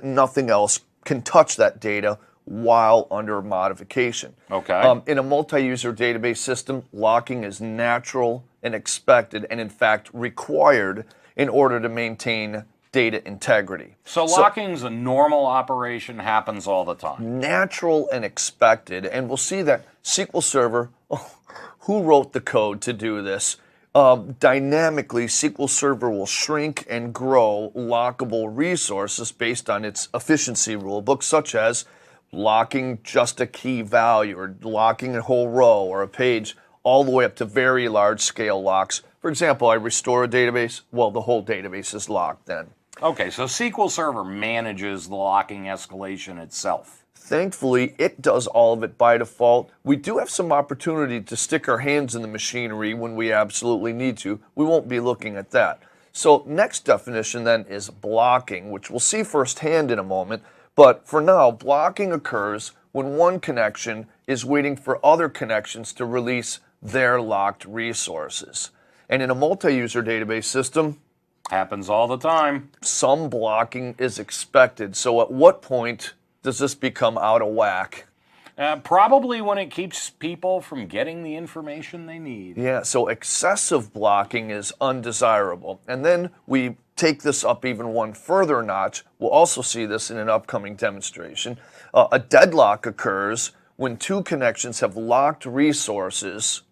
Nothing else can touch that data while under modification. Okay. In a multi-user database system, locking is natural and expected, and in fact required in order to maintain data integrity. So locking is a normal operation, happens all the time. Natural and expected, and we'll see that SQL Server, who wrote the code to do this? Dynamically, SQL Server will shrink and grow lockable resources based on its efficiency rulebook, such as locking just a key value or locking a whole row or a page, all the way up to very large scale locks. For example, I restore a database, well, the whole database is locked then. Okay, so SQL Server manages the locking escalation itself. Thankfully, it does all of it by default. We do have some opportunity to stick our hands in the machinery when we absolutely need to. We won't be looking at that. So next definition then is blocking, which we'll see firsthand in a moment. But for now, blocking occurs when one connection is waiting for other connections to release their locked resources. And in a multi-user database system, happens all the time. Some blocking is expected. So at what point does this become out of whack? Probably when it keeps people from getting the information they need. Yeah, so excessive blocking is undesirable. And then we take this up even one further notch. We'll also see this in an upcoming demonstration. A deadlock occurs when two connections have locked resources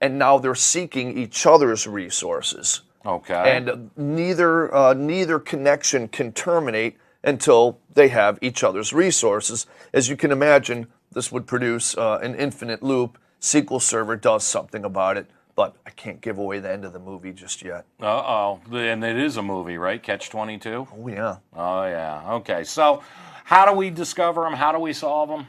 and now they're seeking each other's resources. Okay. And neither connection can terminate until they have each other's resources. As you can imagine, this would produce an infinite loop. SQL Server does something about it, but I can't give away the end of the movie just yet. Uh-oh. And it is a movie, right? Catch-22? Oh, yeah. Oh, yeah. Okay. So how do we discover them? How do we solve them?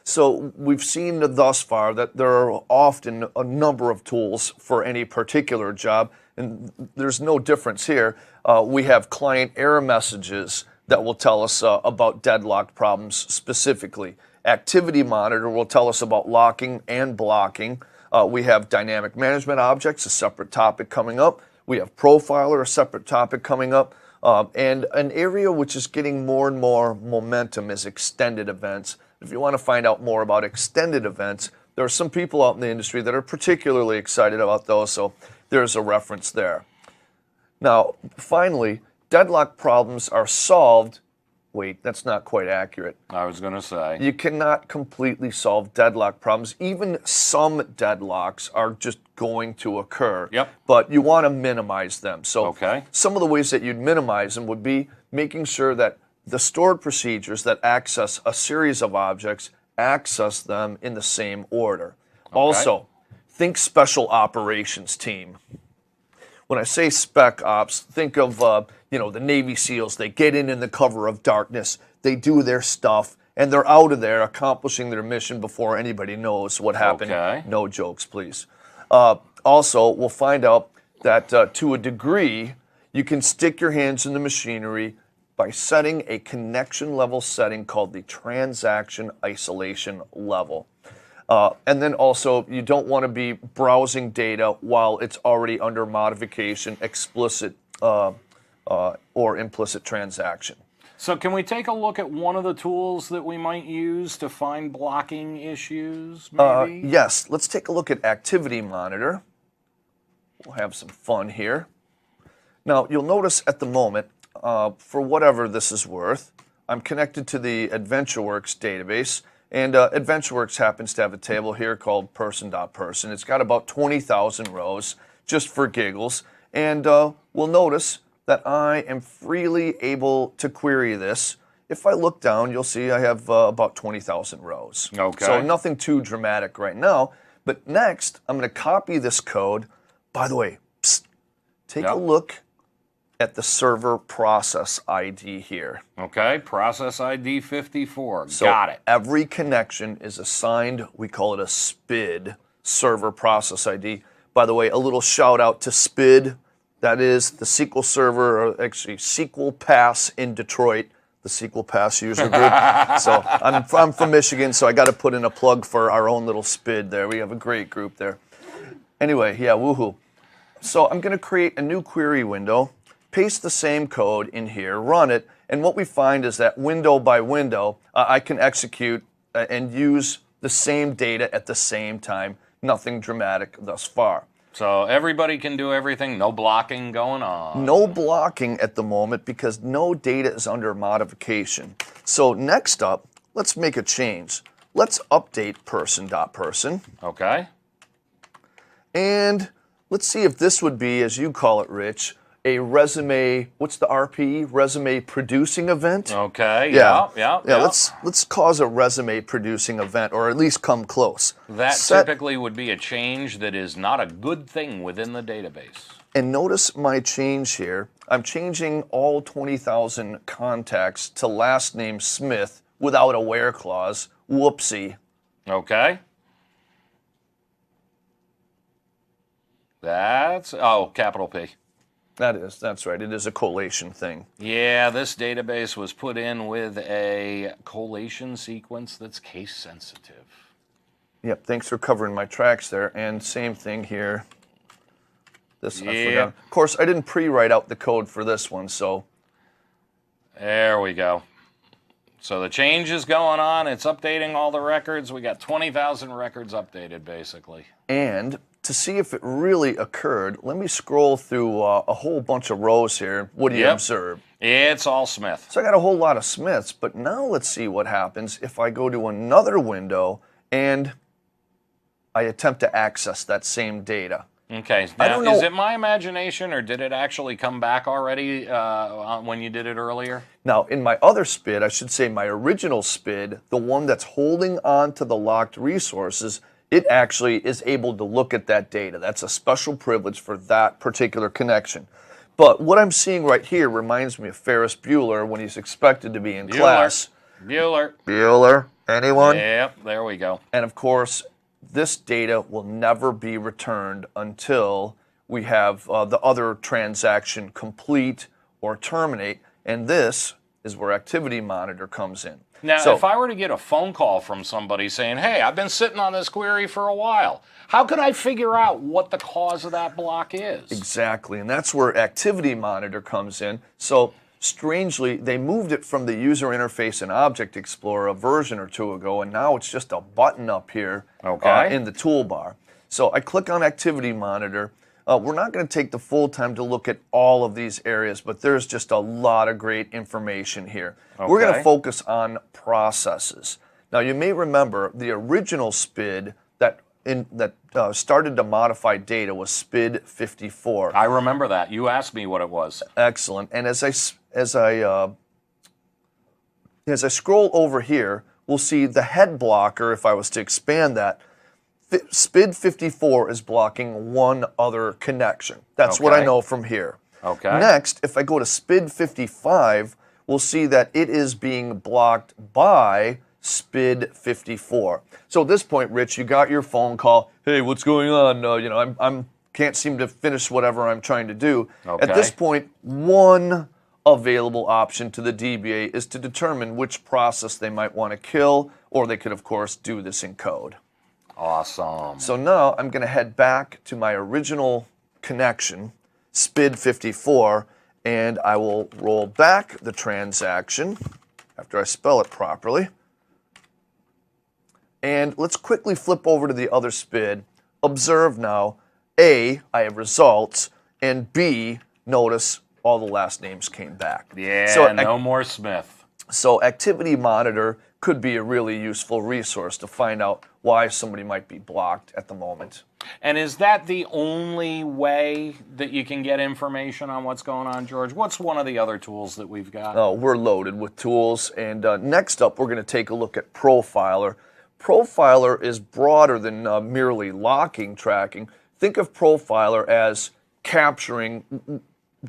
So we've seen thus far that there are often a number of tools for any particular job, and there's no difference here. We have client error messages that will tell us about deadlock problems specifically. Activity Monitor will tell us about locking and blocking. We have Dynamic Management Objects, a separate topic coming up. We have Profiler, a separate topic coming up. And an area which is getting more and more momentum is extended events. If you want to find out more about extended events, there are some people out in the industry that are particularly excited about those, so there's a reference there. Now, finally, deadlock problems are solved. Wait, that's not quite accurate. I was going to say. You cannot completely solve deadlock problems. Even some deadlocks are just going to occur. Yep. But you want to minimize them. So okay. Some of the ways that you'd minimize them would be making sure that the stored procedures that access a series of objects access them in the same order. Okay. Also, think special operations team. When I say spec ops, think of the Navy SEALs. They get in the cover of darkness, they do their stuff, and they're out of there accomplishing their mission before anybody knows what happened. Okay. No jokes, please. Also, we'll find out that to a degree, you can stick your hands in the machinery by setting a connection level setting called the transaction isolation level. And then also, you don't want to be browsing data while it's already under modification, explicit or implicit transaction. So can we take a look at one of the tools that we might use to find blocking issues, maybe? Yes, let's take a look at Activity Monitor. We'll have some fun here. Now, you'll notice at the moment, for whatever this is worth, I'm connected to the AdventureWorks database. And AdventureWorks happens to have a table here called person.person. It's got about 20,000 rows, just for giggles. And we'll notice that I am freely able to query this. If I look down, you'll see I have about 20,000 rows. Okay. So nothing too dramatic right now. But next, I'm going to copy this code. By the way, take a look at the server process ID here. Okay, process ID 54. So got it. Every connection is assigned, we call it a SPID, server process ID. By the way, a little shout out to SPID. That is the SQL Server, or actually SQL Pass in Detroit, the SQL Pass user group. So I'm from Michigan, so I got to put in a plug for our own little SPID there. We have a great group there. Anyway, yeah, woohoo. So I'm going to create a new query window, paste the same code in here, run it, And what we find is that window by window, I can execute and use the same data at the same time. Nothing dramatic thus far. So everybody can do everything, no blocking going on. No blocking at the moment because no data is under modification. So next up, let's make a change. Let's update person.person. Okay. And let's see if this would be, as you call it, Rich, a resume, what's the RPE? Resume producing event? Okay, Yeah. yeah. Let's cause a resume producing event, or at least come close. That typically would be a change that is not a good thing within the database. And notice my change here. I'm changing all 20,000 contacts to last name Smith without a where clause. Whoopsie. Okay. Capital P. That's right. It is a collation thing. Yeah, this database was put in with a collation sequence that's case sensitive. Yep, thanks for covering my tracks there. And same thing here. This I forgot. Of course, I didn't pre-write out the code for this one, so. There we go. So the change is going on. It's updating all the records. We got 20,000 records updated, basically. And to see if it really occurred, let me scroll through a whole bunch of rows here. What do you observe? It's all Smith. So I got a whole lot of Smiths, but now let's see what happens if I go to another window and I attempt to access that same data. Okay, now, is it my imagination or did it actually come back already when you did it earlier? Now, in my other SPID, I should say my original SPID, the one that's holding on to the locked resources, it actually is able to look at that data. That's a special privilege for that particular connection. But what I'm seeing right here reminds me of Ferris Bueller when he's expected to be in class. Bueller. Anyone? Yep, there we go. And of course, this data will never be returned until we have the other transaction complete or terminate. And this is where Activity Monitor comes in. Now, if I were to get a phone call from somebody saying, hey, I've been sitting on this query for a while, how could I figure out what the cause of that block is? Exactly, and that's where Activity Monitor comes in. So strangely, they moved it from the user interface in Object Explorer a version or two ago, and now it's just a button up here in the toolbar. So I click on Activity Monitor. We're not going to take the full time to look at all of these areas, but there's just a lot of great information here. Okay. We're going to focus on processes. Now, you may remember the original SPID that started to modify data was SPID 54. I remember that. You asked me what it was. Excellent. And as I scroll over here, we'll see the head blocker, if I was to expand that, SPID 54 is blocking one other connection. That's what I know from here. Okay. Next, if I go to SPID 55, we'll see that it is being blocked by SPID 54. So at this point, Rich, you got your phone call. Hey, what's going on? I'm can't seem to finish whatever I'm trying to do. Okay. At this point, one available option to the DBA is to determine which process they might want to kill, or they could, of course, do this in code. Awesome. So now I'm going to head back to my original connection, SPID 54, and I will roll back the transaction after I spell it properly. And let's quickly flip over to the other SPID. Observe now, A, I have results, and B, notice all the last names came back. Yeah, so no more Smith. So Activity Monitor could be a really useful resource to find out why somebody might be blocked at the moment. And is that the only way that you can get information on what's going on, George? What's one of the other tools that we've got? Oh, we're loaded with tools. And next up, we're going to take a look at Profiler. Profiler is broader than merely locking tracking. Think of Profiler as capturing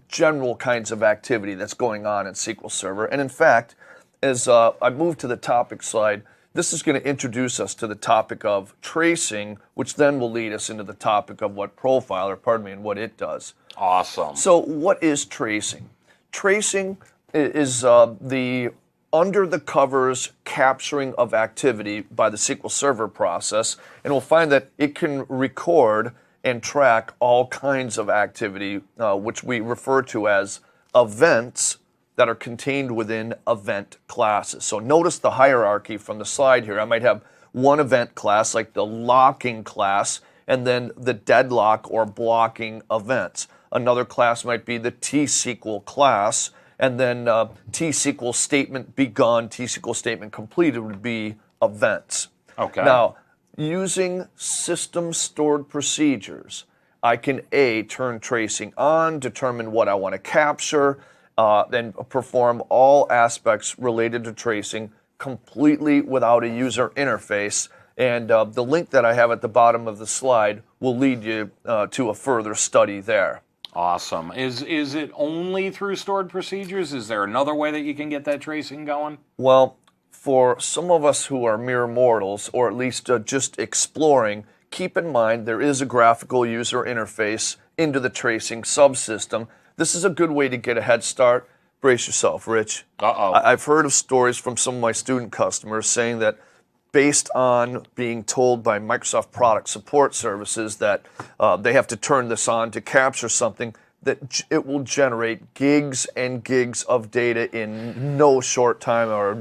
general kinds of activity that's going on in SQL Server. And in fact, as I move to the topic slide, this is going to introduce us to the topic of tracing, which then will lead us into the topic of what Profiler, and what it does. Awesome. So what is tracing? Tracing is the under-the-covers capturing of activity by the SQL Server process, and we'll find that it can record and track all kinds of activity, which we refer to as events that are contained within event classes. So notice the hierarchy from the slide here. I might have one event class, like the locking class, and then the deadlock or blocking events. Another class might be the T-SQL class, and then T-SQL statement begun, T-SQL statement completed would be events. Okay. Now, using system stored procedures, I can turn tracing on, determine what I want to capture, then perform all aspects related to tracing completely without a user interface. And the link that I have at the bottom of the slide will lead you to a further study there. Awesome. Is it only through stored procedures? Is there another way that you can get that tracing going? Well, for some of us who are mere mortals, or at least just exploring, keep in mind there is a graphical user interface into the tracing subsystem. This is a good way to get a head start. Brace yourself, Rich. Uh-oh. I've heard of stories from some of my student customers saying that based on being told by Microsoft Product Support Services that they have to turn this on to capture something, that it will generate gigs and gigs of data in no short time or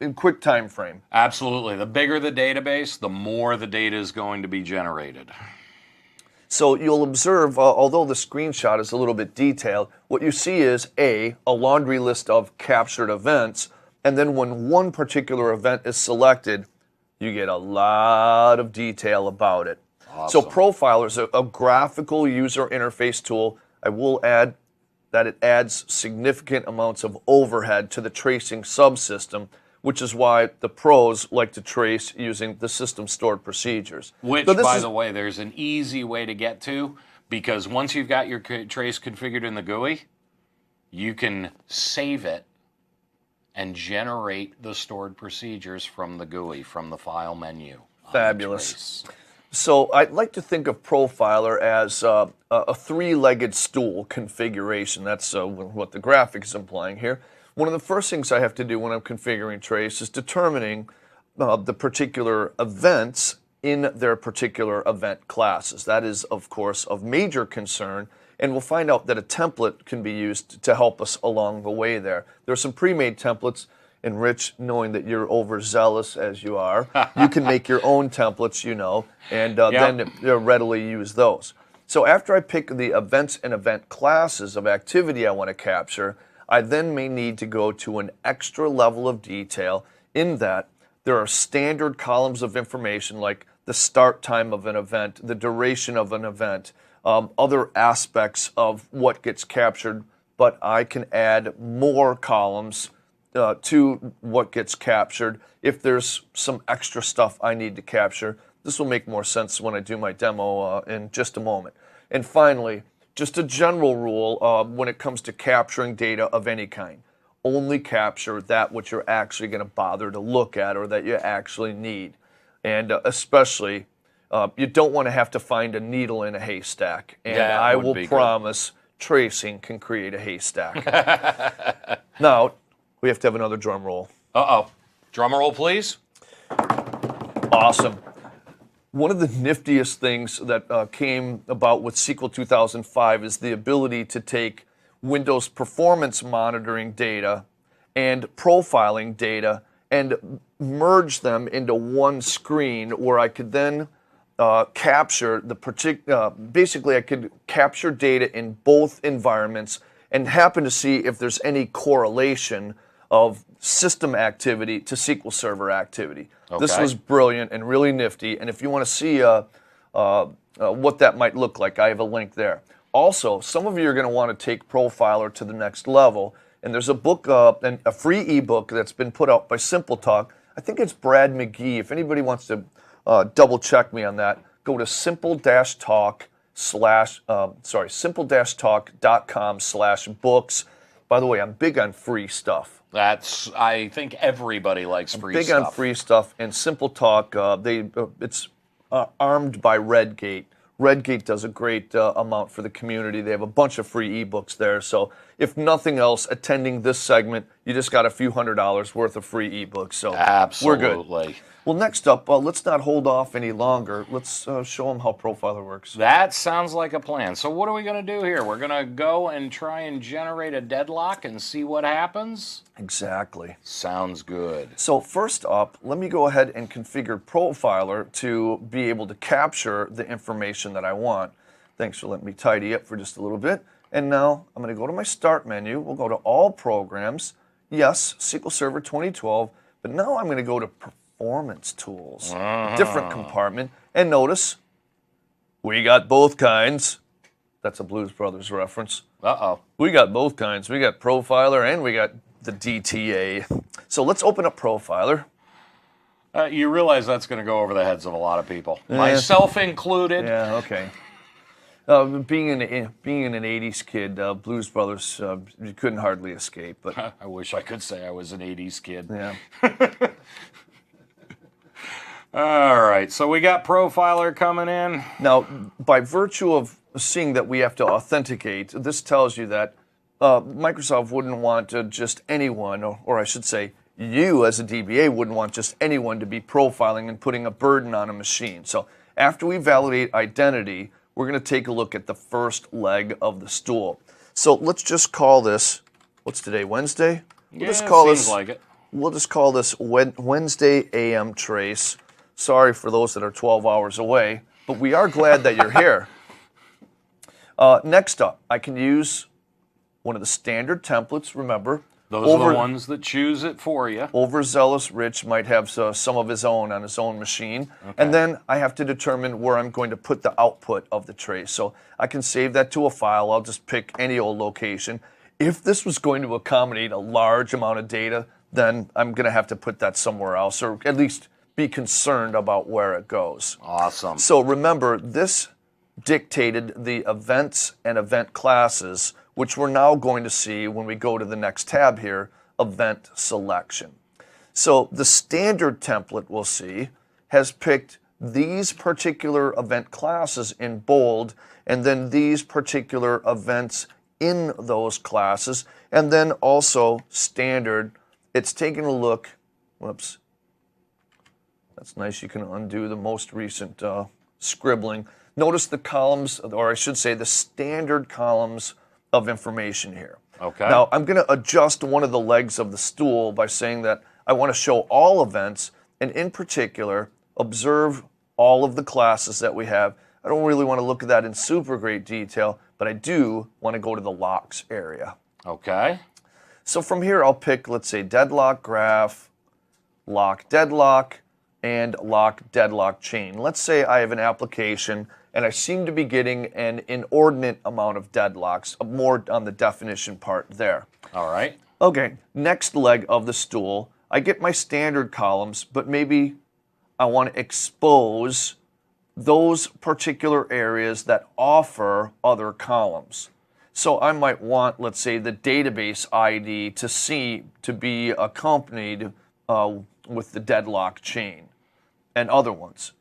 in quick time frame. Absolutely. The bigger the database, the more the data is going to be generated. So you'll observe, although the screenshot is a little bit detailed, what you see is a laundry list of captured events, and then when one particular event is selected, you get a lot of detail about it. Awesome. So Profiler is a graphical user interface tool. I will add that it adds significant amounts of overhead to the tracing subsystem, which is why the pros like to trace using the system stored procedures. Which, by the way, there's an easy way to get to, because once you've got your trace configured in the GUI, you can save it and generate the stored procedures from the GUI, from the file menu. Fabulous. So I'd like to think of Profiler as a three-legged stool configuration. That's what the graphic is implying here. One of the first things I have to do when I'm configuring trace is determining the particular events in their particular event classes. That is, of course, of major concern, and we'll find out that a template can be used to help us along the way there. There are some pre-made templates, and Rich, knowing that you're overzealous as you are, you can make your own templates, and then readily use those. So after I pick the events and event classes of activity I want to capture, I then may need to go to an extra level of detail in that there are standard columns of information like the start time of an event, the duration of an event, other aspects of what gets captured, but I can add more columns to what gets captured if there's some extra stuff I need to capture. This will make more sense when I do my demo in just a moment. And finally, just a general rule when it comes to capturing data of any kind. Only capture that which you're actually going to bother to look at or that you actually need. And especially, you don't want to have to find a needle in a haystack. And I will promise tracing can create a haystack. Now, we have to have another drum roll. Uh-oh. Drum roll, please. Awesome. One of the niftiest things that came about with SQL 2005 is the ability to take Windows performance monitoring data and profiling data and merge them into one screen where I could then capture the basically I could capture data in both environments and happen to see if there's any correlation of system activity to SQL Server activity. Okay. This was brilliant and really nifty, and if you want to see what that might look like, I have a link there. Also, some of you are going to want to take Profiler to the next level, and there's a book, a free ebook that's been put out by SimpleTalk. I think it's Brad McGee. If anybody wants to double check me on that, go to simple-talk.com/books. By the way, I'm big on free stuff. I think everybody likes free stuff. Big on free stuff, and SimpleTalk, it's armed by Redgate. Redgate does a great amount for the community. They have a bunch of free ebooks there. So if nothing else, attending this segment, you just got a few $100s worth of free ebooks. So we're good. Absolutely. Well, next up, let's not hold off any longer. Let's show them how Profiler works. That sounds like a plan. So what are we going to do here? We're going to go and try and generate a deadlock and see what happens? Exactly. Sounds good. So first up, let me go ahead and configure Profiler to be able to capture the information that I want. Thanks for letting me tidy up for just a little bit. And now I'm going to go to my Start menu. We'll go to All Programs. Yes, SQL Server 2012. But now I'm going to go to Performance Tools, different compartment. And notice, we got both kinds. That's a Blues Brothers reference. Uh-oh. We got both kinds. We got Profiler and we got the DTA. So let's open up Profiler. You realize that's going to go over the heads of a lot of people, myself included. Yeah, okay. Being an 80s kid, Blues Brothers, you couldn't hardly escape. But I wish I could say I was an 80s kid. yeah. All right, so we got Profiler coming in. Now, by virtue of seeing that we have to authenticate, this tells you that Microsoft wouldn't want just anyone, or I should say, you as a DBA wouldn't want just anyone to be profiling and putting a burden on a machine. So after we validate identity, we're going to take a look at the first leg of the stool. So let's just call this, what's today, Wednesday? We'll just call seems like it. We'll just call this Wednesday AM Trace. Sorry for those that are 12 hours away, but we are glad that you're here. Next up, I can use one of the standard templates, remember. Those are the ones that choose it for you. Overzealous Rich might have some of his own on his own machine. Okay. And then I have to determine where I'm going to put the output of the trace. So I can save that to a file. I'll just pick any old location. If this was going to accommodate a large amount of data, then I'm going to have to put that somewhere else, or at least be concerned about where it goes. Awesome. So remember, this dictated the events and event classes, which we're now going to see when we go to the next tab here, Event Selection. So the standard template we'll see has picked these particular event classes in bold, and then these particular events in those classes, and then also standard, it's taken a look, whoops, that's nice, you can undo the most recent scribbling. Notice the columns, or I should say the standard columns of information here. Okay. Now, I'm going to adjust one of the legs of the stool by saying that I want to show all events, and in particular, observe all of the classes that we have. I don't really want to look at that in super great detail, but I do want to go to the locks area. Okay. So from here, I'll pick, let's say, deadlock graph, lock deadlock, and lock deadlock chain. Let's say I have an application and I seem to be getting an inordinate amount of deadlocks, more on the definition part there. All right. Okay, next leg of the stool, I get my standard columns, but maybe I want to expose those particular areas that offer other columns. So I might want, let's say, the database ID to be accompanied with the deadlock chain and other ones.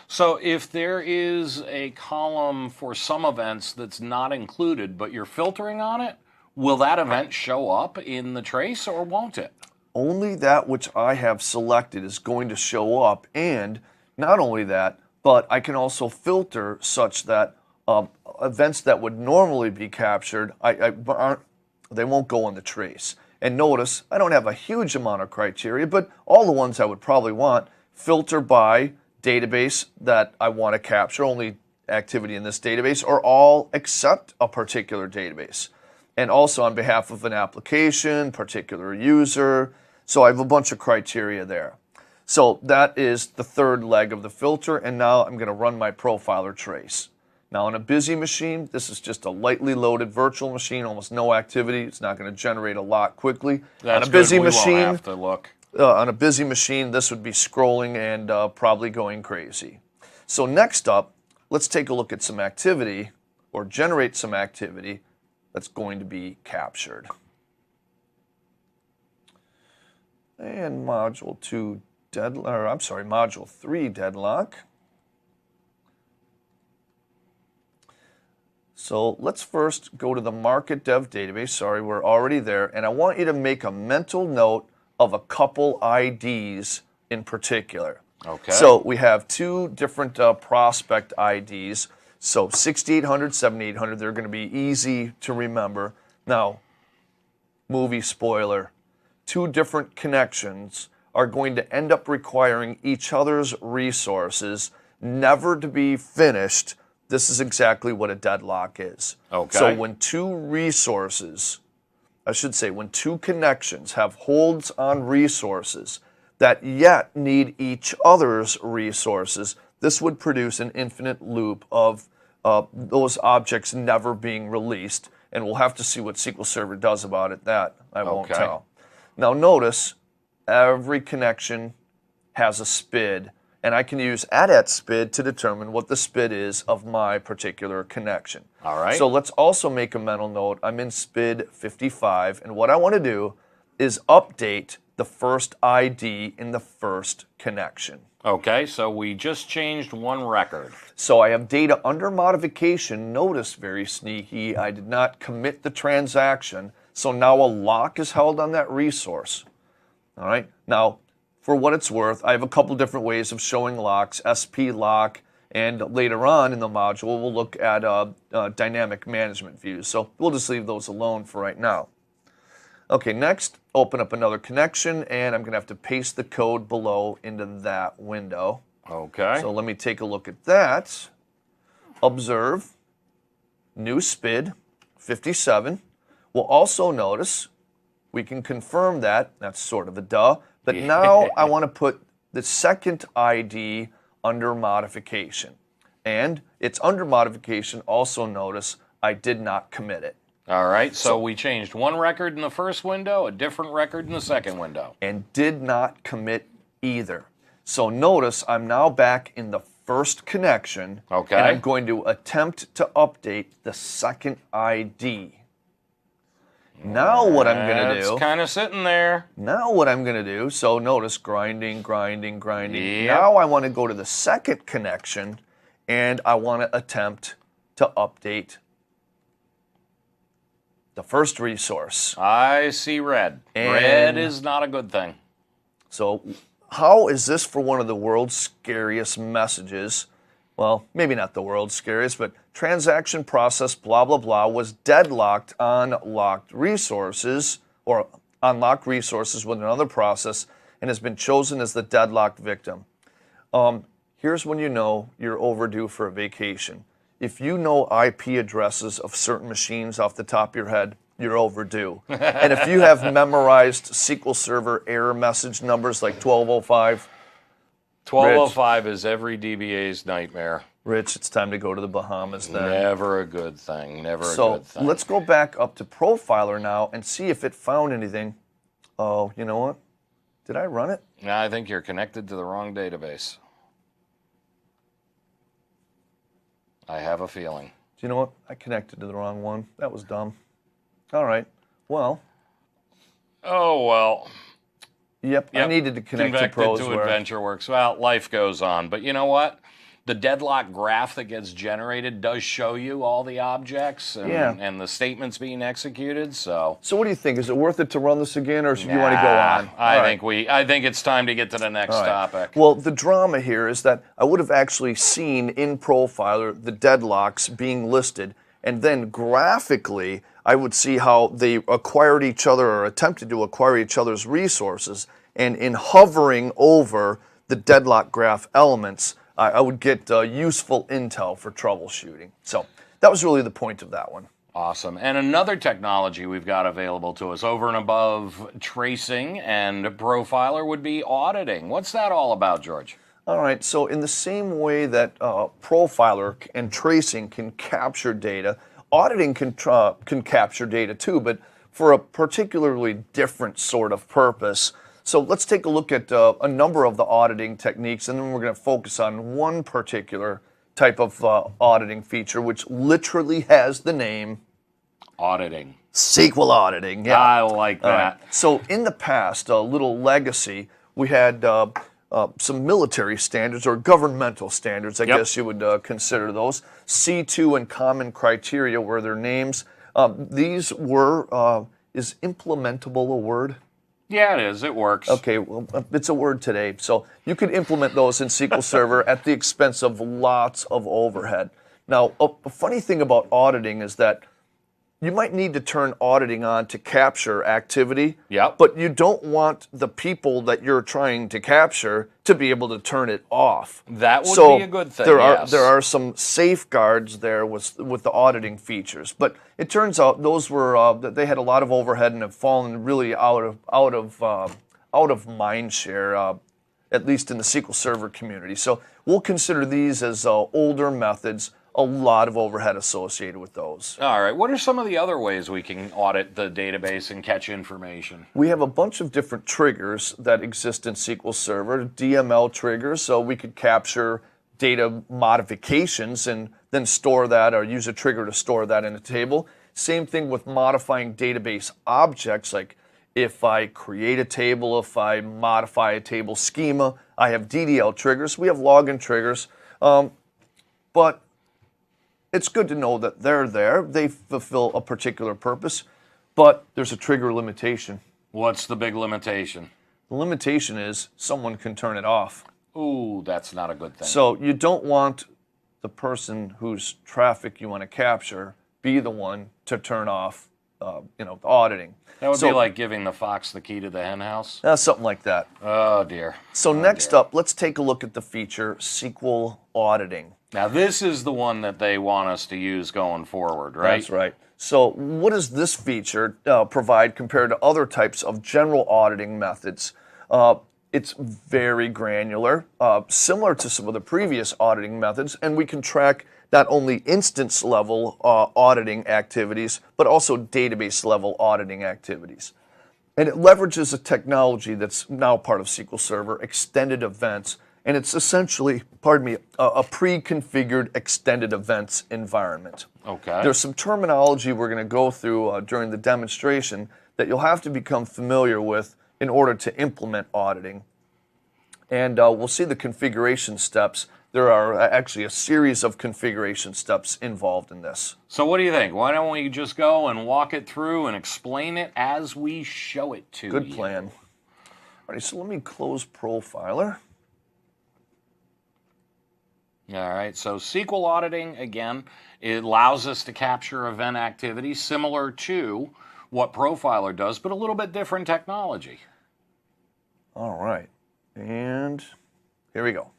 So if there is a column for some events that's not included, but you're filtering on it, will that event show up in the trace or won't it? Only that which I have selected is going to show up, and not only that, but I can also filter such that events that would normally be captured, they won't go in the trace. And notice, I don't have a huge amount of criteria, but all the ones I would probably want, filter by database that I want to capture, only activity in this database, or all except a particular database. And also on behalf of an application, particular user. So I have a bunch of criteria there. So that is the third leg of the filter, and now I'm going to run my profiler trace. Now on a busy machine, this is just a lightly loaded virtual machine, almost no activity. It's not going to generate a lot quickly. That's on a busy good. We machine, won't have to look. On a busy machine, this would be scrolling and probably going crazy. So next up, let's take a look at some activity, or generate some activity that's going to be captured. And module 2 module 3 deadlock. So let's first go to the market dev database. Sorry, we're already there. And I want you to make a mental note of a couple IDs in particular. Okay. So we have two different prospect IDs. So 6800, 7800, they're going to be easy to remember. Now, movie spoiler, two different connections are going to end up requiring each other's resources, never to be finished. This is exactly what a deadlock is. Okay. So when two resources, I should say, when two connections have holds on resources that yet need each other's resources, this would produce an infinite loop of those objects never being released. And we'll have to see what SQL Server does about it. That I won't tell. Now notice, every connection has a SPID, and I can use add@SPID to determine what the SPID is of my particular connection. All right. So let's also make a mental note. I'm in SPID 55, and what I want to do is update the first ID in the first connection. Okay, so we just changed one record. So I have data under modification. Notice, very sneaky, I did not commit the transaction, so now a lock is held on that resource. All right. Now, for what it's worth, I have a couple different ways of showing locks, SP lock, and later on in the module, we'll look at dynamic management views. So we'll just leave those alone for right now. Okay, next, open up another connection, and I'm going to have to paste the code below into that window. Okay. So let me take a look at that. Observe, new SPID, 57. We'll also notice we can confirm that. That's sort of a duh. But now I want to put the second ID under modification. And it's under modification. Also notice I did not commit it. All right, so we changed one record in the first window, a different record in the second window. And did not commit either. So notice I'm now back in the first connection. Okay. And I'm going to attempt to update the second ID. Now what I'm going to do... It's kind of sitting there. Now what I'm going to do, so notice grinding, grinding, grinding. Yep. Now I want to go to the second connection, and I want to attempt to update the first resource. I see red. Red is not a good thing. So how is this for one of the world's scariest messages? Well, maybe not the world's scariest, but transaction process blah, blah, blah was deadlocked on locked resources or unlocked resources with another process and has been chosen as the deadlocked victim. Here's when you know you're overdue for a vacation. If you know IP addresses of certain machines off the top of your head, you're overdue. And if you have memorized SQL Server error message numbers like 1205, 1205 is every DBA's nightmare. Rich, it's time to go to the Bahamas then. Never a good thing. Never a good So thing. let's go back up to Profiler now and see if it found anything. Oh, you know what? Did I run it? No, I think you're connected to the wrong database. I have a feeling. Do you know what? I connected to the wrong one. That was dumb. All right. Well. Oh, well. Yep. I needed to connect to Connected to AdventureWorks. Well, life goes on. But you know what? The deadlock graph that gets generated does show you all the objects and the statements being executed. So what do you think? Is it worth it to run this again, or should you want to go on? I think it's time to get to the next topic. Well, the drama here is that I would have actually seen in Profiler the deadlocks being listed, and then graphically I would see how they acquired each other or attempted to acquire each other's resources, and in hovering over the deadlock graph elements, I would get useful intel for troubleshooting. So that was really the point of that one. Awesome. And another technology we've got available to us over and above tracing and Profiler would be auditing. What's that all about, George? All right, so in the same way that Profiler and tracing can capture data, auditing can capture data too, but for a particularly different sort of purpose. So let's take a look at a number of the auditing techniques, and then we're going to focus on one particular type of auditing feature, which literally has the name auditing. SQL auditing. Yeah, I like that. So in the past, a little legacy, we had some military standards or governmental standards, I guess you would consider those. C2 and common criteria were their names. These were, is implementable a word? Yeah, it is. It works. Okay, well, it's a word today. So you could implement those in SQL Server at the expense of lots of overhead. Now, a funny thing about auditing is that you might need to turn auditing on to capture activity, but you don't want the people that you're trying to capture to be able to turn it off. That would be a good thing, there yes. are some safeguards there with the auditing features, but it turns out those were they had a lot of overhead and have fallen really out of mind share, at least in the SQL Server community. So we'll consider these as older methods. A lot of overhead associated with those. All right. What are some of the other ways we can audit the database and catch information? We have a bunch of different triggers that exist in SQL Server, DML triggers, so we could capture data modifications and then store that or use a trigger to store that in a table. Same thing with modifying database objects, like if I create a table, if I modify a table schema, I have DDL triggers. We have login triggers, but it's good to know that they're there. They fulfill a particular purpose, but there's a trigger limitation. What's the big limitation? The limitation is someone can turn it off. Ooh, that's not a good thing. So you don't want the person whose traffic you want to capture be the one to turn off, the auditing. That would be like giving the fox the key to the hen house? Something like that. Oh, dear. So next up, let's take a look at the feature SQL auditing. Now, this is the one that they want us to use going forward, right? That's right. So what does this feature provide compared to other types of general auditing methods? It's very granular, similar to some of the previous auditing methods, and we can track not only instance-level auditing activities, but also database-level auditing activities. And it leverages a technology that's now part of SQL Server, extended events, and it's essentially, a pre-configured extended events environment. Okay. There's some terminology we're going to go through during the demonstration that you'll have to become familiar with in order to implement auditing. And we'll see the configuration steps. There are actually a series of configuration steps involved in this. So what do you think? Why don't we just go and walk it through and explain it as we show it to you? Good plan. All right, so let me close Profiler. All right, so SQL auditing, again, it allows us to capture event activity similar to what Profiler does, but a little bit different technology. All right, and here we go.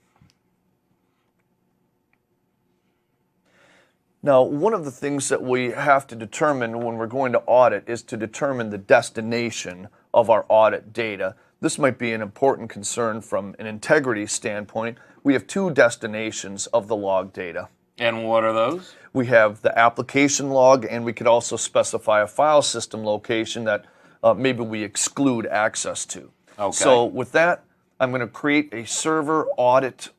Now, one of the things that we have to determine when we're going to audit is to determine the destination of our audit data. This might be an important concern from an integrity standpoint. We have two destinations of the log data. And what are those? We have the application log, and we could also specify a file system location that maybe we exclude access to. Okay. So with that, I'm going to create a server audit,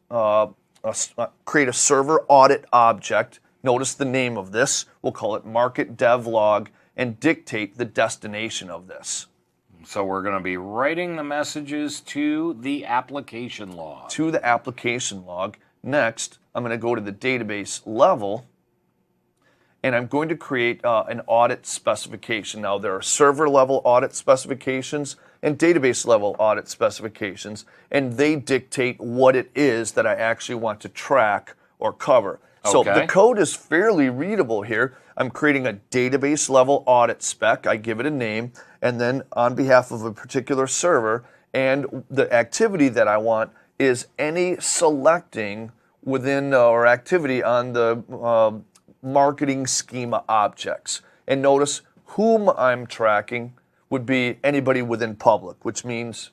create a server audit object. Notice the name of this. We'll call it market dev log and dictate the destination of this. So we're going to be writing the messages to the application log. To the application log. Next, I'm going to go to the database level, and I'm going to create an audit specification. Now, there are server-level audit specifications and database-level audit specifications, and they dictate what it is that I actually want to track or cover. So the code is fairly readable here. I'm creating a database-level audit spec. I give it a name, and then on behalf of a particular server, and the activity that I want is any selecting within or activity on the marketing schema objects. And notice whom I'm tracking would be anybody within public, which means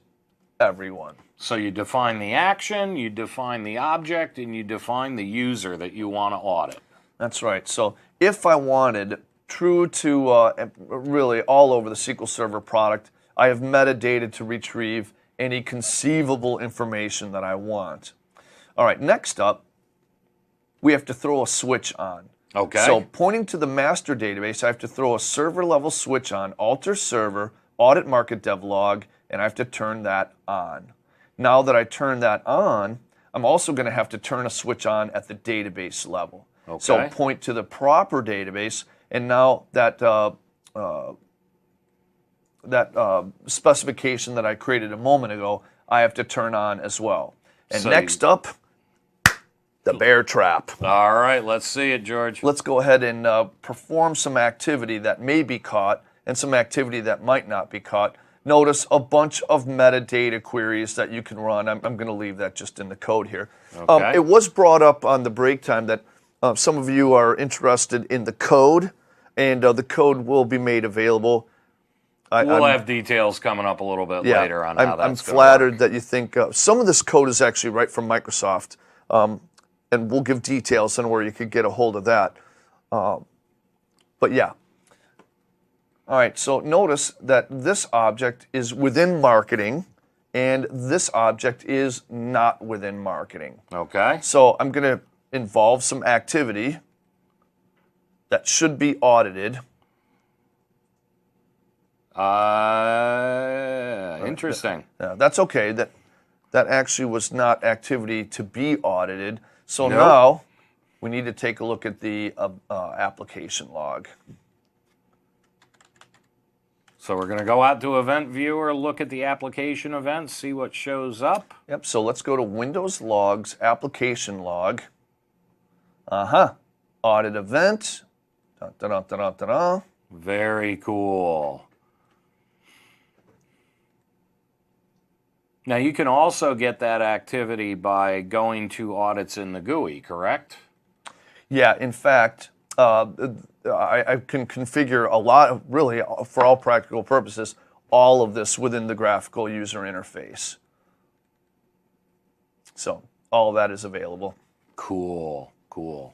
everyone. So you define the action, you define the object, and you define the user that you want to audit. That's right. So if I wanted, true to really all over the SQL Server product, I have metadata to retrieve any conceivable information that I want. All right, next up, we have to throw a switch on. Okay. So pointing to the master database, I have to throw a server-level switch on, alter server, audit market dev log, and I have to turn that on. Now that I turn that on, I'm also going to have to turn a switch on at the database level. Okay. So point to the proper database, and now that specification that I created a moment ago, I have to turn on as well. And So next up, the bear trap. All right, let's see it, George. Let's go ahead and perform some activity that may be caught and some activity that might not be caught. Notice a bunch of metadata queries that you can run. I'm going to leave that just in the code here. Okay. It was brought up on the break time that some of you are interested in the code, and the code will be made available. We'll have details coming up a little bit later on how that's I'm flattered that you think some of this code is actually right from Microsoft, and we'll give details on where you could get a hold of that. But yeah. All right, so notice that this object is within marketing, and this object is not within marketing. Okay. So I'm going to involve some activity that should be audited. Interesting. That's okay. That actually was not activity to be audited. So Nope. now we need to take a look at the application log. So we're going to go out to Event Viewer, look at the application event, see what shows up. Yep, so let's go to Windows Logs, Application Log. Audit event. Da-da-da-da-da-da. Very cool. Now you can also get that activity by going to audits in the GUI, correct? Yeah, in fact, I can configure a lot, really, for all practical purposes, all of this within the graphical user interface. So all of that is available. Cool, cool.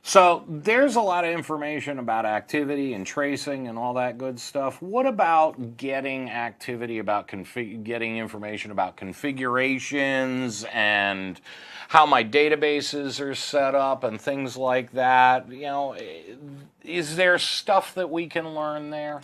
So there's a lot of information about activity and tracing and all that good stuff. What about getting activity about getting information about configurations and how my databases are set up and things like that? You know, is there stuff that we can learn there?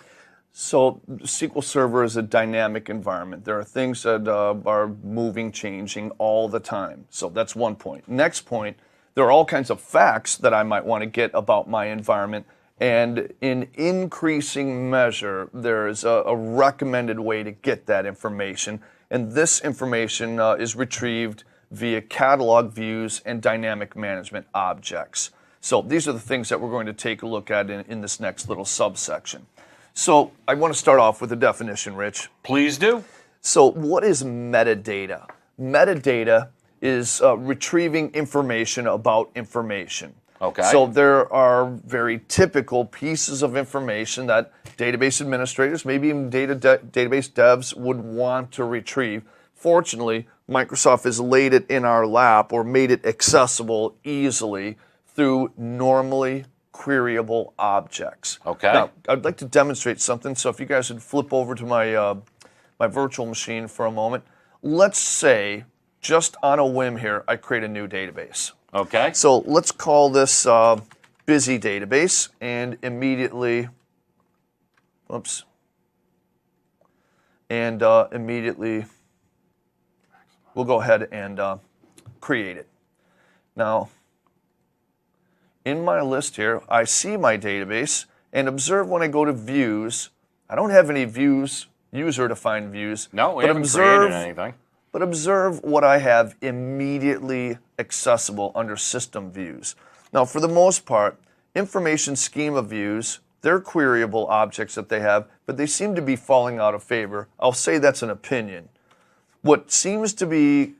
So SQL Server is a dynamic environment. There are things that are moving, changing all the time. So that's one point. Next point, there are all kinds of facts that I might want to get about my environment, and in increasing measure, there is a recommended way to get that information, and this information is retrieved via catalog views and dynamic management objects. So these are the things that we're going to take a look at in this next little subsection. So I want to start off with a definition, Rich. Please do. So what is metadata? Metadata is retrieving information about information. Okay. So there are very typical pieces of information that database administrators, maybe even database devs would want to retrieve. Fortunately, Microsoft has laid it in our lap or made it accessible easily through normally queryable objects. Okay. Now, I'd like to demonstrate something. So if you guys would flip over to my my virtual machine for a moment. Let's say, just on a whim here, I create a new database. Okay. So let's call this busy database, and immediately, immediately we'll go ahead and create it. Now, in my list here, I see my database, and observe when I go to views, I don't have any views, user-defined views. No, we haven't created anything. But observe what I have immediately accessible under System Views. Now, for the most part, information schema views, they're queryable objects that they have, but they seem to be falling out of favor. I'll say that's an opinion. What seems to be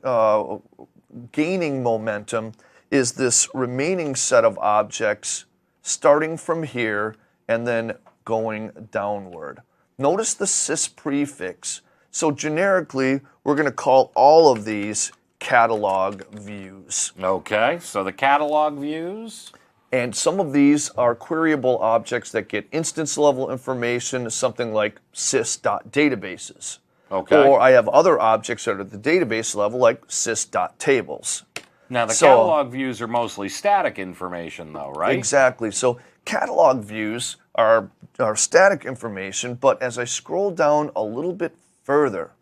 gaining momentum is this remaining set of objects starting from here and then going downward. Notice the sys prefix. So generically, we're going to call all of these catalog views. Okay, so the catalog views. And some of these are queryable objects that get instance level information, something like sys.databases. Okay. Or I have other objects that are at the database level, like sys.tables. Now, the catalog views are mostly static information, though, right? Exactly. So catalog views are static information, but as I scroll down a little bit further,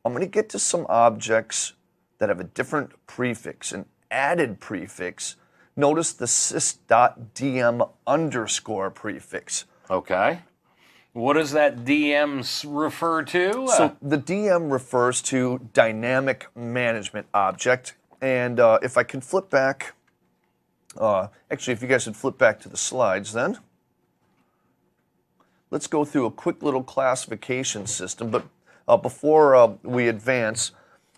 I'm going to get to some objects that have a different prefix, an added prefix. Notice the sys.dm underscore prefix. Okay. What does that DM refer to? So the DM refers to dynamic management object. And if I can flip back, actually, if you guys would flip back to the slides then. Let's go through a quick little classification system. But before we advance,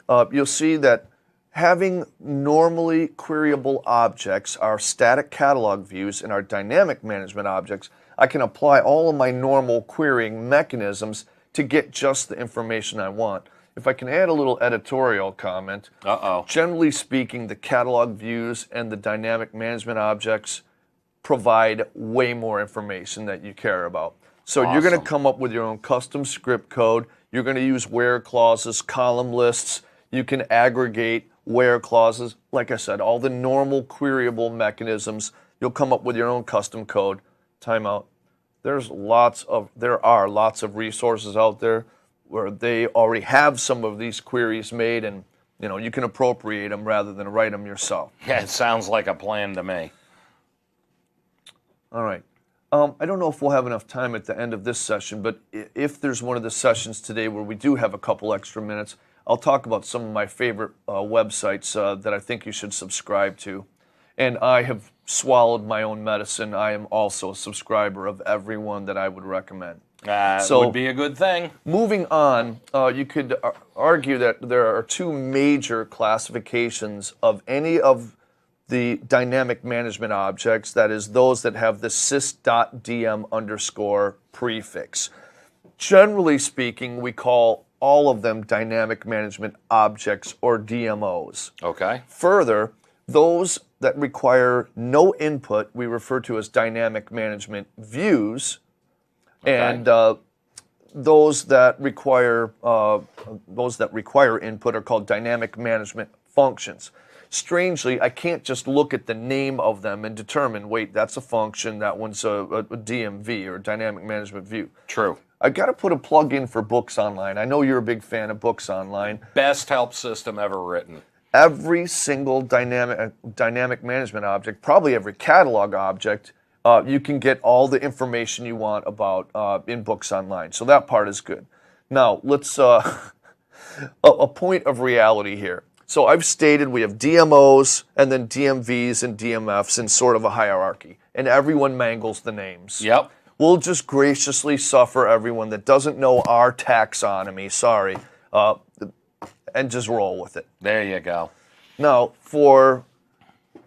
you'll see that having normally queryable objects, our static catalog views, and our dynamic management objects, I can apply all of my normal querying mechanisms to get just the information I want. If I can add a little editorial comment, generally speaking, the catalog views and the dynamic management objects provide way more information that you care about. So you're going to come up with your own custom script code. You're going to use where clauses, column lists. You can aggregate where clauses. Like I said, all the normal queryable mechanisms. You'll come up with your own custom code. Timeout. There are lots of resources out there where they already have some of these queries made, and you can appropriate them rather than write them yourself. Yeah, it sounds like a plan to me. All right. I don't know if we'll have enough time at the end of this session, but if there's one of the sessions today where we do have a couple extra minutes, I'll talk about some of my favorite websites that I think you should subscribe to. And I have swallowed my own medicine. I am also a subscriber of every one that I would recommend. So would be a good thing. Moving on, you could argue that there are two major classifications of any of the dynamic management objects, that is, those that have the sys.dm underscore prefix. Generally speaking, we call all of them dynamic management objects, or DMOs. Okay. Further, those that require no input we refer to as dynamic management views, and those that require input are called dynamic management functions. Strangely, I can't just look at the name of them and determine, wait, that's a function, that one's a DMV, or dynamic management view. True. I've got to put a plug in for Books Online. I know you're a big fan of Books Online. Best help system ever written. Every single dynamic management object, probably every catalog object, you can get all the information you want about in Books Online. So that part is good. Now, let's a point of reality here. So I've stated we have DMOs and then DMVs and DMFs in sort of a hierarchy, and everyone mangles the names. Yep. We'll just graciously suffer everyone that doesn't know our taxonomy, sorry, and just roll with it. There you go. Now, for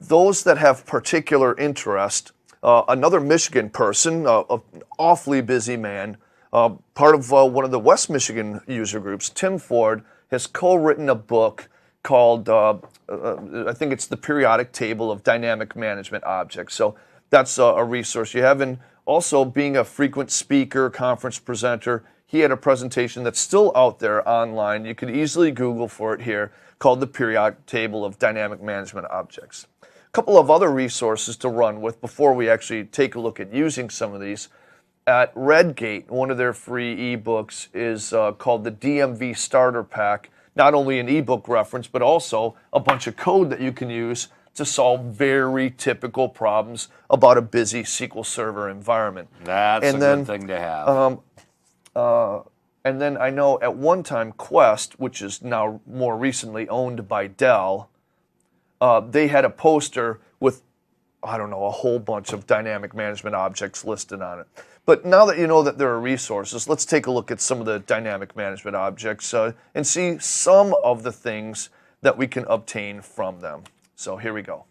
those that have particular interest, another Michigan person, an awfully busy man, part of one of the West Michigan user groups, Tim Ford, has co-written a book called, I think it's the Periodic Table of Dynamic Management Objects. So that's a resource you have. And also, being a frequent speaker, conference presenter, he had a presentation that's still out there online. You could easily Google for it here, called the Periodic Table of Dynamic Management Objects. A couple of other resources to run with before we actually take a look at using some of these. At Redgate, one of their free ebooks is called the DMV Starter Pack. Not only an ebook reference, but also a bunch of code that you can use to solve very typical problems about a busy SQL Server environment. That's a good thing to have. And then I know at one time Quest, which is now more recently owned by Dell, they had a poster with, I don't know, a whole bunch of dynamic management objects listed on it. But now that you know that there are resources, let's take a look at some of the dynamic management objects and see some of the things that we can obtain from them. So here we go.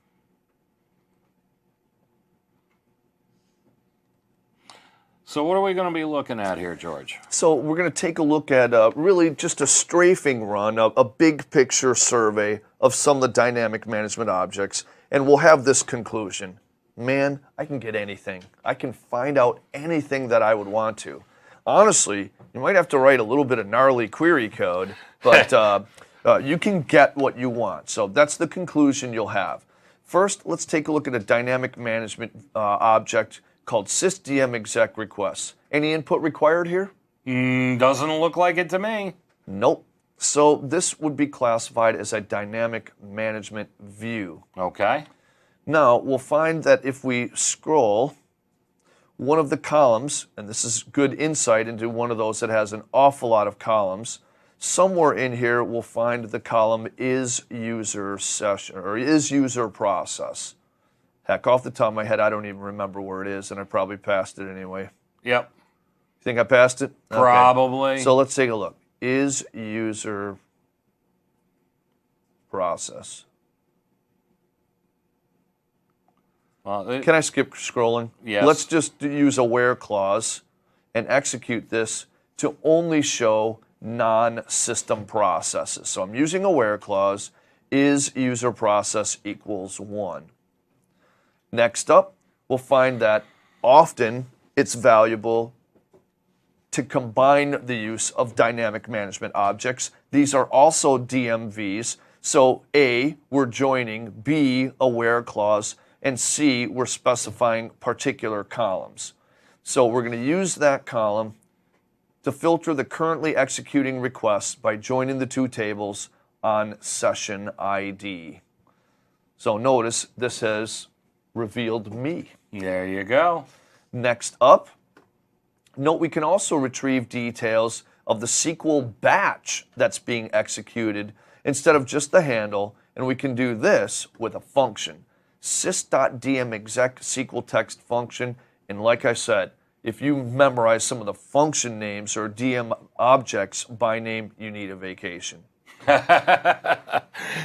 So what are we going to be looking at here, George? So we're going to take a look at really just a strafing run, a big picture survey of some of the dynamic management objects, and we'll have this conclusion. Man, I can get anything. I can find out anything that I would want to. Honestly, you might have to write a little bit of gnarly query code, but you can get what you want. So that's the conclusion you'll have. First, let's take a look at a dynamic management object called sysdmExec requests. Any input required here? Doesn't look like it to me. Nope. So this would be classified as a dynamic management view. Okay. Now, we'll find that if we scroll one of the columns, and this is good insight into one of those that has an awful lot of columns, somewhere in here we'll find the column is user session or is user process. Heck, off the top of my head, I don't even remember where it is, and I probably passed it anyway. Yep. Think I passed it? Okay. Probably. So let's take a look. Is user process. Well, Can I skip scrolling? Yes. Let's just use a where clause and execute this to only show non-system processes. So I'm using a where clause, is user process equals 1. Next up, we'll find that often it's valuable to combine the use of dynamic management objects. These are also DMVs. So A, we're joining, B, a where clause, and C, we're specifying particular columns. So we're going to use that column to filter the currently executing requests by joining the two tables on session ID. So notice this has revealed me. there you go. Next up, note we can also retrieve details of the SQL batch that's being executed instead of just the handle, and we can do this with a function, sys.dmexec SQL text function, and like I said, if you memorize some of the function names or DM objects by name, you need a vacation.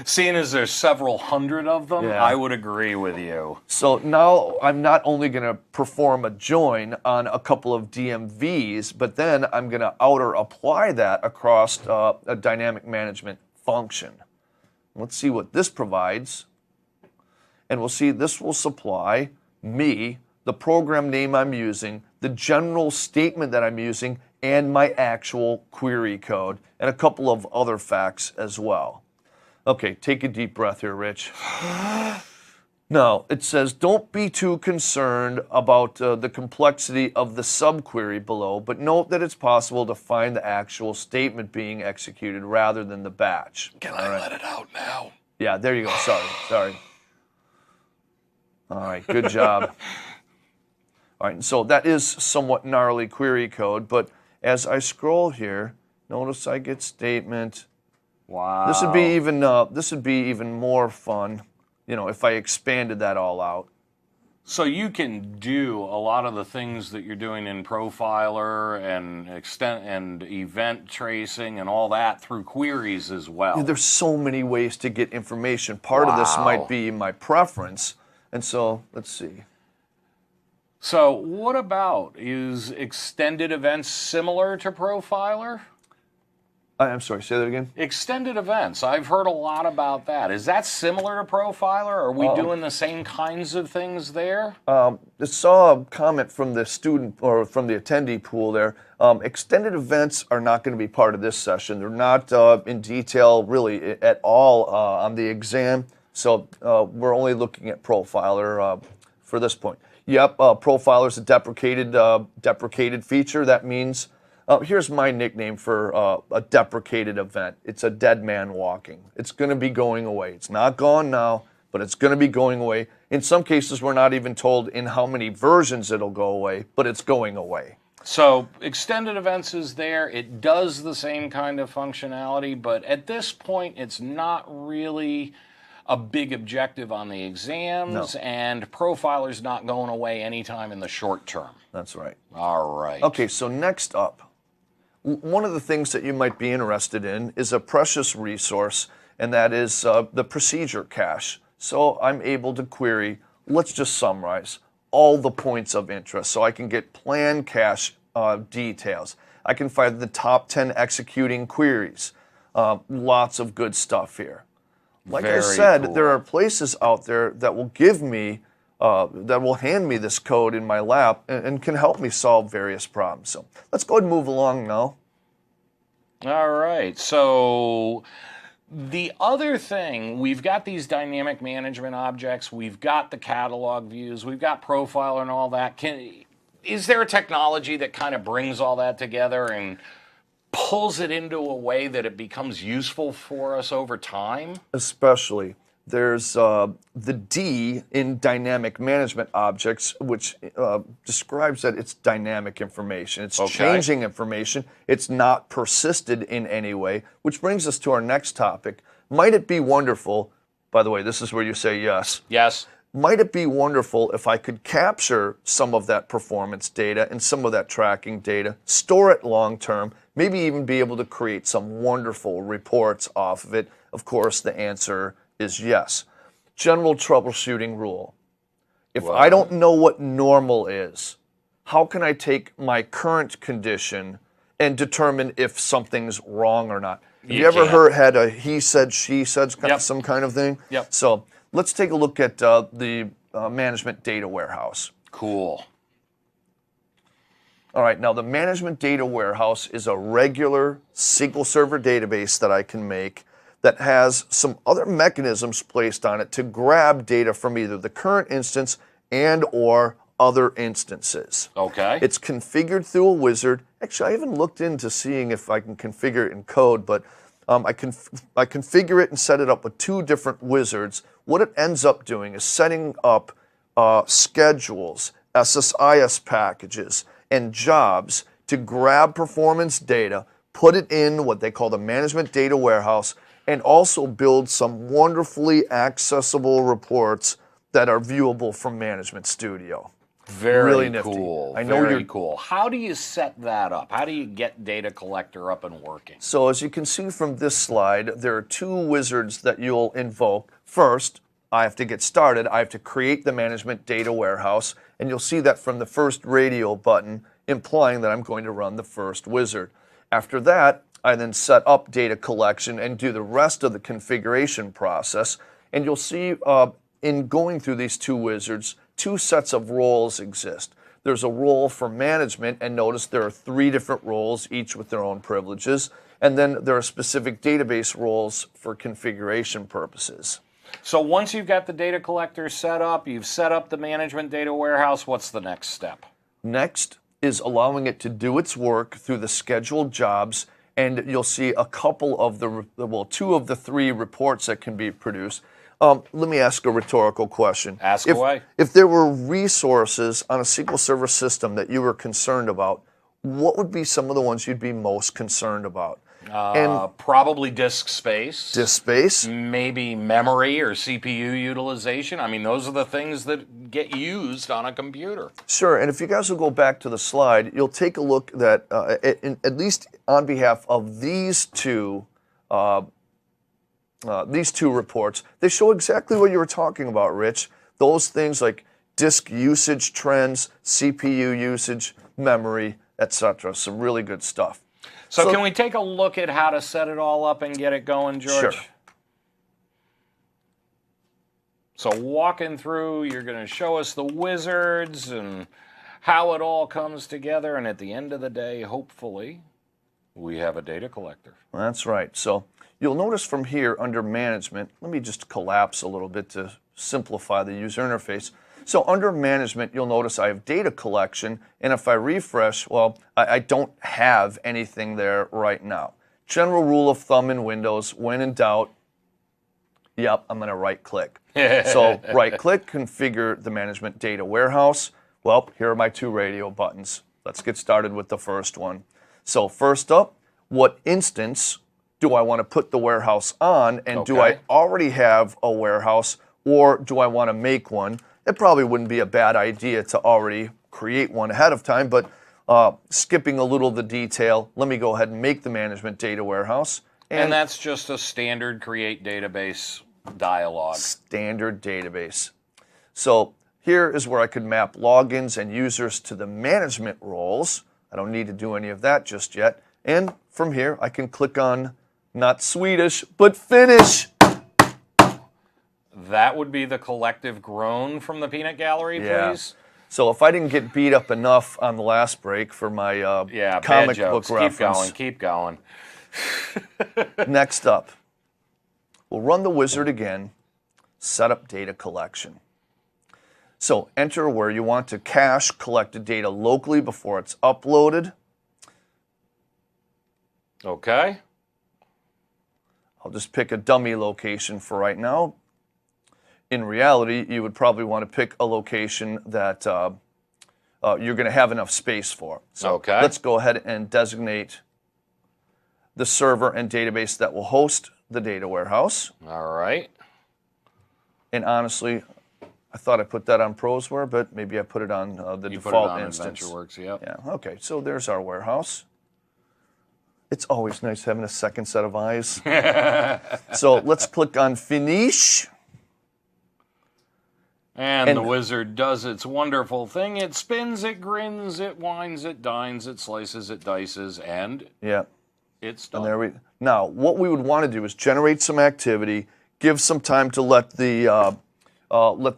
Seeing as there's several hundred of them, Yeah. I would agree with you. So now I'm not only going to perform a join on a couple of DMVs, but then I'm going to outer apply that across a dynamic management function. Let's see what this provides. And we'll see this will supply me, the program name I'm using, the general statement that I'm using, and my actual query code, and a couple of other facts as well. Okay, take a deep breath here, Rich. Now, it says, don't be too concerned about the complexity of the subquery below, but note that it's possible to find the actual statement being executed rather than the batch. Can I let it out now? Yeah, there you go. Sorry. All right, good job. All right, so that is somewhat gnarly query code, but as I scroll here, notice I get statement. Wow. This would be even more fun, if I expanded that all out. So you can do a lot of the things that you're doing in Profiler and event tracing and all that through queries as well. There's so many ways to get information. Part of this might be my preference, and so let's see. So what about, is extended events similar to Profiler? I'm sorry, say that again? Extended events, I've heard a lot about that. Is that similar to Profiler? Are we doing the same kinds of things there? I saw a comment from the student or from the attendee pool there. Extended events are not going to be part of this session. They're not in detail really at all on the exam. So we're only looking at Profiler for this point. Yep, Profiler is a deprecated feature. That means, here's my nickname for a deprecated event. It's a dead man walking. It's going to be going away. It's not gone now, but it's going to be going away. In some cases, we're not even told in how many versions it'll go away, but it's going away. So extended events is there. It does the same kind of functionality, but at this point, it's not really a big objective on the exams, and Profiler's not going away anytime in the short term. That's right. All right. Okay, so next up, one of the things that you might be interested in is a precious resource, and that is the procedure cache. So I'm able to query, let's just summarize, all the points of interest. So I can get plan cache details. I can find the top 10 executing queries. Lots of good stuff here. Like I said, cool. there are places out there that will give me, that will hand me this code in my lap and can help me solve various problems. So let's go ahead and move along now. All right. So the other thing, we've got these dynamic management objects, we've got the catalog views, we've got Profiler and all that. Is there a technology that kind of brings all that together and pulls it into a way that it becomes useful for us over time? Especially. There's the D in dynamic management objects, which describes that it's dynamic information. It's changing information. It's not persisted in any way, which brings us to our next topic. Might it be wonderful, by the way, this is where you say yes. Yes. Might it be wonderful if I could capture some of that performance data and some of that tracking data, store it long term, maybe even be able to create some wonderful reports off of it? Of course, the answer is yes. General troubleshooting rule. If I don't know what normal is, how can I take my current condition and determine if something's wrong or not? Have you ever had a he said, she said, some kind of thing? Yep. So let's take a look at the management data warehouse. Cool. All right, now the management data warehouse is a regular SQL Server database that I can make that has some other mechanisms placed on it to grab data from either the current instance and or other instances. Okay. It's configured through a wizard. Actually, I haven't looked into seeing if I can configure it in code, but I configure it and set it up with two different wizards. What it ends up doing is setting up schedules, SSIS packages, and jobs to grab performance data, put it in what they call the management data warehouse, and also build some wonderfully accessible reports that are viewable from Management Studio. Very really nifty. Cool. I know Very cool. How do you set that up? How do you get Data Collector up and working? So as you can see from this slide, there are two wizards that you'll invoke. First, I have to get started. I have to create the management data warehouse, and you'll see that from the first radio button, implying that I'm going to run the first wizard. After that, I then set up data collection and do the rest of the configuration process. And you'll see in going through these two wizards, two sets of roles exist. There's a role for management, and notice there are three different roles, each with their own privileges. And then there are specific database roles for configuration purposes. So once you've got the data collector set up, you've set up the management data warehouse, what's the next step? Next is allowing it to do its work through the scheduled jobs, and you'll see a couple of two of the three reports that can be produced. Let me ask a rhetorical question. Ask away. If there were resources on a SQL Server system that you were concerned about, what would be some of the ones you'd be most concerned about? Probably disk space. Disk space? Maybe memory or CPU utilization. I mean, those are the things that get used on a computer. Sure, and if you guys will go back to the slide, you'll take a look that, at least on behalf of these two reports, they show exactly what you were talking about, Rich. Those things like disk usage trends, CPU usage, memory, etc. Some really good stuff. So can we take a look at how to set it all up and get it going, George? Sure. So walking through, you're going to show us the wizards and how it all comes together. And at the end of the day, hopefully, we have a data collector. That's right. So you'll notice from here under Management, let me just collapse a little bit to simplify the user interface. So under Management, you'll notice I have Data Collection, and if I refresh, well, I don't have anything there right now. General rule of thumb in Windows, when in doubt, yep, I'm going to right-click. So right-click, configure the Management Data Warehouse. Well, here are my two radio buttons. Let's get started with the first one. So first up, what instance do I want to put the warehouse on, and do I already have a warehouse, or do I want to make one? It probably wouldn't be a bad idea to already create one ahead of time, but skipping a little of the detail, let me go ahead and make the management data warehouse. And that's just a standard create database dialog. Standard database. So here is where I could map logins and users to the management roles. I don't need to do any of that just yet. And from here, I can click on not Swedish, but Finnish. That would be the collective groan from the peanut gallery, please. So if I didn't get beat up enough on the last break for my comic book reference. Keep going. Next up, we'll run the wizard again, set up data collection. So enter where you want to cache collected data locally before it's uploaded. Okay. I'll just pick a dummy location for right now. In reality, you would probably want to pick a location that you're going to have enough space for. So Okay. let's go ahead and designate the server and database that will host the data warehouse. All right. And honestly, I thought I put that on ProseWare, but maybe I put it on the You default put it on instance. AdventureWorks, yep. Yeah, okay, so there's our warehouse. It's always nice having a second set of eyes. So let's click on Finish. And the wizard does its wonderful thing. It spins, it grins, it winds, it dines, it slices, it dices, and Yeah. it's done. And there now, what we would want to do is generate some activity, give some time to let the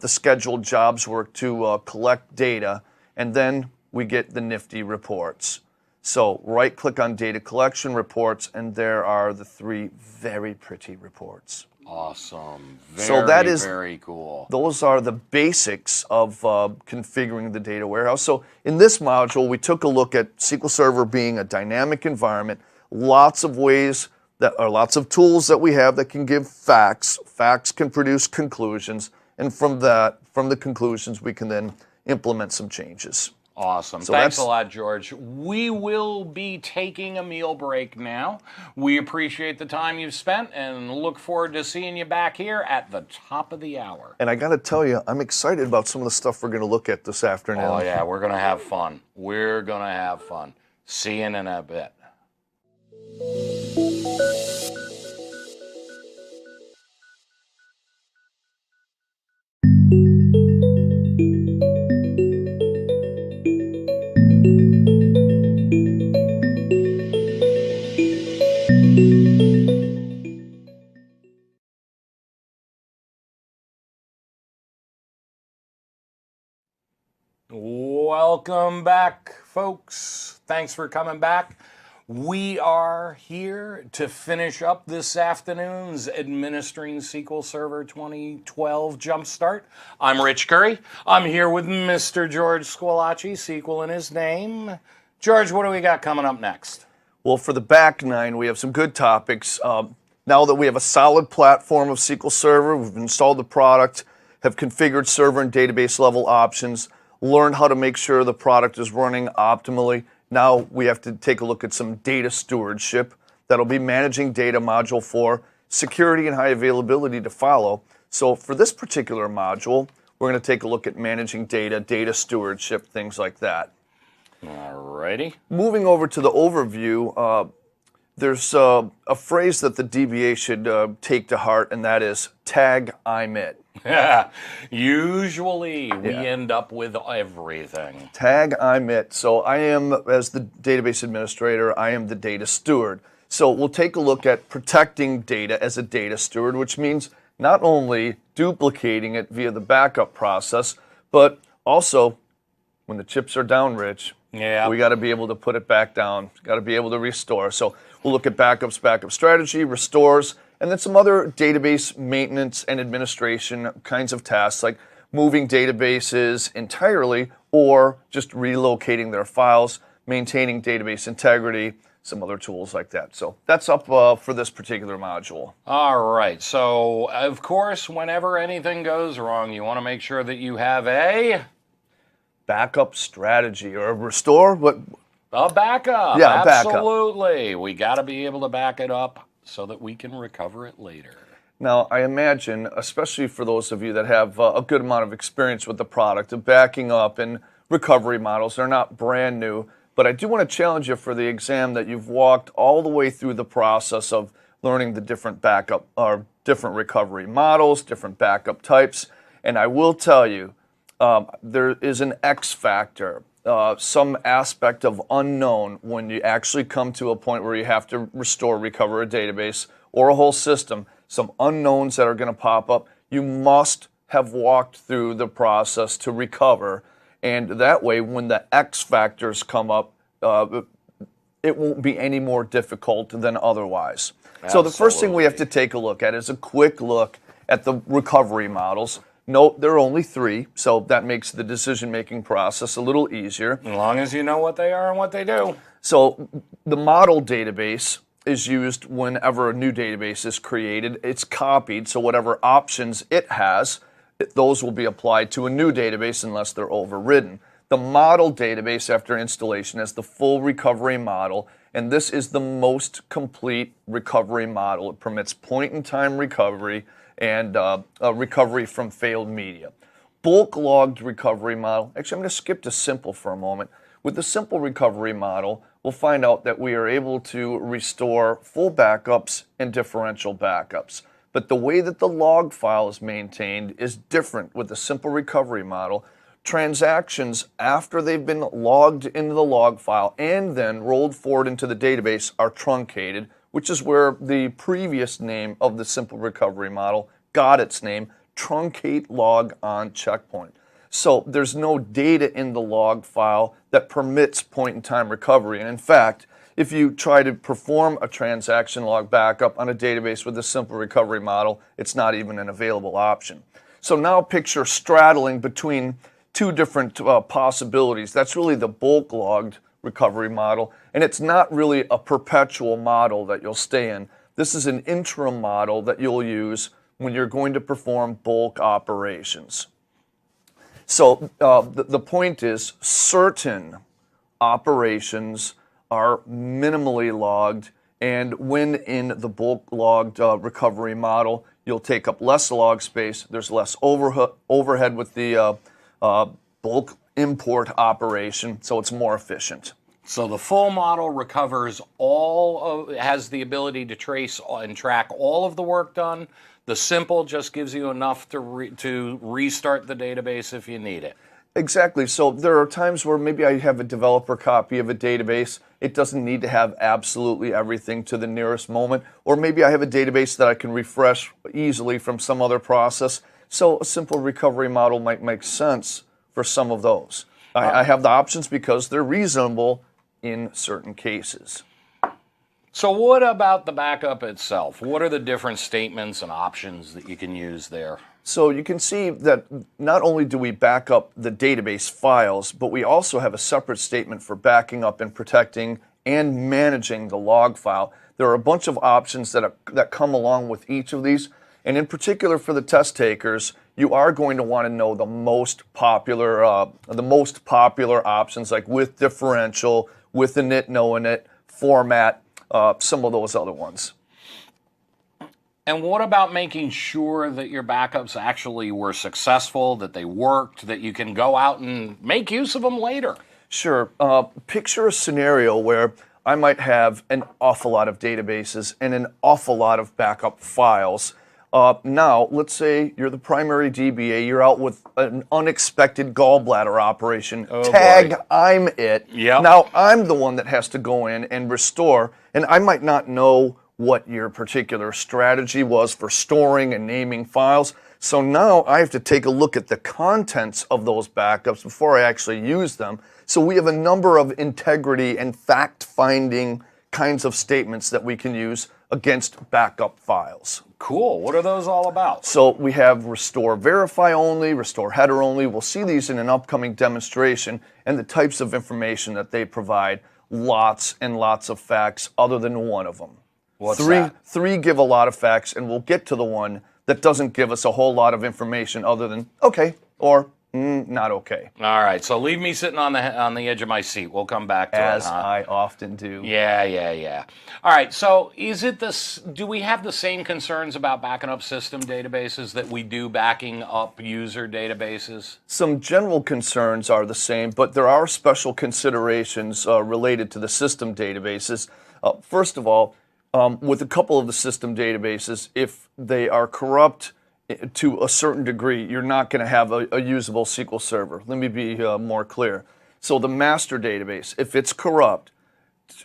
scheduled jobs work to collect data, and then we get the nifty reports. So right-click on Data Collection Reports, and there are the 3 very pretty reports. Awesome. So that is very cool. Those are the basics of configuring the data warehouse. So in this module, we took a look at SQL Server being a dynamic environment, lots of ways that are lots of tools that we have that can give facts. Facts can produce conclusions, and from the conclusions, we can then implement some changes. Awesome. So Thanks a lot, George. We will be taking a meal break now. We appreciate the time you've spent and look forward to seeing you back here at the top of the hour. And I got to tell you, I'm excited about some of the stuff we're going to look at this afternoon. Oh, yeah, we're going to have fun. We're going to have fun. See you in a bit. Welcome back, folks. Thanks for coming back. We are here to finish up this afternoon's Administering SQL Server 2012 Jump Start. I'm Rich Curry. I'm here with Mr. George Squilacci, SQL in his name. George, what do we got coming up next? Well, for the back 9, we have some good topics. Now that we have a solid platform of SQL Server, we've installed the product, have configured server and database level options, learned how to make sure the product is running optimally. Now we have to take a look at some data stewardship. That'll be managing data module 4, security and high availability to follow. So for this particular module, we're going to take a look at managing data, data stewardship, things like that. Alrighty. Moving over to the overview, there's a phrase that the DBA should take to heart, and that is tag IMIT. Usually we end up with everything. Tag IMIT. So I am, as the database administrator, I am the data steward. So we'll take a look at protecting data as a data steward, which means not only duplicating it via the backup process, but also when the chips are down, Rich, we got to be able to put it back down. Got to be able to restore. So we'll look at backups, backup strategy, restores, and then some other database maintenance and administration kinds of tasks like moving databases entirely or just relocating their files, maintaining database integrity, some other tools like that. So that's up for this particular module. All right. So, of course, whenever anything goes wrong, you want to make sure that you have a backup strategy or a restore. A backup. Yeah, absolutely. We got to be able to back it up so that we can recover it later. Now, I imagine, especially for those of you that have a good amount of experience with the product of backing up and recovery models, they're not brand new, but I do want to challenge you for the exam that you've walked all the way through the process of learning the different backup or different recovery models, different backup types, and I will tell you, there is an X factor, some aspect of unknown when you actually come to a point where you have to restore, recover a database or a whole system, some unknowns that are going to pop up. You must have walked through the process to recover, and that way when the X factors come up, it won't be any more difficult than otherwise. Absolutely. So the first thing we have to take a look at is a quick look at the recovery models. Note there are only 3, so that makes the decision-making process a little easier. As long as you know what they are and what they do. So the model database is used whenever a new database is created. It's copied, so whatever options it has, those will be applied to a new database unless they're overridden. The model database after installation has the full recovery model, and this is the most complete recovery model. It permits point-in-time recovery and recovery from failed media. Bulk logged recovery model, actually I'm going to skip to simple for a moment. With the simple recovery model, we'll find out that we are able to restore full backups and differential backups. But the way that the log file is maintained is different with the simple recovery model. Transactions after they've been logged into the log file and then rolled forward into the database are truncated, which is where the previous name of the simple recovery model got its name, truncate log on checkpoint. So there's no data in the log file that permits point-in-time recovery. And in fact, if you try to perform a transaction log backup on a database with a simple recovery model, it's not even an available option. So now picture straddling between two different possibilities. That's really the bulk logged recovery model, and it's not really a perpetual model that you'll stay in. This is an interim model that you'll use when you're going to perform bulk operations. So the point is certain operations are minimally logged, and when in the bulk logged recovery model, you'll take up less log space, there's less overhead with the bulk import operation, so it's more efficient. So the full model recovers has the ability to trace and track all of the work done. The simple just gives you enough to restart the database if you need it. Exactly. So there are times where maybe I have a developer copy of a database. It doesn't need to have absolutely everything to the nearest moment. Or maybe I have a database that I can refresh easily from some other process. So a simple recovery model might make sense for some of those. I have the options because they're reasonable in certain cases. So what about the backup itself? What are the different statements and options that you can use there? So you can see that not only do we back up the database files, but we also have a separate statement for backing up and protecting and managing the log file. There are a bunch of options that come along with each of these. And in particular for the test takers, you are going to want to know the most popular options, like with differential, with init, no init, format, some of those other ones. And what about making sure that your backups actually were successful, that they worked, that you can go out and make use of them later? Sure. Picture a scenario where I might have an awful lot of databases and an awful lot of backup files. Now, let's say you're the primary DBA, you're out with an unexpected gallbladder operation. Oh, Tag, boy. I'm it. Yep. Now, I'm the one that has to go in and restore, and I might not know what your particular strategy was for storing and naming files. So now I have to take a look at the contents of those backups before I actually use them. So we have a number of integrity and fact-finding kinds of statements that we can use against backup files. Cool. What are those all about? So we have restore verify only, restore header only. We'll see these in an upcoming demonstration and the types of information that they provide. Lots and lots of facts other than one of them. What's that? Three give a lot of facts, and we'll get to the one that doesn't give us a whole lot of information other than okay or not okay. All right, so leave me sitting on the edge of my seat. We'll come back to As it. I often do. Yeah. All right, so do we have the same concerns about backing up system databases that we do backing up user databases? Some general concerns are the same, but there are special considerations related to the system databases. First of all, with a couple of the system databases, if they are corrupt to a certain degree, you're not going to have a usable SQL Server. Let me be more clear. So the master database, if it's corrupt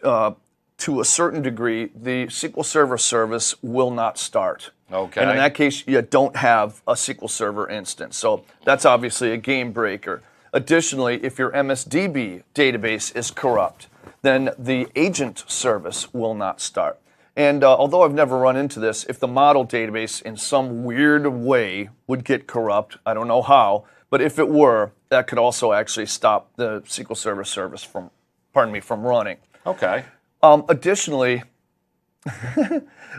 to a certain degree, the SQL Server service will not start. Okay. And in that case, you don't have a SQL Server instance. So that's obviously a game breaker. Additionally, if your MSDB database is corrupt, then the agent service will not start. And although I've never run into this, if the model database in some weird way would get corrupt, I don't know how, but if it were, that could also actually stop the SQL Server service from running. Okay. Additionally,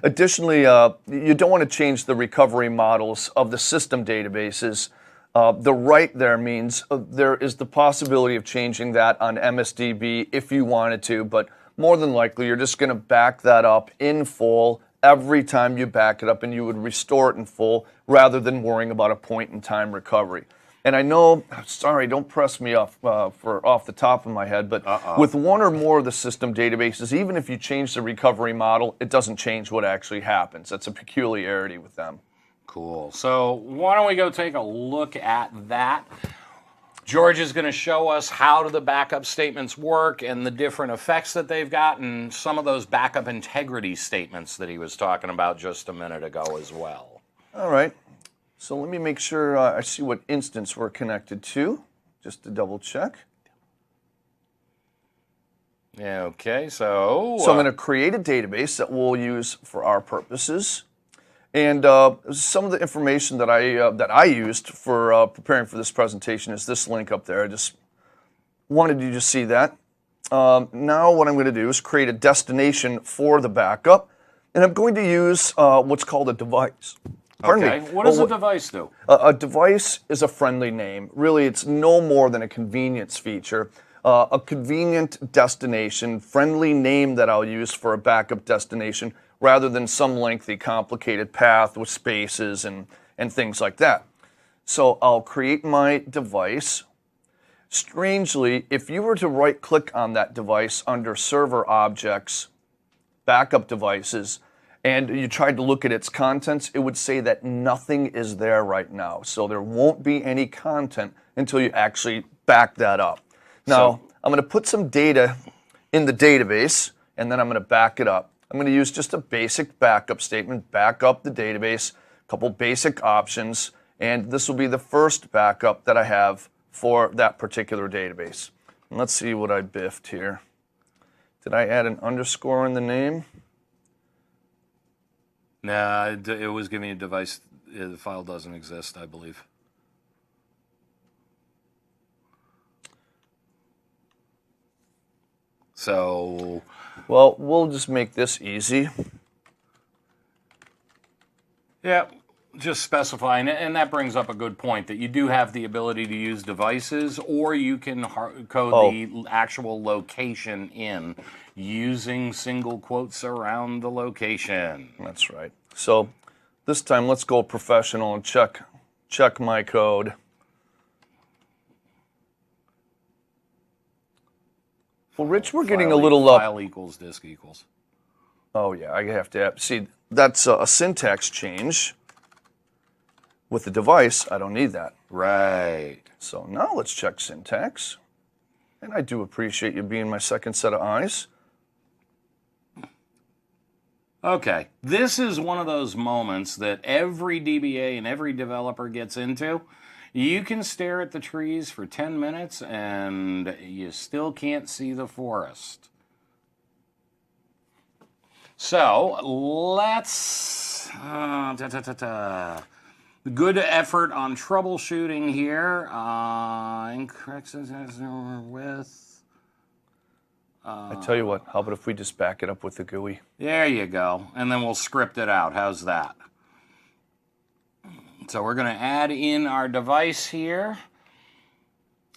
Additionally, you don't want to change the recovery models of the system databases. The right there means there is the possibility of changing that on MSDB if you wanted to, but more than likely you're just going to back that up in full every time you back it up, and you would restore it in full rather than worrying about a point-in-time recovery. And I know, sorry, don't press me off off the top of my head, but with one or more of the system databases, even if you change the recovery model, it doesn't change what actually happens. That's a peculiarity with them. Cool. So why don't we go take a look at that? George is going to show us how do the backup statements work and the different effects that they've got, and some of those backup integrity statements that he was talking about just a minute ago as well. All right. So let me make sure I see what instance we're connected to, just to double check. Yeah, okay, so I'm going to create a database that we'll use for our purposes. And some of the information that I used for preparing for this presentation is this link up there. I just wanted you to see that. Now what I'm going to do is create a destination for the backup, and I'm going to use what's called a device. Pardon me. What does a device do? A device is a friendly name. Really, it's no more than a convenience feature. A convenient destination, friendly name that I'll use for a backup destination rather than some lengthy, complicated path with spaces and things like that. So I'll create my device. Strangely, if you were to right-click on that device under Server Objects, Backup Devices, and you tried to look at its contents, it would say that nothing is there right now. So there won't be any content until you actually back that up. Now, I'm going to put some data in the database, and then I'm going to back it up. I'm going to use just a basic backup statement, back up the database, a couple basic options, and this will be the first backup that I have for that particular database. And let's see what I biffed here. Did I add an underscore in the name? Nah, it was giving you a device. The file doesn't exist, I believe. So, well, we'll just make this easy. Yeah, just specifying it, and that brings up a good point that you do have the ability to use devices, or you can code the actual location in using single quotes around the location. That's right. So this time let's go professional and check my code. Well, Rich, we're getting a little file equals disk equals. Oh yeah, I have to see. That's a syntax change. With the device, I don't need that. Right. So now let's check syntax. And I do appreciate you being my second set of eyes. Okay, this is one of those moments that every DBA and every developer gets into. You can stare at the trees for 10 minutes and you still can't see the forest. So let's... Good effort on troubleshooting here. Incorrect syntax with... I tell you what, how about if we just back it up with the GUI? There you go. And then we'll script it out. How's that? So we're going to add in our device here,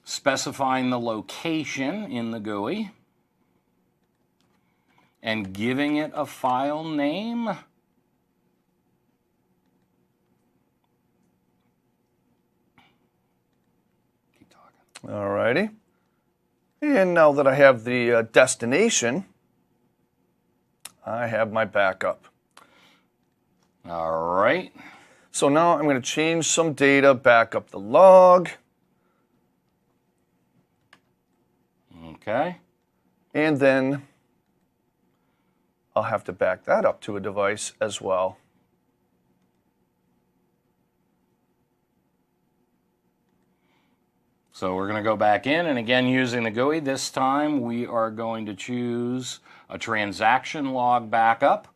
specifying the location in the GUI, and giving it a file name. Keep talking. All righty. And now that I have the destination, I have my backup. All right. So now I'm going to change some data, back up the log. Okay. And then I'll have to back that up to a device as well. So we're going to go back in, and again, using the GUI, this time we are going to choose a transaction log backup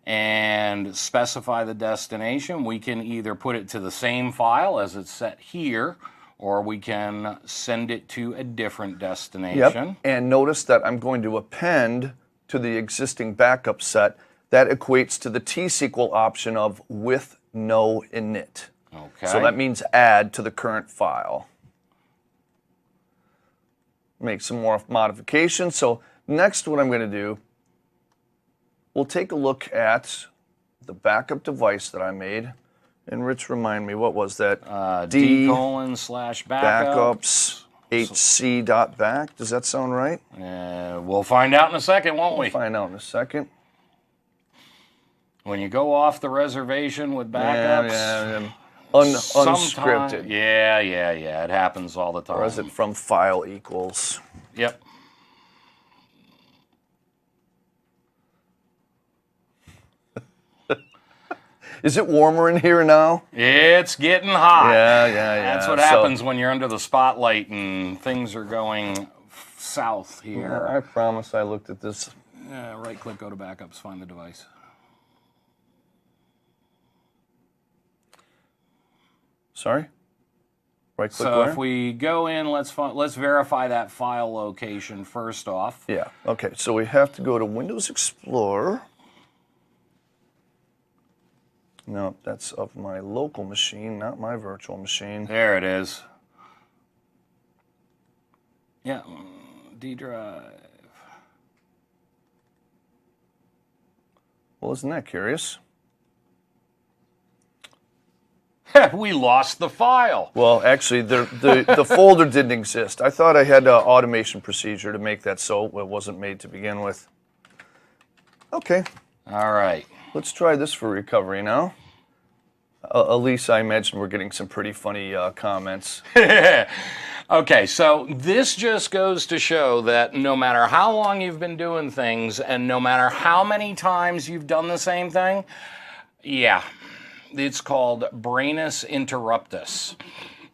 and specify the destination. We can either put it to the same file as it's set here, or we can send it to a different destination. Yep. And notice that I'm going to append to the existing backup set that equates to the T-SQL option of with no init. Okay. So that means add to the current file. Make some more modifications. So next what I'm going to do, we'll take a look at the backup device that I made. And Rich, remind me, what was that? D:/backups. hc.back. Does that sound right? We'll find out in a second, won't we? We'll find out in a second. When you go off the reservation with backups. Yeah. Unscripted. Yeah. It happens all the time. Or is it from file equals? Yep. Is it warmer in here now? It's getting hot. Yeah. That's what happens when you're under the spotlight and things are going south here. I promise I looked at this. Right click, go to backups, find the device. Sorry? Right click So where? if we go in, let's verify that file location first off. Yeah, okay. So we have to go to Windows Explorer. No, that's of my local machine, not my virtual machine. There it is. Yeah, D drive. Well, isn't that curious? We lost the file. Well, actually, the folder didn't exist. I thought I had an automation procedure to make that so it wasn't made to begin with. Okay. All right. Let's try this for recovery now. Elise, I imagine we're getting some pretty funny comments. Okay, so this just goes to show that no matter how long you've been doing things and no matter how many times you've done the same thing, yeah, it's called brainus interruptus.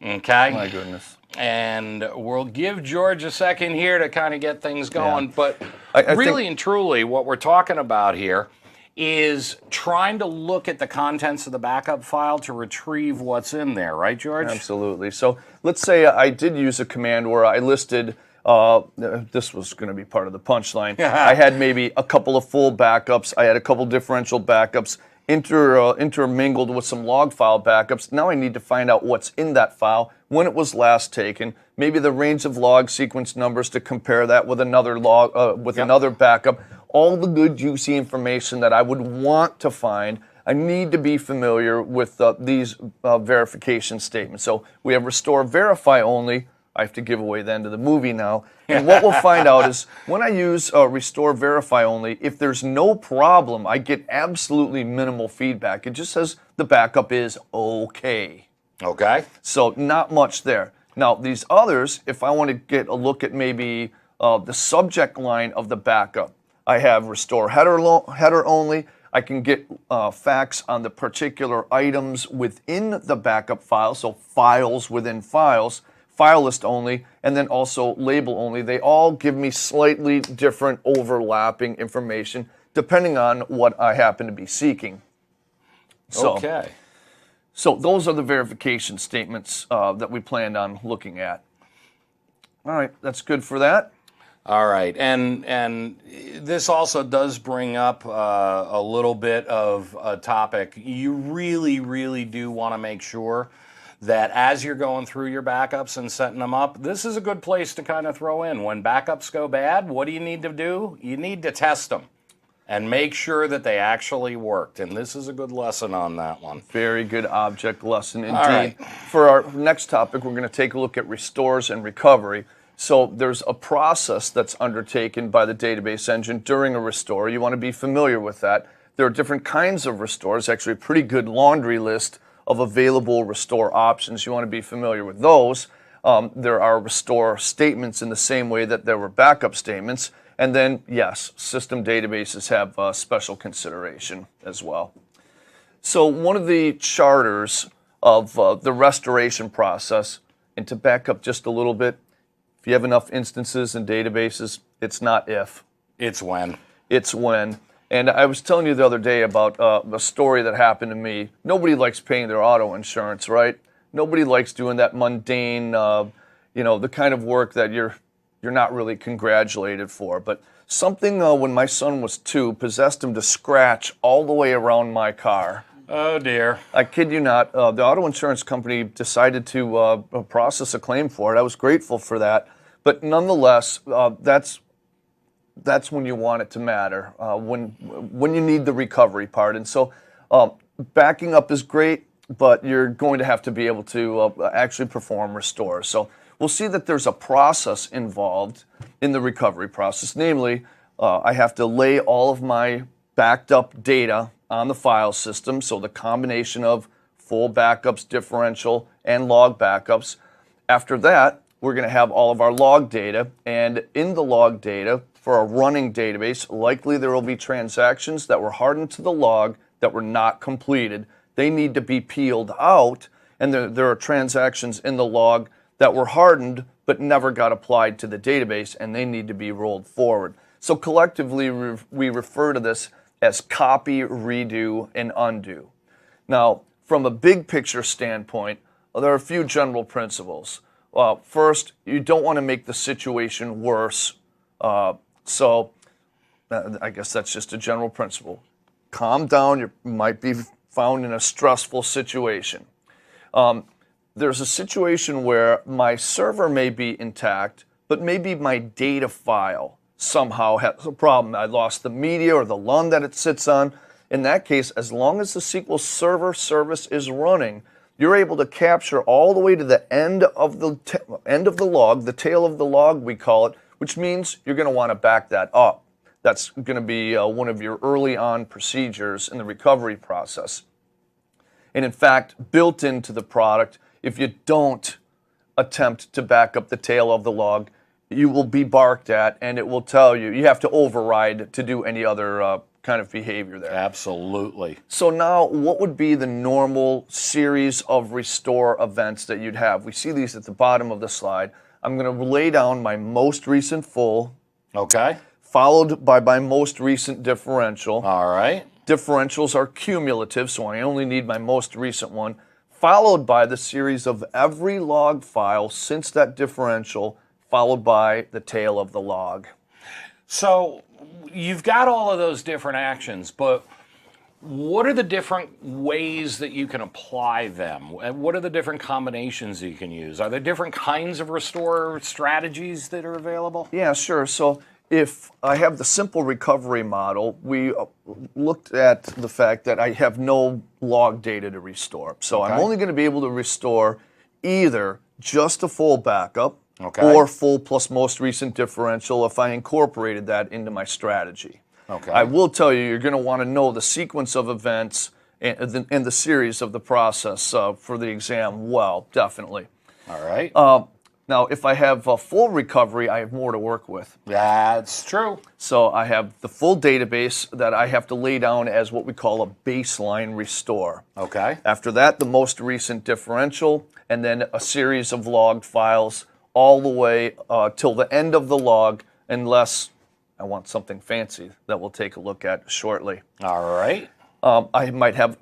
Okay? My goodness. And we'll give George a second here to kind of get things going. Yeah. But I really think, and truly, what we're talking about here is trying to look at the contents of the backup file to retrieve what's in there, right, George? Absolutely. So let's say I did use a command where I listed, this was going to be part of the punchline. I had maybe a couple of full backups. I had a couple differential backups intermingled with some log file backups. Now I need to find out what's in that file, when it was last taken, maybe the range of log sequence numbers to compare that with another log, another backup. All the good, juicy information that I would want to find. I need to be familiar with these verification statements. So we have restore verify only. I have to give away the end of the movie now. And what we'll find out is when I use restore verify only, if there's no problem, I get absolutely minimal feedback. It just says the backup is okay. Okay. So not much there. Now these others, if I want to get a look at maybe the subject line of the backup, I have restore header only. I can get facts on the particular items within the backup file, so files within files, file list only, and then also label only. They all give me slightly different overlapping information depending on what I happen to be seeking. So, okay. So those are the verification statements that we planned on looking at. All right, that's good for that. All right, and this also does bring up a little bit of a topic. You really do want to make sure that as you're going through your backups and setting them up, this is a good place to kind of throw in. When backups go bad, what do you need to do? You need to test them and make sure that they actually worked. And this is a good lesson on that one. Very good object lesson indeed. All right. For our next topic, we're going to take a look at restores and recovery. So there's a process that's undertaken by the database engine during a restore. You want to be familiar with that. There are different kinds of restores, actually a pretty good laundry list of available restore options. You want to be familiar with those. There are restore statements in the same way that there were backup statements. And then, yes, system databases have special consideration as well. So one of the charters of the restoration process, and to back up just a little bit, if you have enough instances and databases, it's not if. It's when. It's when. And I was telling you the other day about a story that happened to me. Nobody likes paying their auto insurance, right? Nobody likes doing that mundane, the kind of work that you're not really congratulated for. But Something when my son was 2 possessed him to scratch all the way around my car. Oh dear. I kid you not. The auto insurance company decided to process a claim for it. I was grateful for that. But nonetheless, that's when you want it to matter, when you need the recovery part. And so backing up is great, but you're going to have to be able to actually perform restores. So we'll see that there's a process involved in the recovery process. Namely, I have to lay all of my backed up data on the file system, so the combination of full backups, differential, and log backups. After that, we're going to have all of our log data, and in the log data, for a running database, likely there will be transactions that were hardened to the log that were not completed. They need to be peeled out, and there are transactions in the log that were hardened but never got applied to the database, and they need to be rolled forward. So collectively, we refer to this as copy, redo, and undo. Now, from a big picture standpoint, there are a few general principles. First, you don't want to make the situation worse. So I guess that's just a general principle. Calm down. You might be found in a stressful situation. There's a situation where my server may be intact, but maybe my data file somehow has a problem. I lost the media or the LUN that it sits on. In that case, as long as the SQL Server service is running, you're able to capture all the way to the end of the log, the tail of the log we call it, which means you're going to want to back that up. That's going to be one of your early on procedures in the recovery process. And in fact, built into the product, if you don't attempt to back up the tail of the log, you will be barked at, and it will tell you you have to override to do any other kind of behavior there. Absolutely. So now, what would be the normal series of restore events that you'd have? We see these at the bottom of the slide. I'm going to lay down my most recent full, Okay. followed by my most recent differential. All right. Differentials are cumulative, so I only need my most recent one, followed by the series of every log file since that differential, followed by the tail of the log. So you've got all of those different actions, but what are the different ways that you can apply them? And what are the different combinations you can use? Are there different kinds of restore strategies that are available? Yeah, sure. So if I have the simple recovery model, we looked at the fact that I have no log data to restore. So I'm only going to be able to restore either just a full backup, or full plus most recent differential if I incorporated that into my strategy. I will tell you, you're going to want to know the sequence of events and the series of the process for the exam well, definitely. All right. Now, if I have a full recovery, I have more to work with. That's true. So I have the full database that I have to lay down as what we call a baseline restore. Okay. After that, the most recent differential, and then a series of log files all the way till the end of the log, unless I want something fancy that we'll take a look at shortly. All right. I might have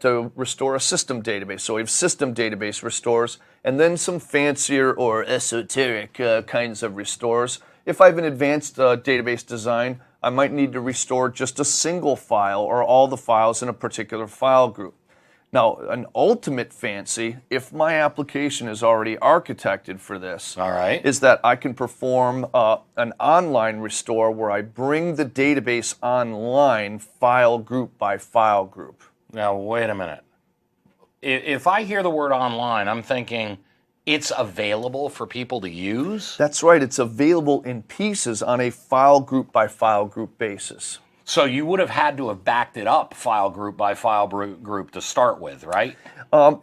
to restore a system database. So we have system database restores, and then some fancier or esoteric kinds of restores. If I have an advanced database design, I might need to restore just a single file or all the files in a particular file group. Now, an ultimate fancy, if my application is already architected for this, is that I can perform an online restore where I bring the database online file group by file group. Now, wait a minute. If I hear the word online, I'm thinking it's available for people to use? That's right. It's available in pieces on a file group by file group basis. So you would have had to have backed it up file group by file group to start with, right?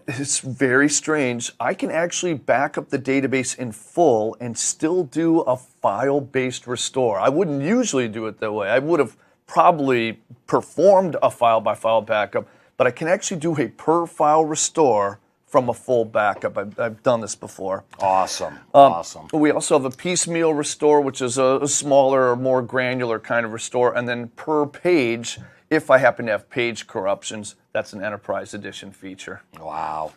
It's very strange. I can actually back up the database in full and still do a file-based restore. I wouldn't usually do it that way. I would have probably performed a file-by-file backup, but I can actually do a per-file restore from a full backup. I've done this before. Awesome. Awesome. We also have a piecemeal restore, which is a smaller or more granular kind of restore. And then per page, if I happen to have page corruptions, that's an Enterprise Edition feature. Wow.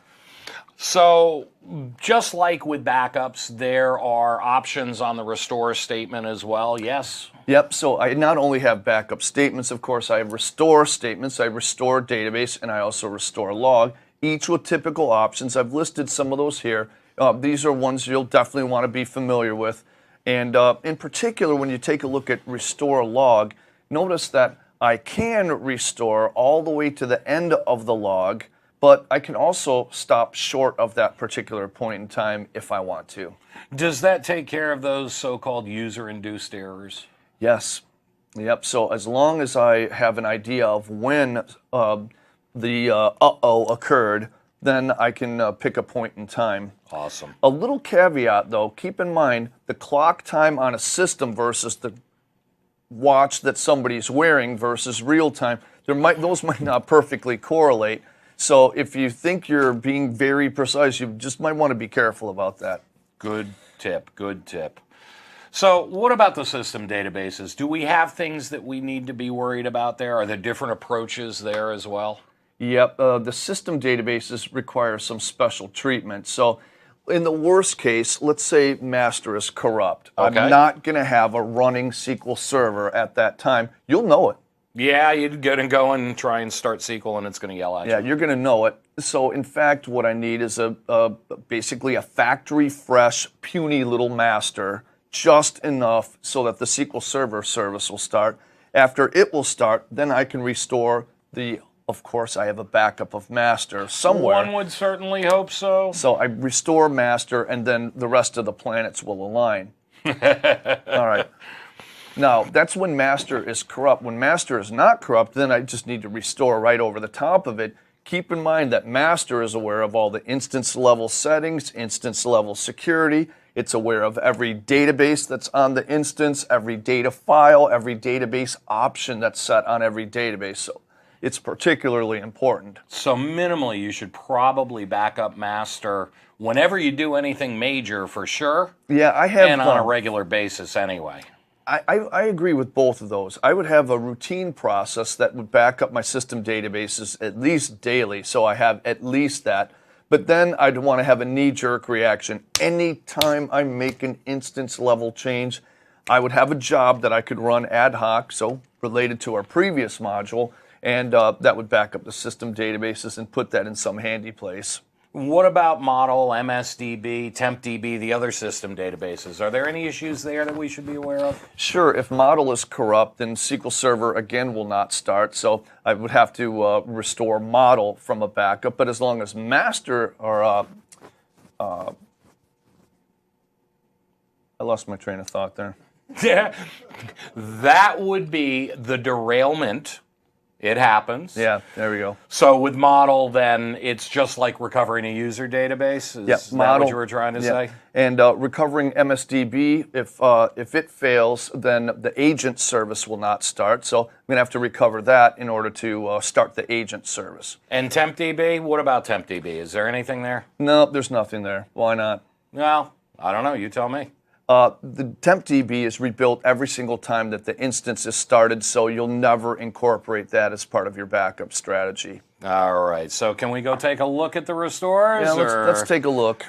So just like with backups, there are options on the restore statement as well, yes? Yep, so I not only have backup statements, of course, I have restore statements, I restore database, and I also restore log, each with typical options. I've listed some of those here. These are ones you'll definitely want to be familiar with. And in particular, when you take a look at restore log, notice that I can restore all the way to the end of the log, but I can also stop short of that particular point in time if I want to. Does that take care of those so-called user-induced errors? Yes. Yep. So as long as I have an idea of when the uh-oh occurred, then I can pick a point in time. Awesome. A little caveat, though, keep in mind the clock time on a system versus the watch that somebody's wearing versus real time. Those might not perfectly correlate. So if you think you're being very precise, you just might want to be careful about that. Good tip, good tip. So what about the system databases? Do we have things that we need to be worried about there? Are there different approaches there as well? Yep, the system databases require some special treatment. So in the worst case, let's say master is corrupt. Okay. I'm not going to have a running SQL server at that time. You'll know it. Yeah, you'd get and go and try and start SQL and it's going to yell at you. Yeah, you're going to know it. So in fact, what I need is basically a factory fresh, puny little master, just enough so that the SQL Server service will start. After it will start, then I can restore of course, I have a backup of master somewhere. One would certainly hope so. So I restore master, and then the rest of the planets will align. All right. Now, that's when master is corrupt. When master is not corrupt, then I just need to restore right over the top of it. Keep in mind that master is aware of all the instance level settings, instance level security. It's aware of every database that's on the instance, every data file, every database option that's set on every database. So it's particularly important. So minimally, you should probably back up master whenever you do anything major for sure. Yeah, I have. And on a regular basis anyway. I agree with both of those. I would have a routine process that would back up my system databases at least daily, so I have at least that. But then I'd want to have a knee-jerk reaction. Anytime I make an instance level change, I would have a job that I could run ad hoc, so related to our previous module, and that would back up the system databases and put that in some handy place. What about model, MSDB, TempDB, the other system databases? Are there any issues there that we should be aware of? Sure. If model is corrupt, then SQL Server, again, will not start. So I would have to restore model from a backup. But as long as master or I lost my train of thought there. Yeah, that would be the derailment. It happens. Yeah, there we go. So with model, then it's just like recovering a user database? Is that model, what you were trying to say? And recovering MSDB, if it fails, then the agent service will not start. So I'm going to have to recover that in order to start the agent service. And TempDB? What about TempDB? Is there anything there? No, there's nothing there. Why not? Well, I don't know. You tell me. The TempDB is rebuilt every single time that the instance is started, so you'll never incorporate that as part of your backup strategy. All right. So can we go take a look at the restores? Yeah, let's take a look.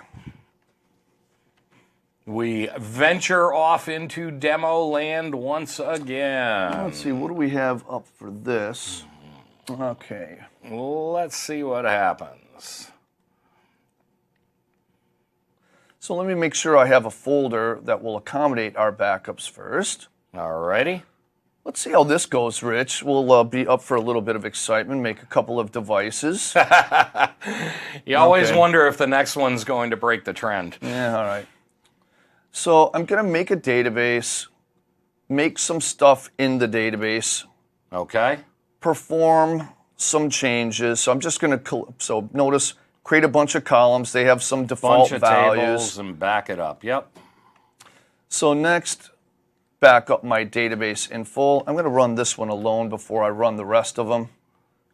We venture off into demo land once again. Let's see, what do we have up for this? Okay. Let's see what happens. So let me make sure I have a folder that will accommodate our backups first. All righty. Let's see how this goes, Rich. We'll be up for a little bit of excitement, make a couple of devices. You always wonder if the next one's going to break the trend. Yeah, all right. So I'm going to make a database, make some stuff in the database. Okay. Perform some changes. So I'm just going to, so notice, create a bunch of columns. They have some default bunch of values. tables and back it up. Yep. So next, back up my database in full. I'm going to run this one alone before I run the rest of them.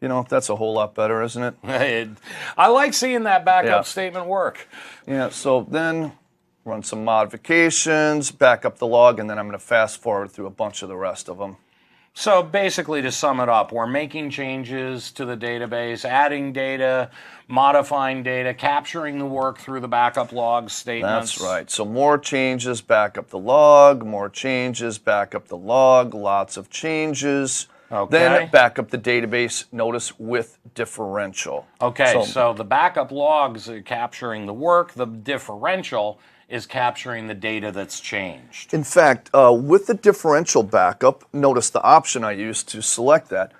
You know, that's a whole lot better, isn't it? I like seeing that backup statement work. Yeah, so then run some modifications, back up the log, and then I'm going to fast forward through a bunch of the rest of them. So basically, to sum it up, we're making changes to the database, adding data, modifying data, capturing the work through the backup log statements. That's right. So more changes, back up the log, more changes, back up the log, lots of changes. Okay. Then back up the database, notice with differential. Okay, so the backup logs are capturing the work, the differential is capturing the data that's changed. In fact, with the differential backup, notice the option I used to select that.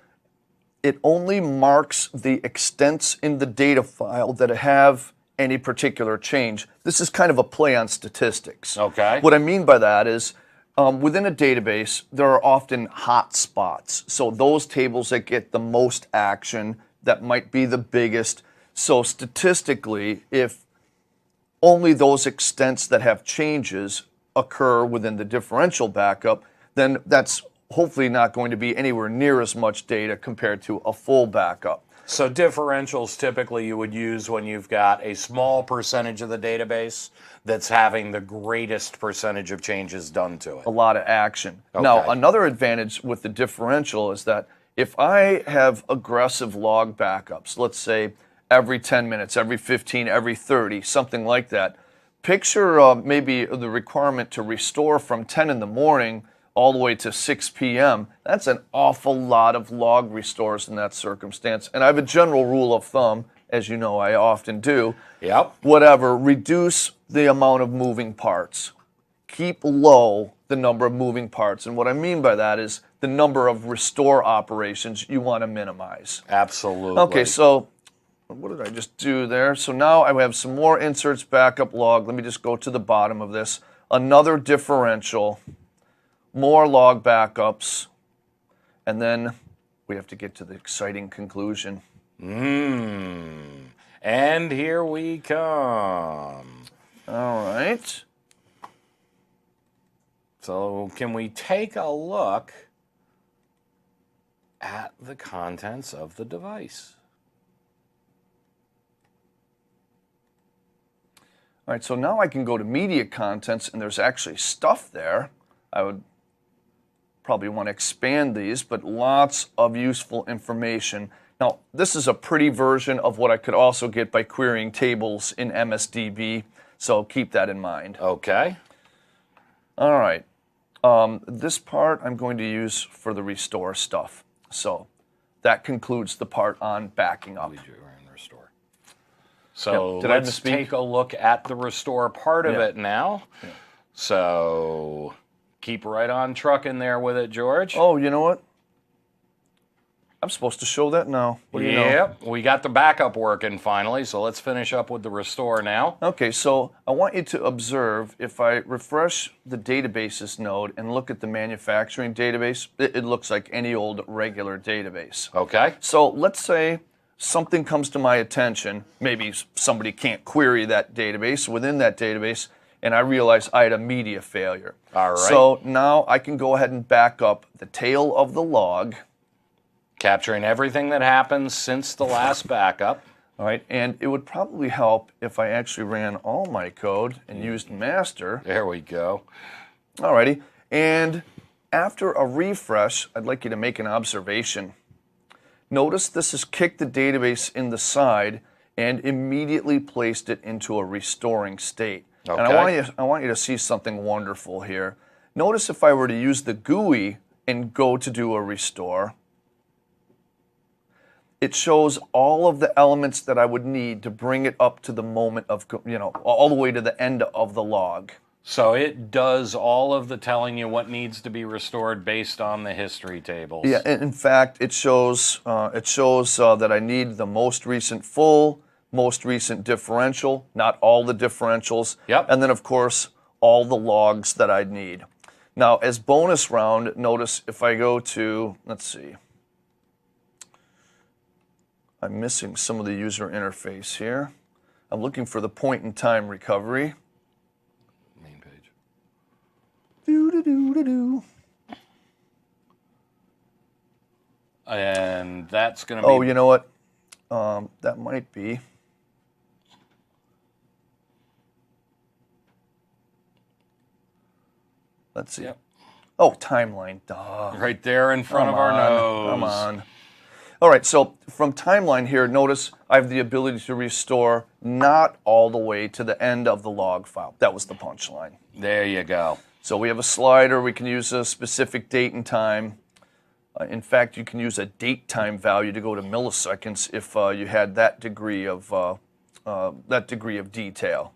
It only marks the extents in the data file that have any particular change. This is kind of a play on statistics. Okay. What I mean by that is within a database, there are often hot spots. So those tables that get the most action, that might be the biggest. So statistically, if only those extents that have changes occur within the differential backup, then that's hopefully not going to be anywhere near as much data compared to a full backup. So differentials typically you would use when you've got a small percentage of the database that's having the greatest percentage of changes done to it. A lot of action. Okay. Now, another advantage with the differential is that if I have aggressive log backups, let's say every 10 minutes, every 15, every 30, something like that. Picture maybe the requirement to restore from 10 in the morning all the way to 6 p.m. That's an awful lot of log restores in that circumstance. And I have a general rule of thumb, as you know I often do. Yep. Whatever, reduce the amount of moving parts. Keep low the number of moving parts. And what I mean by that is the number of restore operations you want to minimize. Absolutely. Okay, so what did I just do there? So now I have some more inserts, backup log. Let me just go to the bottom of this. Another differential, more log backups, and then we have to get to the exciting conclusion. And here we come. All right. So can we take a look at the contents of the device? All right, so now I can go to media contents, and there's actually stuff there. I would probably want to expand these, but lots of useful information. Now, this is a pretty version of what I could also get by querying tables in MSDB, so keep that in mind. Okay. All right. This part I'm going to use for the restore stuff. So that concludes the part on backing up. Restore. So Yep. Did I let's misspeak? take a look at the restore part of it now. Yeah. So keep right on trucking there with it, George. Oh, you know what? I'm supposed to show that now. What do you know? Yep, we got the backup working finally, so let's finish up with the restore now. Okay, so I want you to observe if I refresh the databases node and look at the manufacturing database, it looks like any old regular database. Okay. So let's say something comes to my attention, maybe somebody can't query that database within that database, and I realize I had a media failure. All right. So now I can go ahead and back up the tail of the log. Capturing everything that happened since the last backup. All right, and it would probably help if I actually ran all my code and used master. There we go. All righty, and after a refresh, I'd like you to make an observation. Notice this has kicked the database in the side and immediately placed it into a restoring state. Okay. And I want you to see something wonderful here. Notice if I were to use the GUI and go to do a restore, it shows all of the elements that I would need to bring it up to the moment of, all the way to the end of the log. So it does all of the telling you what needs to be restored based on the history tables. Yeah, in fact, it shows that I need the most recent full, most recent differential, not all the differentials, Yep. and then of course all the logs that I'd need. Now, as bonus round, notice if I go to, let's see, I'm missing some of the user interface here. I'm looking for the point in time recovery. Main page. Do-do-do-do-do. And that's going to be... Oh, you know what? That might be. Let's see. Yep. Oh, timeline, duh. Right there in front of our nose. Come on. All right, so from timeline here, notice I have the ability to restore not all the way to the end of the log file. That was the punchline. There you go. So we have a slider. We can use a specific date and time. In fact, you can use a date time value to go to milliseconds if you had that degree of detail.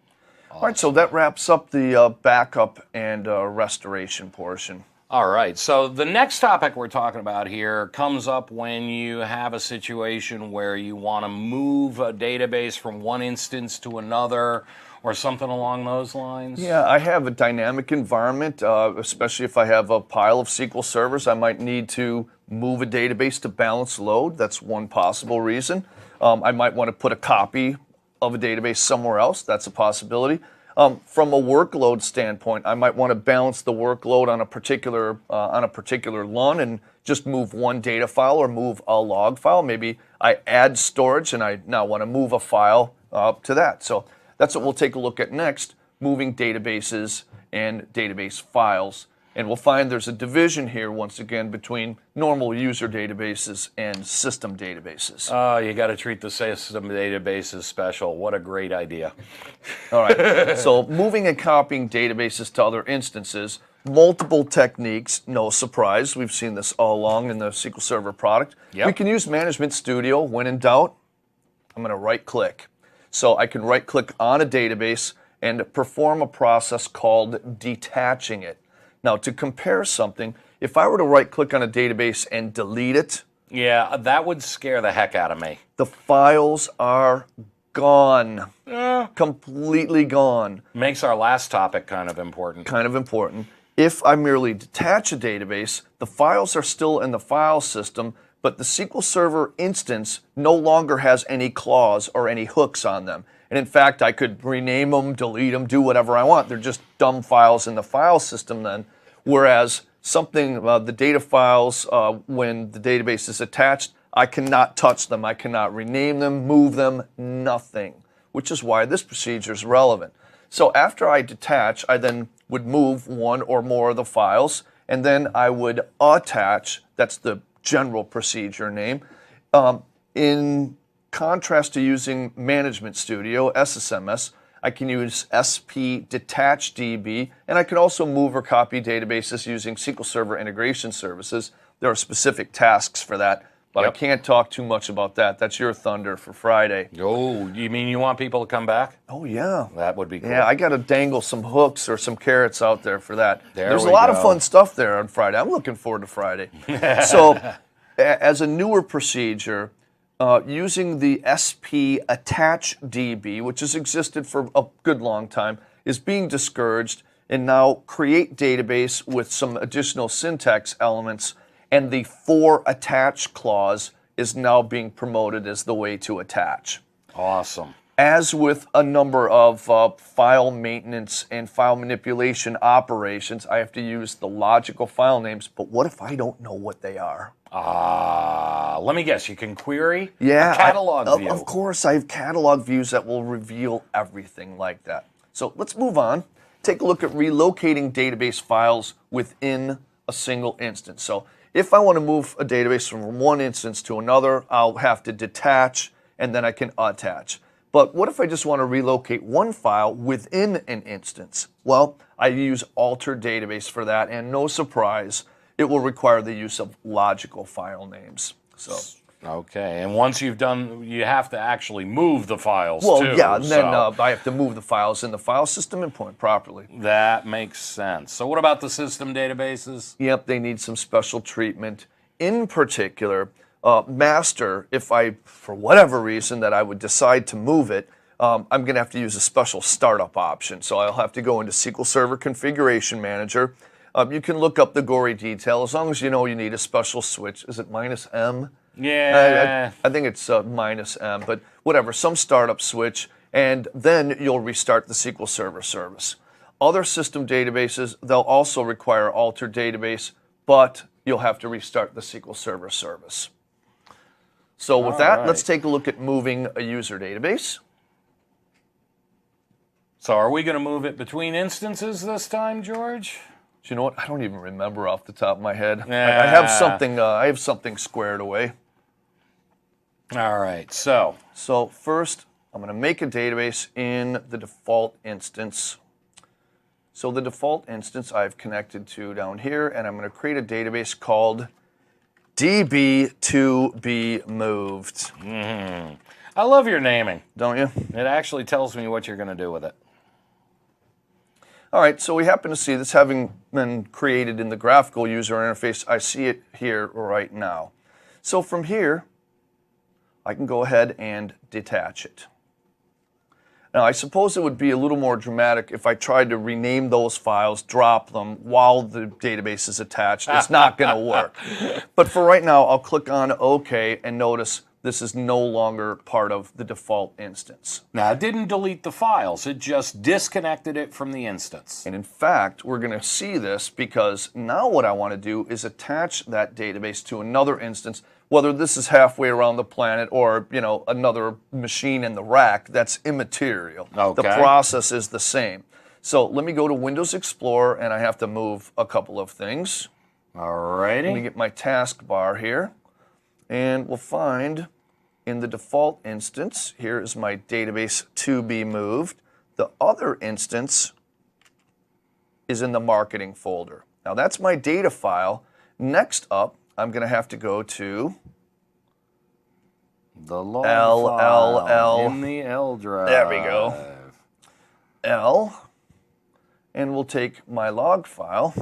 Awesome. All right, so that wraps up the backup and restoration portion. All right, so the next topic we're talking about here comes up when you have a situation where you want to move a database from one instance to another or something along those lines. Yeah, I have a dynamic environment, especially if I have a pile of SQL servers. I might need to move a database to balance load. That's one possible reason. I might want to put a copy of a database somewhere else. That's a possibility. From a workload standpoint, I might want to balance the workload on a particular LUN and just move one data file or move a log file. Maybe I add storage and I now want to move a file to that. So that's what we'll take a look at next, moving databases and database files. And we'll find there's a division here, once again, between normal user databases and system databases. Oh, you got to treat the system databases special. What a great idea. All right, so moving and copying databases to other instances, multiple techniques, no surprise. We've seen this all along in the SQL Server product. Yep. We can use Management Studio. When in doubt, I'm going to right-click. So I can right-click on a database and perform a process called detaching it. Now, to compare something, if I were to right-click on a database and delete it, yeah, that would scare the heck out of me. the files are gone. Completely gone. Makes our last topic kind of important. Kind of important. If I merely detach a database, the files are still in the file system, but the SQL Server instance no longer has any claws or any hooks on them. And in fact, I could rename them, delete them, do whatever I want. They're just dumb files in the file system then. Whereas the data files, when the database is attached, I cannot touch them. I cannot rename them, move them, nothing, which is why this procedure is relevant. So after I detach, I then would move one or more of the files, and then I would attach, that's the general procedure name. In contrast to using Management Studio, SSMS, I can use SP detach DB, and I can also move or copy databases using SQL Server Integration Services. There are specific tasks for that, but Yep. I can't talk too much about that. That's your thunder for Friday. Oh, you mean you want people to come back? Oh, yeah. That would be cool. Yeah, I got to dangle some hooks or some carrots out there for that. There's a we lot of go. fun stuff there on Friday. I'm looking forward to Friday. So, as a newer procedure, using the SP attach DB, which has existed for a good long time, is being discouraged, and now create database with some additional syntax elements, and the for attach clause is now being promoted as the way to attach. Awesome. As with a number of file maintenance and file manipulation operations, I have to use the logical file names, but what if I don't know what they are? Let me guess, you can query a Yeah, catalog view. Of course, I have catalog views that will reveal everything like that. So let's move on. Take a look at relocating database files within a single instance. So if I want to move a database from one instance to another, I'll have to detach, and then I can attach. But what if I just want to relocate one file within an instance? Well, I use alter database for that, and no surprise, it will require the use of logical file names. So, okay, and once you've done, you have to actually move the files well, too. yeah, and then so I have to move the files in the file system and point properly. that makes sense. So what about the system databases? Yep, they need some special treatment. In particular, master, if I, for whatever reason that I would decide to move it, I'm going to have to use a special startup option. So I'll have to go into SQL Server Configuration Manager. You can look up the gory detail as long as you know you need a special switch. Is it -M? Yeah. I think it's -M, but whatever, some startup switch, and then you'll restart the SQL Server service. Other system databases, they'll also require alter database, but you'll have to restart the SQL Server service. So with that, let's take a look at moving a user database. So are we going to move it between instances this time, George? you know what? I don't even remember off the top of my head. Yeah. I have something squared away. All right, so first, I'm going to make a database in the default instance. So the default instance I've connected to down here, and I'm going to create a database called DB2BMoved. I love your naming. Don't you? It actually tells me what you're going to do with it. All right, so we happen to see this having been created in the graphical user interface. I see it here right now. So from here, I can go ahead and detach it. Now, I suppose it would be a little more dramatic if I tried to rename those files, drop them while the database is attached. It's not going to work. But for right now, I'll click on OK and notice this is no longer part of the default instance. Now, it didn't delete the files. It just disconnected it from the instance. And in fact, we're going to see this because now what I want to do is attach that database to another instance, whether this is halfway around the planet or, another machine in the rack. That's immaterial. Okay. The process is the same. So let me go to Windows Explorer, and I have to move a couple of things. All righty. Let me get my taskbar here, and we'll find in the default instance, here is my database to be moved. The other instance is in the marketing folder. Now that's my data file. Next up, I'm going to have to go to the log file in the L drive. There we go. L, and we'll take my log file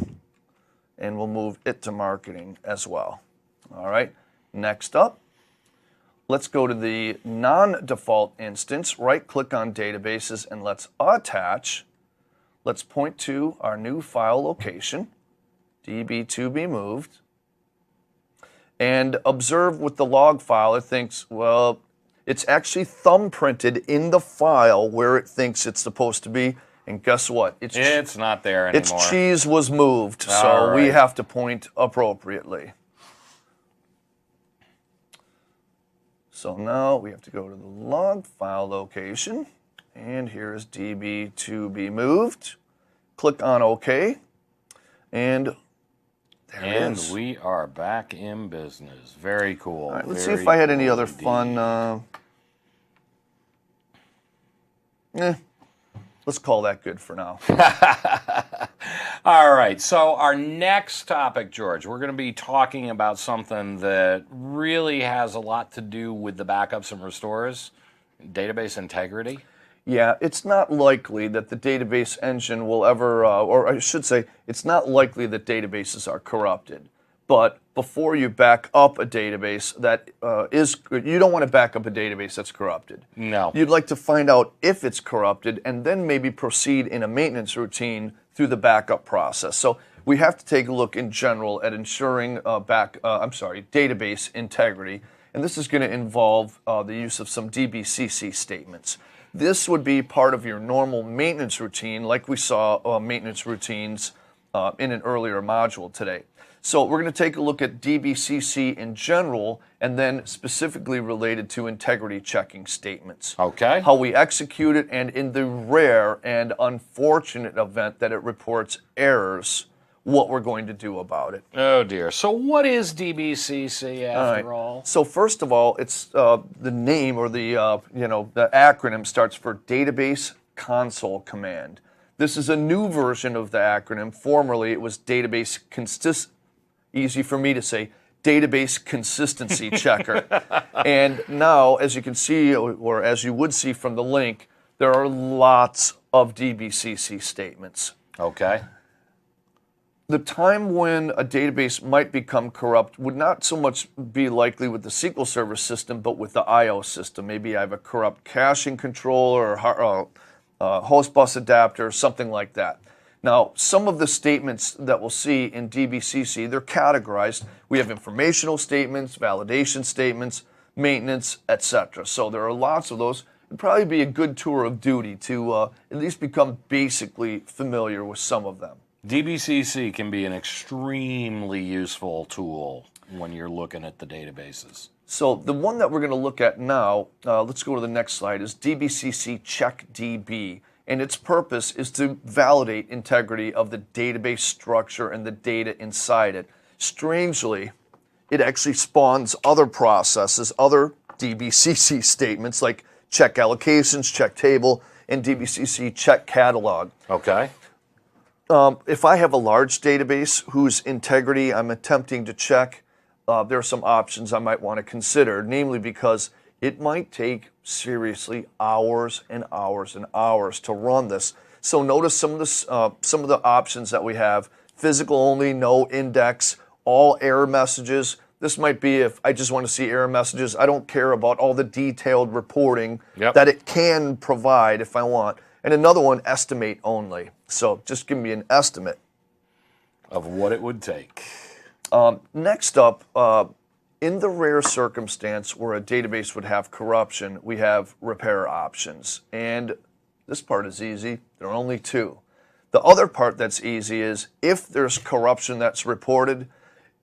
and we'll move it to marketing as well. All right. Next up, let's go to the non-default instance, right-click on databases, and let's attach. Let's point to our new file location, db2bmoved, and observe with the log file, it thinks, well, it's actually thumbprinted in the file where it thinks it's supposed to be, and guess what? It's not there anymore. Its cheese was moved, so we have to point appropriately. So now we have to go to the log file location, and here's db2bmoved. Click on OK, and there it is. And we are back in business. Very cool. All right, let's see if I had any other fun. Let's call that good for now. All right, so our next topic, George, we're going to be talking about something that really has a lot to do with the backups and restores, database integrity. Yeah, it's not likely that the database engine will ever, or I should say, it's not likely that databases are corrupted. But before you back up a database you don't want to back up a database that's corrupted. No. You'd like to find out if it's corrupted and then maybe proceed in a maintenance routine through the backup process. So we have to take a look in general at ensuring database integrity. And this is going to involve the use of some DBCC statements. This would be part of your normal maintenance routine, like we saw maintenance routines in an earlier module today. So we're going to take a look at DBCC in general and then specifically related to integrity checking statements. Okay. How we execute it, and in the rare and unfortunate event that it reports errors, what we're going to do about it. Oh dear. So what is DBCC after all? So first of all, it's the name, or the the acronym starts for Database Console Command. This is a new version of the acronym. Formerly, it was easy for me to say, Database Consistency Checker. And now, as you can see, or as you would see from the link, there are lots of DBCC statements. Okay. The time when a database might become corrupt would not so much be likely with the SQL Server system, but with the I/O system. Maybe I have a corrupt caching controller or host bus adapter, something like that. Now, some of the statements that we'll see in DBCC, they're categorized. We have informational statements, validation statements, maintenance, etc. So there are lots of those. It'd probably be a good tour of duty to at least become basically familiar with some of them. DBCC can be an extremely useful tool when you're looking at the databases. So the one that we're going to look at now, let's go to the next slide, is DBCC Check DB. and its purpose is to validate integrity of the database structure and the data inside it. Strangely, it actually spawns other processes, other DBCC statements like check allocations, check table, and DBCC check catalog. Okay. If I have a large database whose integrity I'm attempting to check, there are some options I might want to consider, namely because it might take seriously hours and hours and hours to run this. So notice some of the options that we have: physical only, no index, all error messages. This might be if I just want to see error messages. I don't care about all the detailed reporting that it can provide if I want. And another one, estimate only. So just give me an estimate of what it would take. Next up, in the rare circumstance where a database would have corruption, we have repair options. And this part is easy. There are only two. The other part that's easy is if there's corruption that's reported,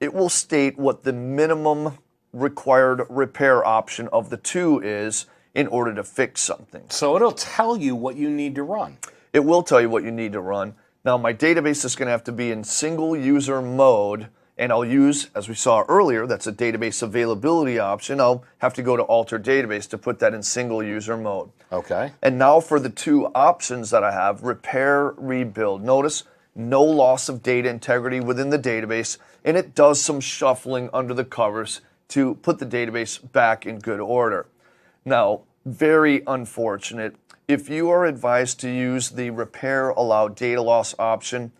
it will state what the minimum required repair option of the two is in order to fix something. So it'll tell you what you need to run. It will tell you what you need to run. Now, my database is going to have to be in single user mode, and I'll use, as we saw earlier, that's a database availability option. I'll have to go to alter database to put that in single user mode. Okay. And now for the two options that I have, repair, rebuild. Notice no loss of data integrity within the database, and it does some shuffling under the covers to put the database back in good order. Now, very unfortunate. If you are advised to use the repair allow data loss option,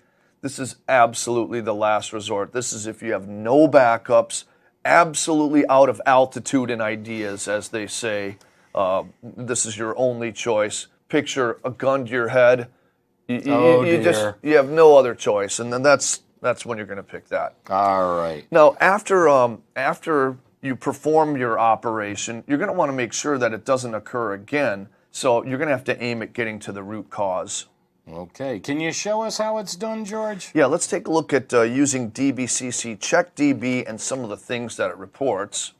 this is absolutely the last resort. This is if you have no backups, absolutely out of altitude and ideas, as they say. This is your only choice. Picture a gun to your head. You have no other choice, and then that's when you're going to pick that. All right. Now, after you perform your operation, you're going to want to make sure that it doesn't occur again. So you're going to have to aim at getting to the root cause. Okay. Can you show us how it's done, George? Yeah, let's take a look at using DBCC CheckDB and some of the things that it reports.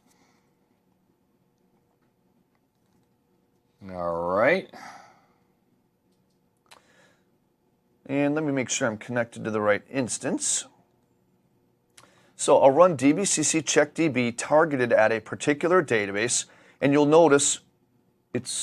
All right. And let me make sure I'm connected to the right instance. So I'll run DBCC CheckDB targeted at a particular database, and you'll notice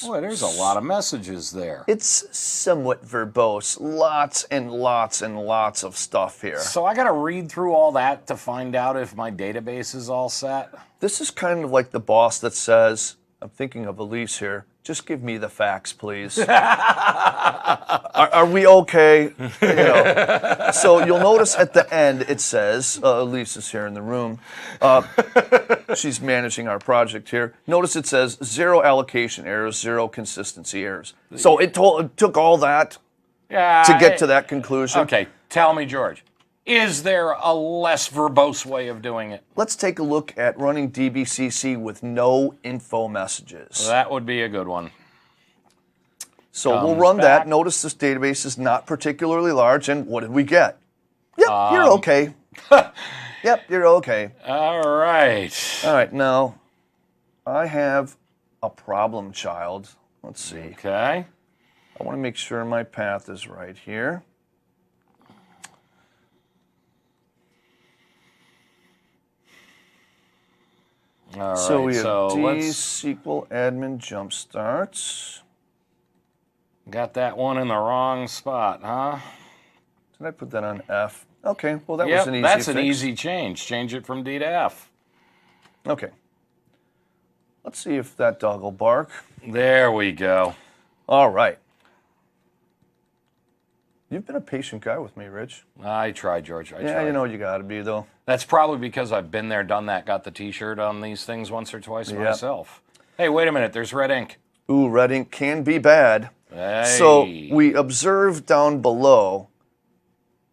Boy, there's a lot of messages there. It's somewhat verbose. Lots and lots and lots of stuff here. So I got to read through all that to find out if my database is all set? This is kind of like the boss that says, I'm thinking of Elise here, just give me the facts, please. Are we okay? You know. So you'll notice at the end it says, Elise is here in the room. She's managing our project here. Notice it says 0 allocation errors, 0 consistency errors. So it took all that to get to that conclusion. Okay, tell me, George, is there a less verbose way of doing it? Let's take a look at running DBCC with no info messages. That would be a good one. So we'll run that. Notice this database is not particularly large, and what did we get? Yep, you're okay. Yep, you're okay. All right. All right, now I have a problem child. Let's see. Okay. I want to make sure my path is right here. All right, so we have let's... SQL admin jump starts. Got that one in the wrong spot, huh? Did I put that on F? Okay, well that was an easy that's fix. an easy change. Change it from D to F. Okay. Let's see if that dog will bark. There we go. All right. You've been a patient guy with me, Rich. I tried, George. I tried. You know you got to be, though. That's probably because I've been there, done that, got the T-shirt on these things once or twice myself. Hey, wait a minute. There's red ink. Ooh, red ink can be bad. Hey. So we observe down below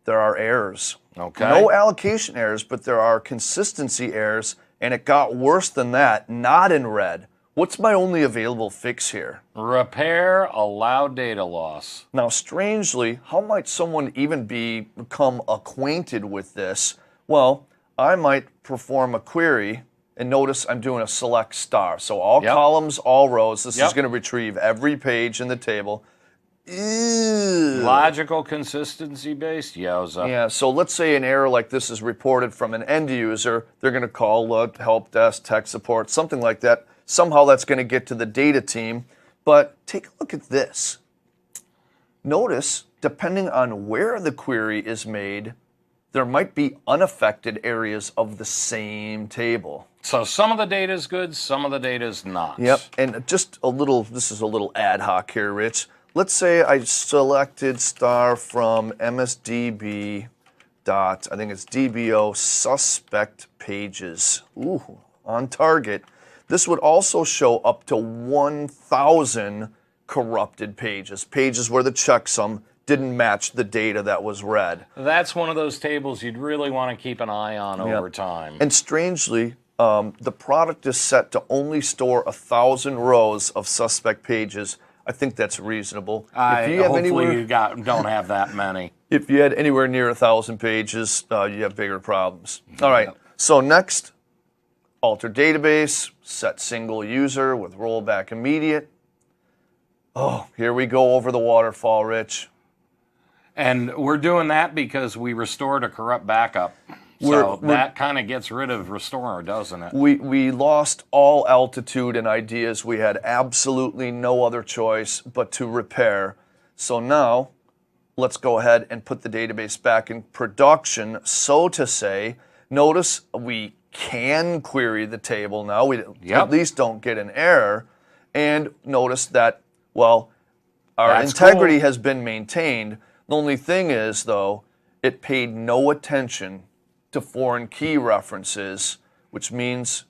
there are errors. Okay. No allocation errors, but there are consistency errors, and it got worse than that, not in red. What's my only available fix here? Repair allow data loss. Now, strangely, how might someone even become acquainted with this? Well, I might perform a query, and notice I'm doing a select star. So all columns, all rows. This is going to retrieve every page in the table. Ew. Logical consistency based? Yowza. Yeah, so let's say an error like this is reported from an end user. They're going to call help desk, tech support, something like that. Somehow that's going to get to the data team. But take a look at this. Notice, depending on where the query is made, there might be unaffected areas of the same table. So some of the data is good, some of the data is not. Yep, and just a little, this is a little ad hoc here, Rich. Let's say I selected star from MSDB dot, I think it's DBO suspect pages. Ooh, on target. This would also show up to 1,000 corrupted pages, pages where the checksum didn't match the data that was read. That's one of those tables you'd really want to keep an eye on over time. And strangely, the product is set to only store 1,000 rows of suspect pages. I think that's reasonable. Hopefully you don't have that many. If you had anywhere near 1,000 pages, you have bigger problems. All right, so next, alter database, set single user with rollback immediate. Oh, here we go over the waterfall, Rich. And we're doing that because we restored a corrupt backup. So that kind of gets rid of restore, doesn't it? We lost all altitude and ideas. We had absolutely no other choice but to repair. So now, let's go ahead and put the database back in production, so to say. Notice we can query the table now. We at least don't get an error. And notice that, well, our integrity has been maintained. The only thing is, though, it paid no attention to foreign key references, which means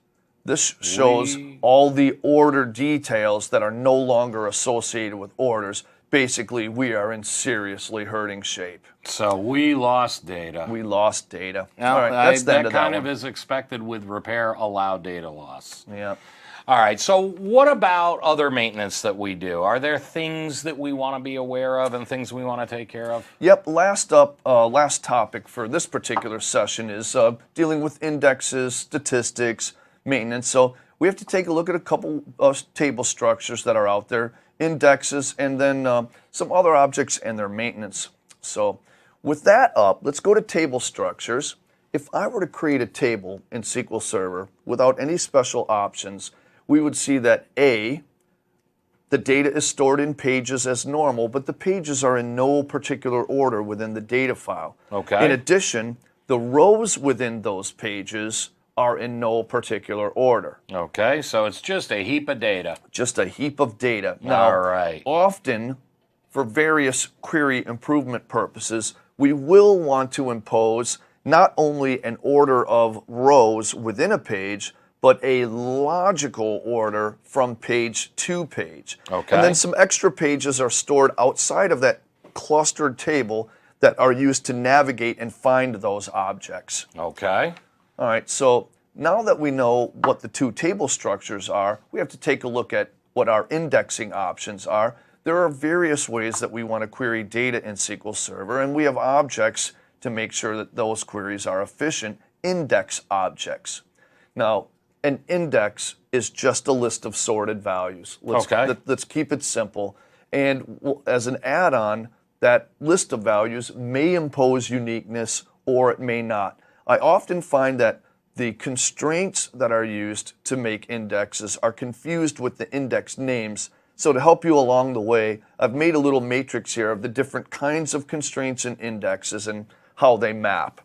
this shows all the order details that are no longer associated with orders. Basically, we are in seriously hurting shape. So we lost data. We lost data. Now, all right, that's the end of that kind one. of is expected with repair allow data loss. Yeah. All right, so what about other maintenance that we do? Are there things that we want to be aware of and things we want to take care of? Yep, last topic for this particular session is dealing with indexes, statistics, maintenance. So we have to take a look at a couple of table structures that are out there, indexes, and then some other objects and their maintenance. So with that up, let's go to table structures. If I were to create a table in SQL Server without any special options, we would see that A, the data is stored in pages as normal, but the pages are in no particular order within the data file. Okay. In addition, the rows within those pages are in no particular order. Okay, so it's just a heap of data. Just a heap of data. Now, all right. Often, for various query improvement purposes, we will want to impose not only an order of rows within a page, but a logical order from page to page. Okay. And then some extra pages are stored outside of that clustered table that are used to navigate and find those objects. Okay. All right, so now that we know what the two table structures are, we have to take a look at what our indexing options are. There are various ways that we want to query data in SQL Server, and we have objects to make sure that those queries are efficient, index objects. Now, an index is just a list of sorted values. Let's keep it simple. And as an add-on, that list of values may impose uniqueness or it may not. I often find that the constraints that are used to make indexes are confused with the index names. So to help you along the way, I've made a little matrix here of the different kinds of constraints and indexes and how they map.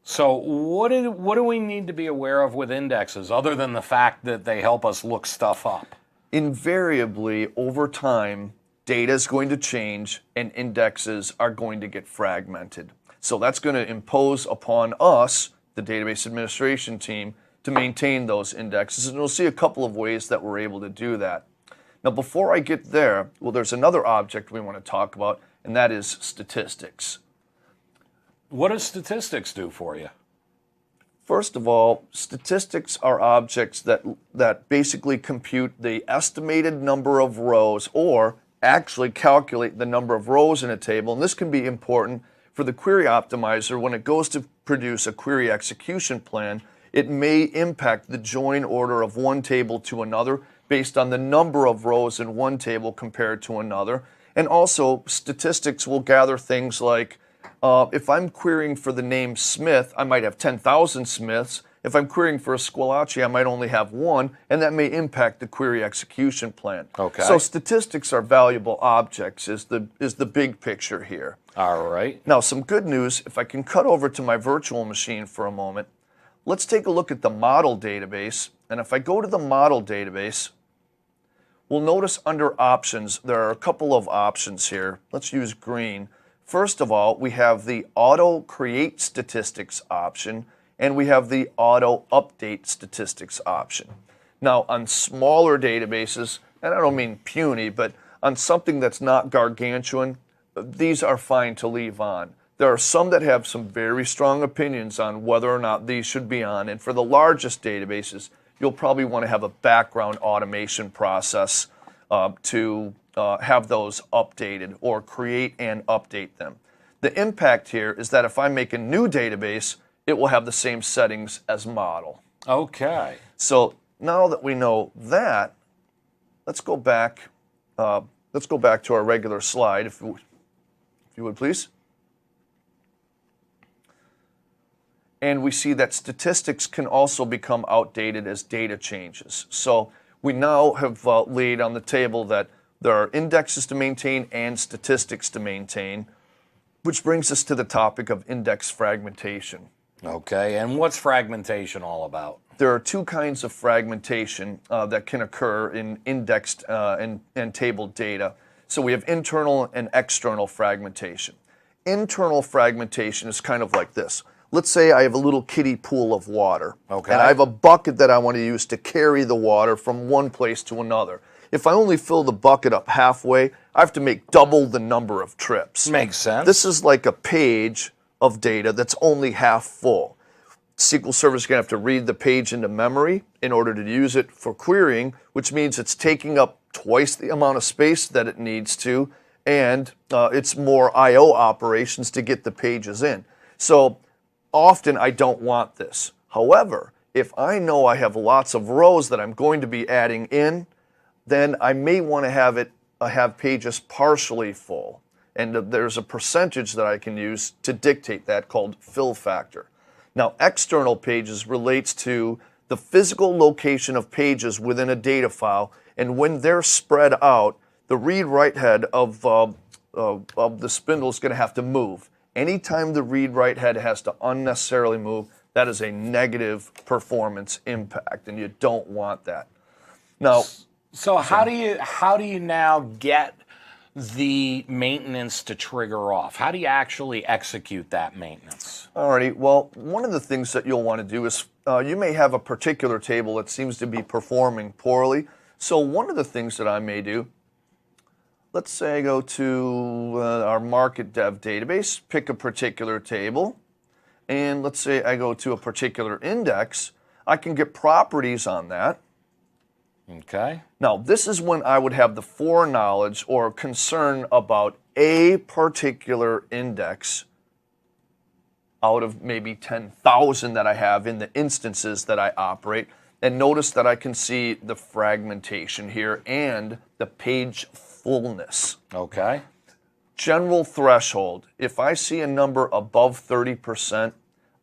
So what do we need to be aware of with indexes other than the fact that they help us look stuff up? Invariably, over time, data is going to change and indexes are going to get fragmented. So that's going to impose upon us, the database administration team, to maintain those indexes. And we'll see a couple of ways that we're able to do that. Now, before I get there, well, there's another object we want to talk about, and that is statistics. What does statistics do for you? First of all, statistics are objects that basically compute the estimated number of rows or actually calculate the number of rows in a table. And this can be important for the query optimizer when it goes to produce a query execution plan. It may impact the join order of one table to another based on the number of rows in one table compared to another. And also, statistics will gather things like, if I'm querying for the name Smith, I might have 10,000 Smiths. If I'm querying for a Squillace, I might only have one, and that may impact the query execution plan. Okay. So statistics are valuable objects is the big picture here. All right. Now, some good news, if I can cut over to my virtual machine for a moment, let's take a look at the model database. And if I go to the model database, we'll notice under options, there are a couple of options here. Let's use green. First of all, we have the auto create statistics option, and we have the auto update statistics option. Now, on smaller databases, and I don't mean puny, but on something that's not gargantuan, these are fine to leave on. There are some that have some very strong opinions on whether or not these should be on, and for the largest databases, you'll probably want to have a background automation process to have those updated or create and update them. The impact here is that if I make a new database, it will have the same settings as model. Okay. So now that we know that, let's go back to our regular slide, if you would please. And we see that statistics can also become outdated as data changes. So we now have laid on the table that there are indexes to maintain and statistics to maintain, which brings us to the topic of index fragmentation. Okay, and what's fragmentation all about? There are two kinds of fragmentation that can occur in indexed and tabled data. So we have internal and external fragmentation. Internal fragmentation is kind of like this. Let's say I have a little kiddie pool of water. Okay. And I have a bucket that I want to use to carry the water from one place to another. If I only fill the bucket up halfway, I have to make double the number of trips. Makes sense. This is like a page of data that's only half full. SQL Server is going to have to read the page into memory in order to use it for querying, which means it's taking up twice the amount of space that it needs to, and it's more I/O operations to get the pages in. So often I don't want this. However, if I know I have lots of rows that I'm going to be adding in, then I may want to have pages partially full. And there's a percentage that I can use to dictate that called fill factor. Now, external pages relates to the physical location of pages within a data file, and when they're spread out, the read-write head of the spindle is going to have to move. Anytime the read-write head has to unnecessarily move, that is a negative performance impact, and you don't want that. Now, so how do you now get the maintenance to trigger off? How do you actually execute that maintenance? Alrighty, well, one of the things that you'll want to do is you may have a particular table that seems to be performing poorly. So one of the things that I may do, let's say I go to our market dev database, pick a particular table, and let's say I go to a particular index, I can get properties on that. Okay. Now, this is when I would have the foreknowledge or concern about a particular index out of maybe 10,000 that I have in the instances that I operate. And notice that I can see the fragmentation here and the page fullness. Okay. General threshold. If I see a number above 30%,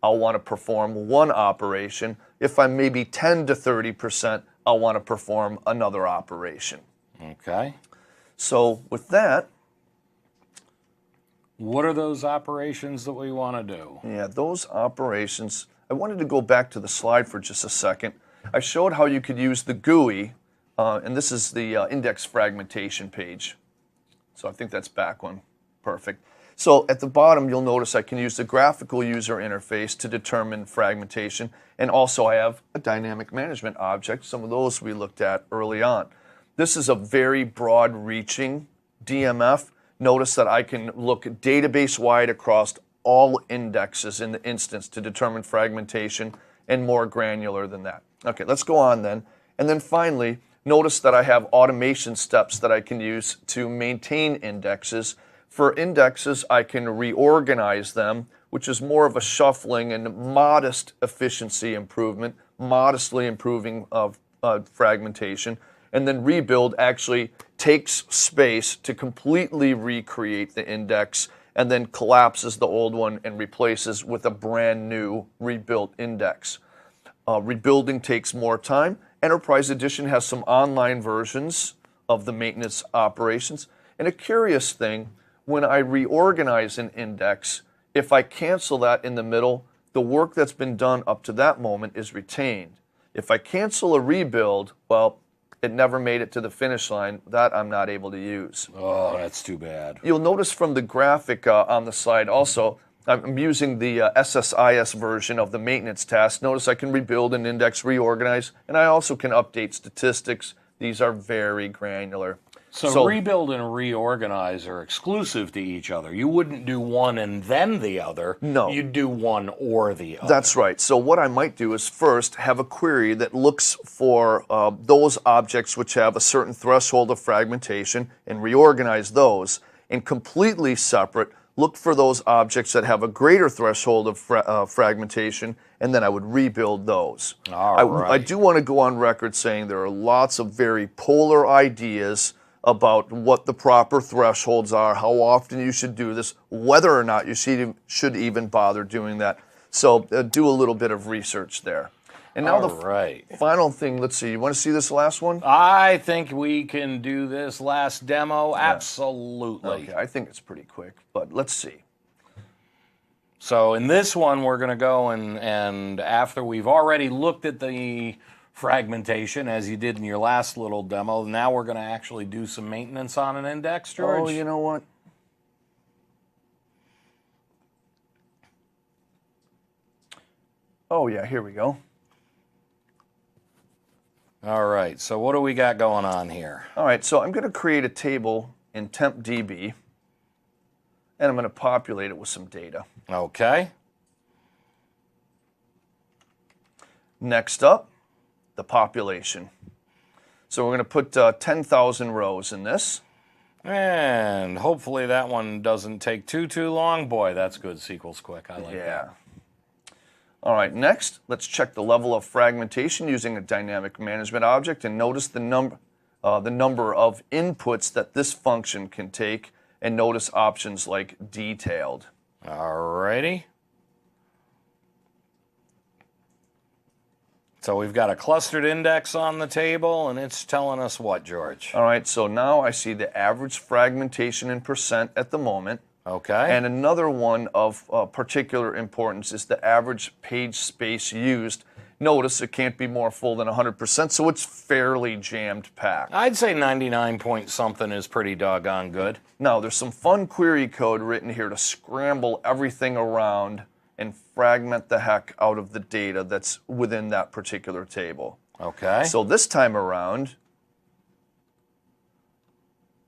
I'll want to perform one operation. If I'm maybe 10 to 30%, I'll want to perform another operation. Okay. So with that, what are those operations that we want to do? yeah, those operations, I wanted to go back to the slide for just a second. I showed how you could use the GUI, and this is the index fragmentation page. So I think that's back one. Perfect. So at the bottom, you'll notice I can use the graphical user interface to determine fragmentation, and also I have a dynamic management object. Some of those we looked at early on. This is a very broad-reaching DMF. Notice that I can look database-wide across all indexes in the instance to determine fragmentation, and more granular than that. Okay, let's go on then. And then finally, notice that I have automation steps that I can use to maintain indexes. For indexes, I can reorganize them, which is more of a shuffling and modest efficiency improvement, modestly improving fragmentation. And then rebuild actually takes space to completely recreate the index and then collapses the old one and replaces with a brand new rebuilt index. Rebuilding takes more time. Enterprise Edition has some online versions of the maintenance operations. And a curious thing, when I reorganize an index, if I cancel that in the middle, the work that's been done up to that moment is retained. If I cancel a rebuild, well, it never made it to the finish line. That I'm not able to use. Oh, that's too bad. You'll notice from the graphic on the side also, I'm using the SSIS version of the maintenance task. Notice I can rebuild an index, reorganize, and I also can update statistics. These are very granular. So rebuild and reorganize are exclusive to each other. You wouldn't do one and then the other. No. You'd do one or the other. That's right. So what I might do is first have a query that looks for those objects which have a certain threshold of fragmentation and reorganize those. And completely separate, look for those objects that have a greater threshold of fragmentation, and then I would rebuild those. I do want to go on record saying there are lots of very polar ideas about what the proper thresholds are, how often you should do this, whether or not you should even bother doing that. So do a little bit of research there. And now final thing, let's see, you want to see this last one? I think we can do this last demo, absolutely. Okay, I think it's pretty quick, but let's see. So in this one, we're going to go and after we've already looked at the fragmentation, as you did in your last little demo, now we're going to actually do some maintenance on an index, George. Oh, you know what? Oh, yeah, here we go. All right, so what do we got going on here? All right, so I'm going to create a table in TempDB, and I'm going to populate it with some data. Okay. Next up, the population. So we're going to put 10,000 rows in this. And hopefully that one doesn't take too long. Boy, that's good. SQL's quick. I like that. All right, next, let's check the level of fragmentation using a dynamic management object and notice the number of inputs that this function can take, and notice options like detailed. All righty. So we've got a clustered index on the table, and it's telling us what, George? All right, so now I see the average fragmentation in percent at the moment. Okay. And another one of particular importance is the average page space used. Notice it can't be more full than 100%, so it's fairly jammed packed. I'd say 99 point something is pretty doggone good. Now, there's some fun query code written here to scramble everything around and fragment the heck out of the data that's within that particular table. Okay. So this time around,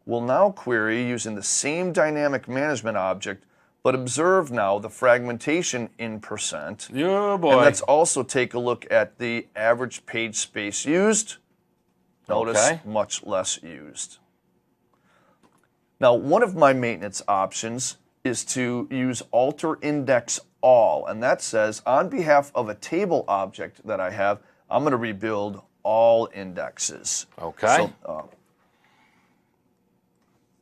we'll now query using the same dynamic management object, but observe now the fragmentation in percent. Yeah, boy. And let's also take a look at the average page space used. Notice much less used. Now, one of my maintenance options is to use alter index all, and that says on behalf of a table object that I have, I'm going to rebuild all indexes. Okay. So,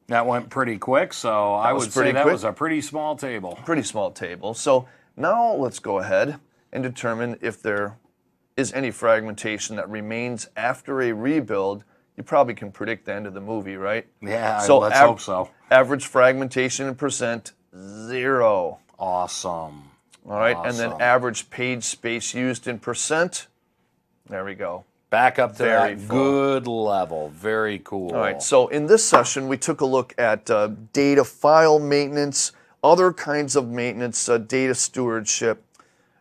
that went pretty quick, so I would say that was a pretty small table. Pretty small table. So now let's go ahead and determine if there is any fragmentation that remains after a rebuild. You probably can predict the end of the movie, right? Yeah, so let's hope so. Average fragmentation in percent, 0. Awesome. All right, and then average page space used in percent, there we go. Back up to that good level. Very cool. All right, so in this session, we took a look at data file maintenance, other kinds of maintenance, data stewardship,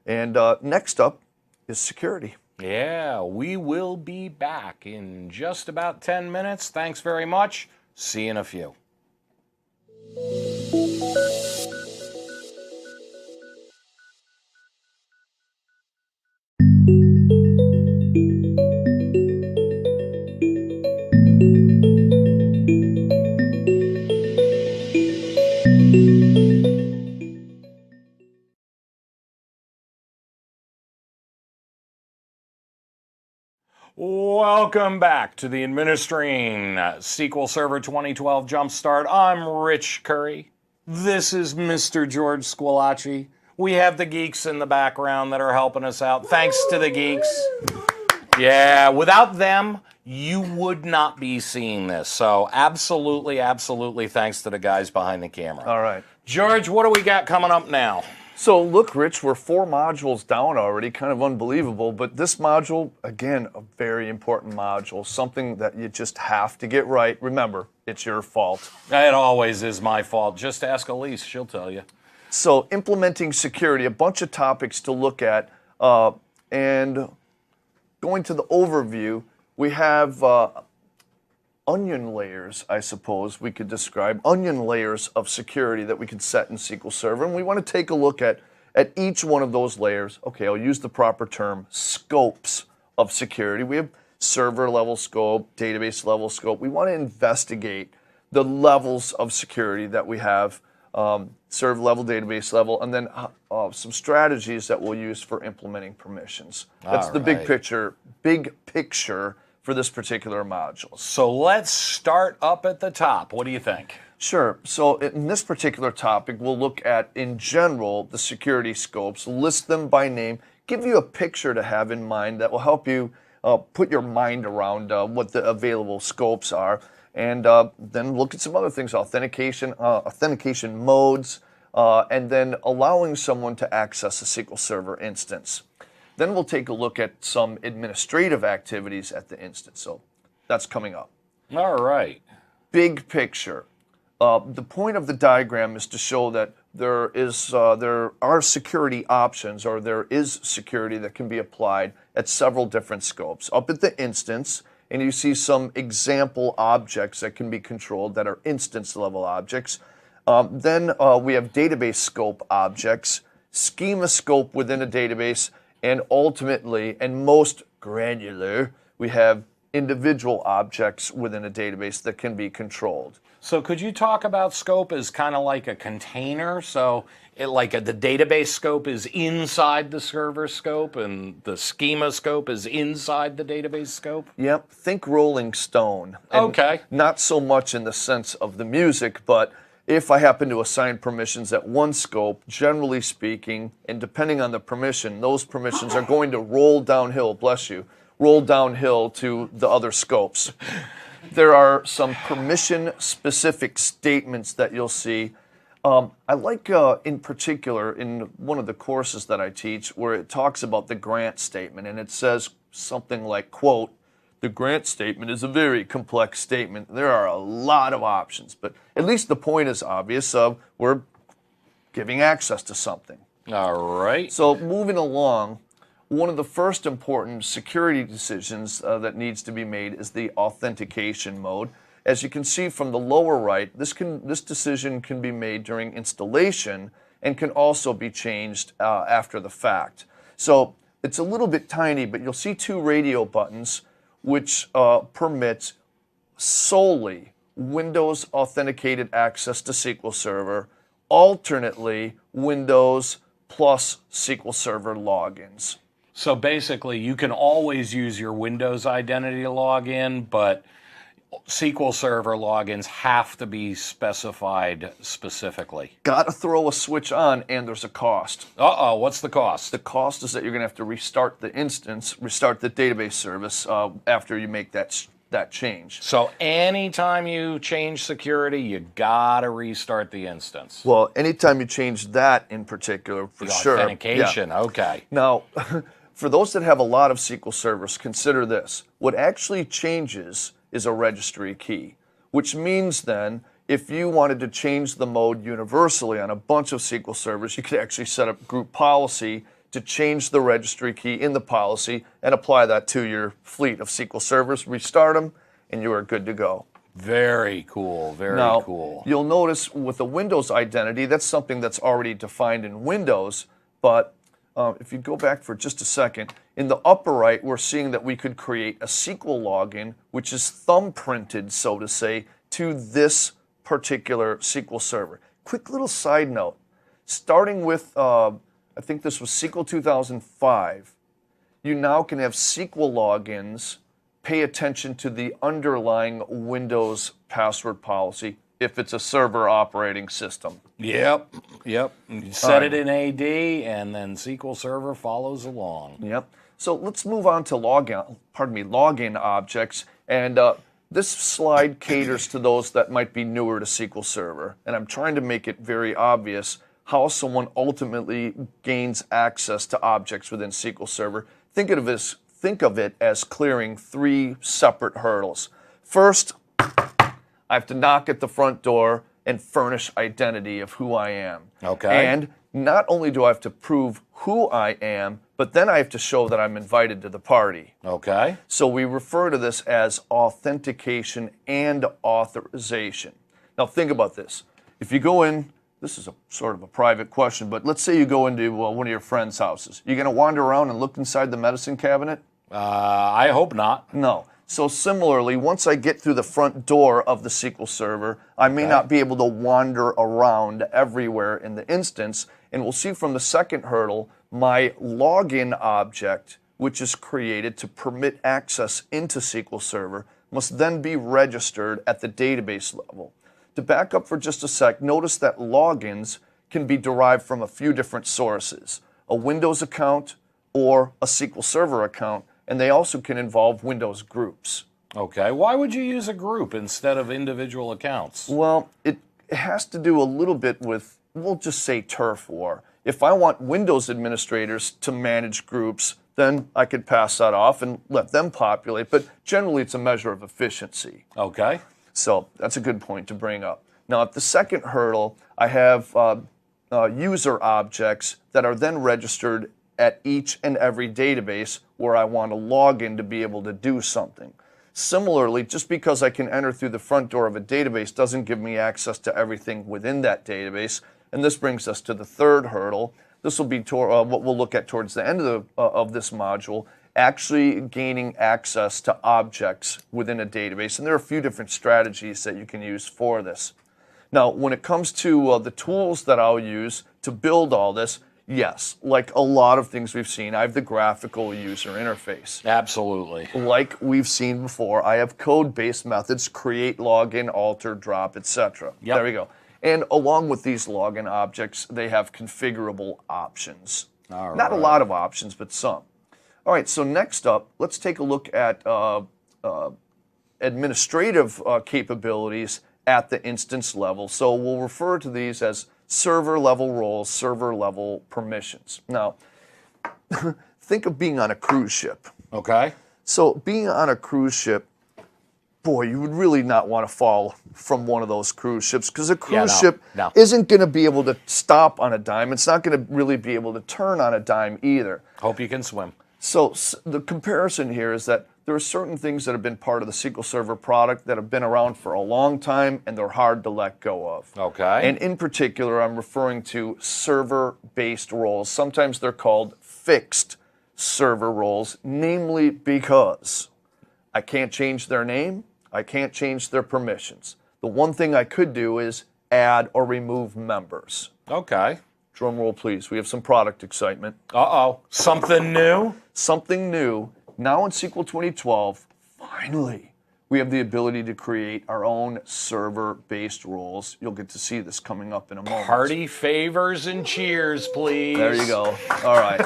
and next up is security. Yeah, we will be back in just about 10 minutes. Thanks very much. See you in a few. Welcome back to the Administering SQL Server 2012 Jump Start. I'm Rich Curry. This is Mr. George Squillace. We have the geeks in the background that are helping us out. Thanks to the geeks. Yeah, without them, you would not be seeing this. So absolutely, absolutely thanks to the guys behind the camera. All right. George, what do we got coming up now? So look, Rich, we're 4 modules down already, kind of unbelievable, but this module, again, a very important module, something that you just have to get right. Remember, it's your fault. It always is my fault. Just ask Elise, she'll tell you. So implementing security, a bunch of topics to look at, and going to the overview, we have onion layers, I suppose we could describe, onion layers of security that we could set in SQL Server. And we want to take a look at each one of those layers. Okay, I'll use the proper term, scopes of security. We have server level scope, database level scope. We want to investigate the levels of security that we have, server level, database level, and then some strategies that we'll use for implementing permissions. That's the big picture for this particular module. So let's start up at the top. What do you think? Sure. So in this particular topic, we'll look at, in general, the security scopes, list them by name, give you a picture to have in mind that will help you put your mind around what the available scopes are, and then look at some other things, authentication modes, and then allowing someone to access a SQL Server instance. Then we'll take a look at some administrative activities at the instance. So that's coming up. All right. Big picture. The point of the diagram is to show that there are security options, or there is security that can be applied at several different scopes. Up at the instance, and you see some example objects that can be controlled that are instance level objects. Then we have database scope objects, schema scope within a database, and ultimately, and most granular, we have individual objects within a database that can be controlled. So could you talk about scope as kind of like a container? So the database scope is inside the server scope and the schema scope is inside the database scope? Yep, think Rolling Stone. And okay. Not so much in the sense of the music, but if I happen to assign permissions at one scope, generally speaking, and depending on the permission, those permissions are going to roll downhill, bless you, roll downhill to the other scopes. There are some permission-specific statements that you'll see. I like, in particular, in one of the courses that I teach, where it talks about the grant statement, and it says something like, quote, "The grant statement is a very complex statement. There are a lot of options, but at least the point is obvious. We're giving access to something." All right. So moving along, one of the first important security decisions that needs to be made is the authentication mode. As you can see from the lower right, this decision can be made during installation and can also be changed after the fact. So it's a little bit tiny, but you'll see 2 radio buttons which permits solely Windows authenticated access to SQL Server, alternately Windows plus SQL Server logins. So basically, you can always use your Windows identity to log in, but SQL Server logins have to be specified specifically. Got to throw a switch on, and there's a cost. Uh-oh, what's the cost? The cost is that you're going to have to restart the instance, restart the database service after you make that change. So anytime you change security, you got to restart the instance. Well, anytime you change that in particular, for sure. Authentication, yeah. Okay. Now, for those that have a lot of SQL servers, consider this. What actually changes is a registry key, which means then if you wanted to change the mode universally on a bunch of SQL servers, you could actually set up group policy to change the registry key in the policy and apply that to your fleet of SQL servers, restart them, and you are good to go. Very cool, very cool. You'll notice with the Windows identity, that's something that's already defined in Windows, but if you go back for just a second, in the upper right, we're seeing that we could create a SQL login, which is thumbprinted, so to say, to this particular SQL server. Quick little side note, starting with, I think this was SQL 2005, you now can have SQL logins pay attention to the underlying Windows password policy if it's a server operating system. Yep. You set it in AD, and then SQL Server follows along. Yep. So let's move on to login objects. And this slide caters to those that might be newer to SQL Server. And I'm trying to make it very obvious how someone ultimately gains access to objects within SQL Server. Think of it as clearing 3 separate hurdles. First, I have to knock at the front door and furnish identity of who I am. Okay. And not only do I have to prove who I am, but then I have to show that I'm invited to the party. Okay. So we refer to this as authentication and authorization. Now think about this. If you go in, this is a sort of a private question, but let's say you go into one of your friends' houses. You going to wander around and look inside the medicine cabinet? I hope not. No. So similarly, once I get through the front door of the SQL Server, I may not be able to wander around everywhere in the instance. And we'll see from the second hurdle, my login object, which is created to permit access into SQL Server, must then be registered at the database level. To back up for just a sec, notice that logins can be derived from a few different sources, a Windows account or a SQL Server account, and they also can involve Windows groups. Okay. Why would you use a group instead of individual accounts? Well, it has to do a little bit with, we'll just say, turf war. If I want Windows administrators to manage groups, then I could pass that off and let them populate, but generally it's a measure of efficiency. Okay. So that's a good point to bring up. Now, at the second hurdle, I have user objects that are then registered at each and every database where I want to log in to be able to do something. Similarly, just because I can enter through the front door of a database doesn't give me access to everything within that database. And this brings us to the third hurdle. This will be what we'll look at towards the end of this module, actually gaining access to objects within a database. And there are a few different strategies that you can use for this. Now, when it comes to the tools that I'll use to build all this, yes, like a lot of things we've seen, I have the graphical user interface. Absolutely. Like we've seen before, I have code-based methods, create, login, alter, drop, etc. Yep. There we go. And along with these login objects, they have configurable options. All Not a right. lot of options, but some. All right, so next up, let's take a look at administrative capabilities at the instance level. So we'll refer to these as server level roles, server level permissions. Now, think of being on a cruise ship. Okay. So being on a cruise ship, boy, you would really not want to fall from one of those cruise ships because a cruise ship isn't going to be able to stop on a dime. It's not going to really be able to turn on a dime either. Hope you can swim. So the comparison here is that there are certain things that have been part of the SQL Server product that have been around for a long time and they're hard to let go of. Okay. And in particular, I'm referring to server-based roles. Sometimes they're called fixed server roles, namely because I can't change their name, I can't change their permissions. The one thing I could do is add or remove members. Okay. Drum roll, please. We have some product excitement. Uh-oh. Something new? Something new. Now in SQL 2012, finally, we have the ability to create our own server-based roles. You'll get to see this coming up in a moment. Party favors and cheers, please. There you go. All right.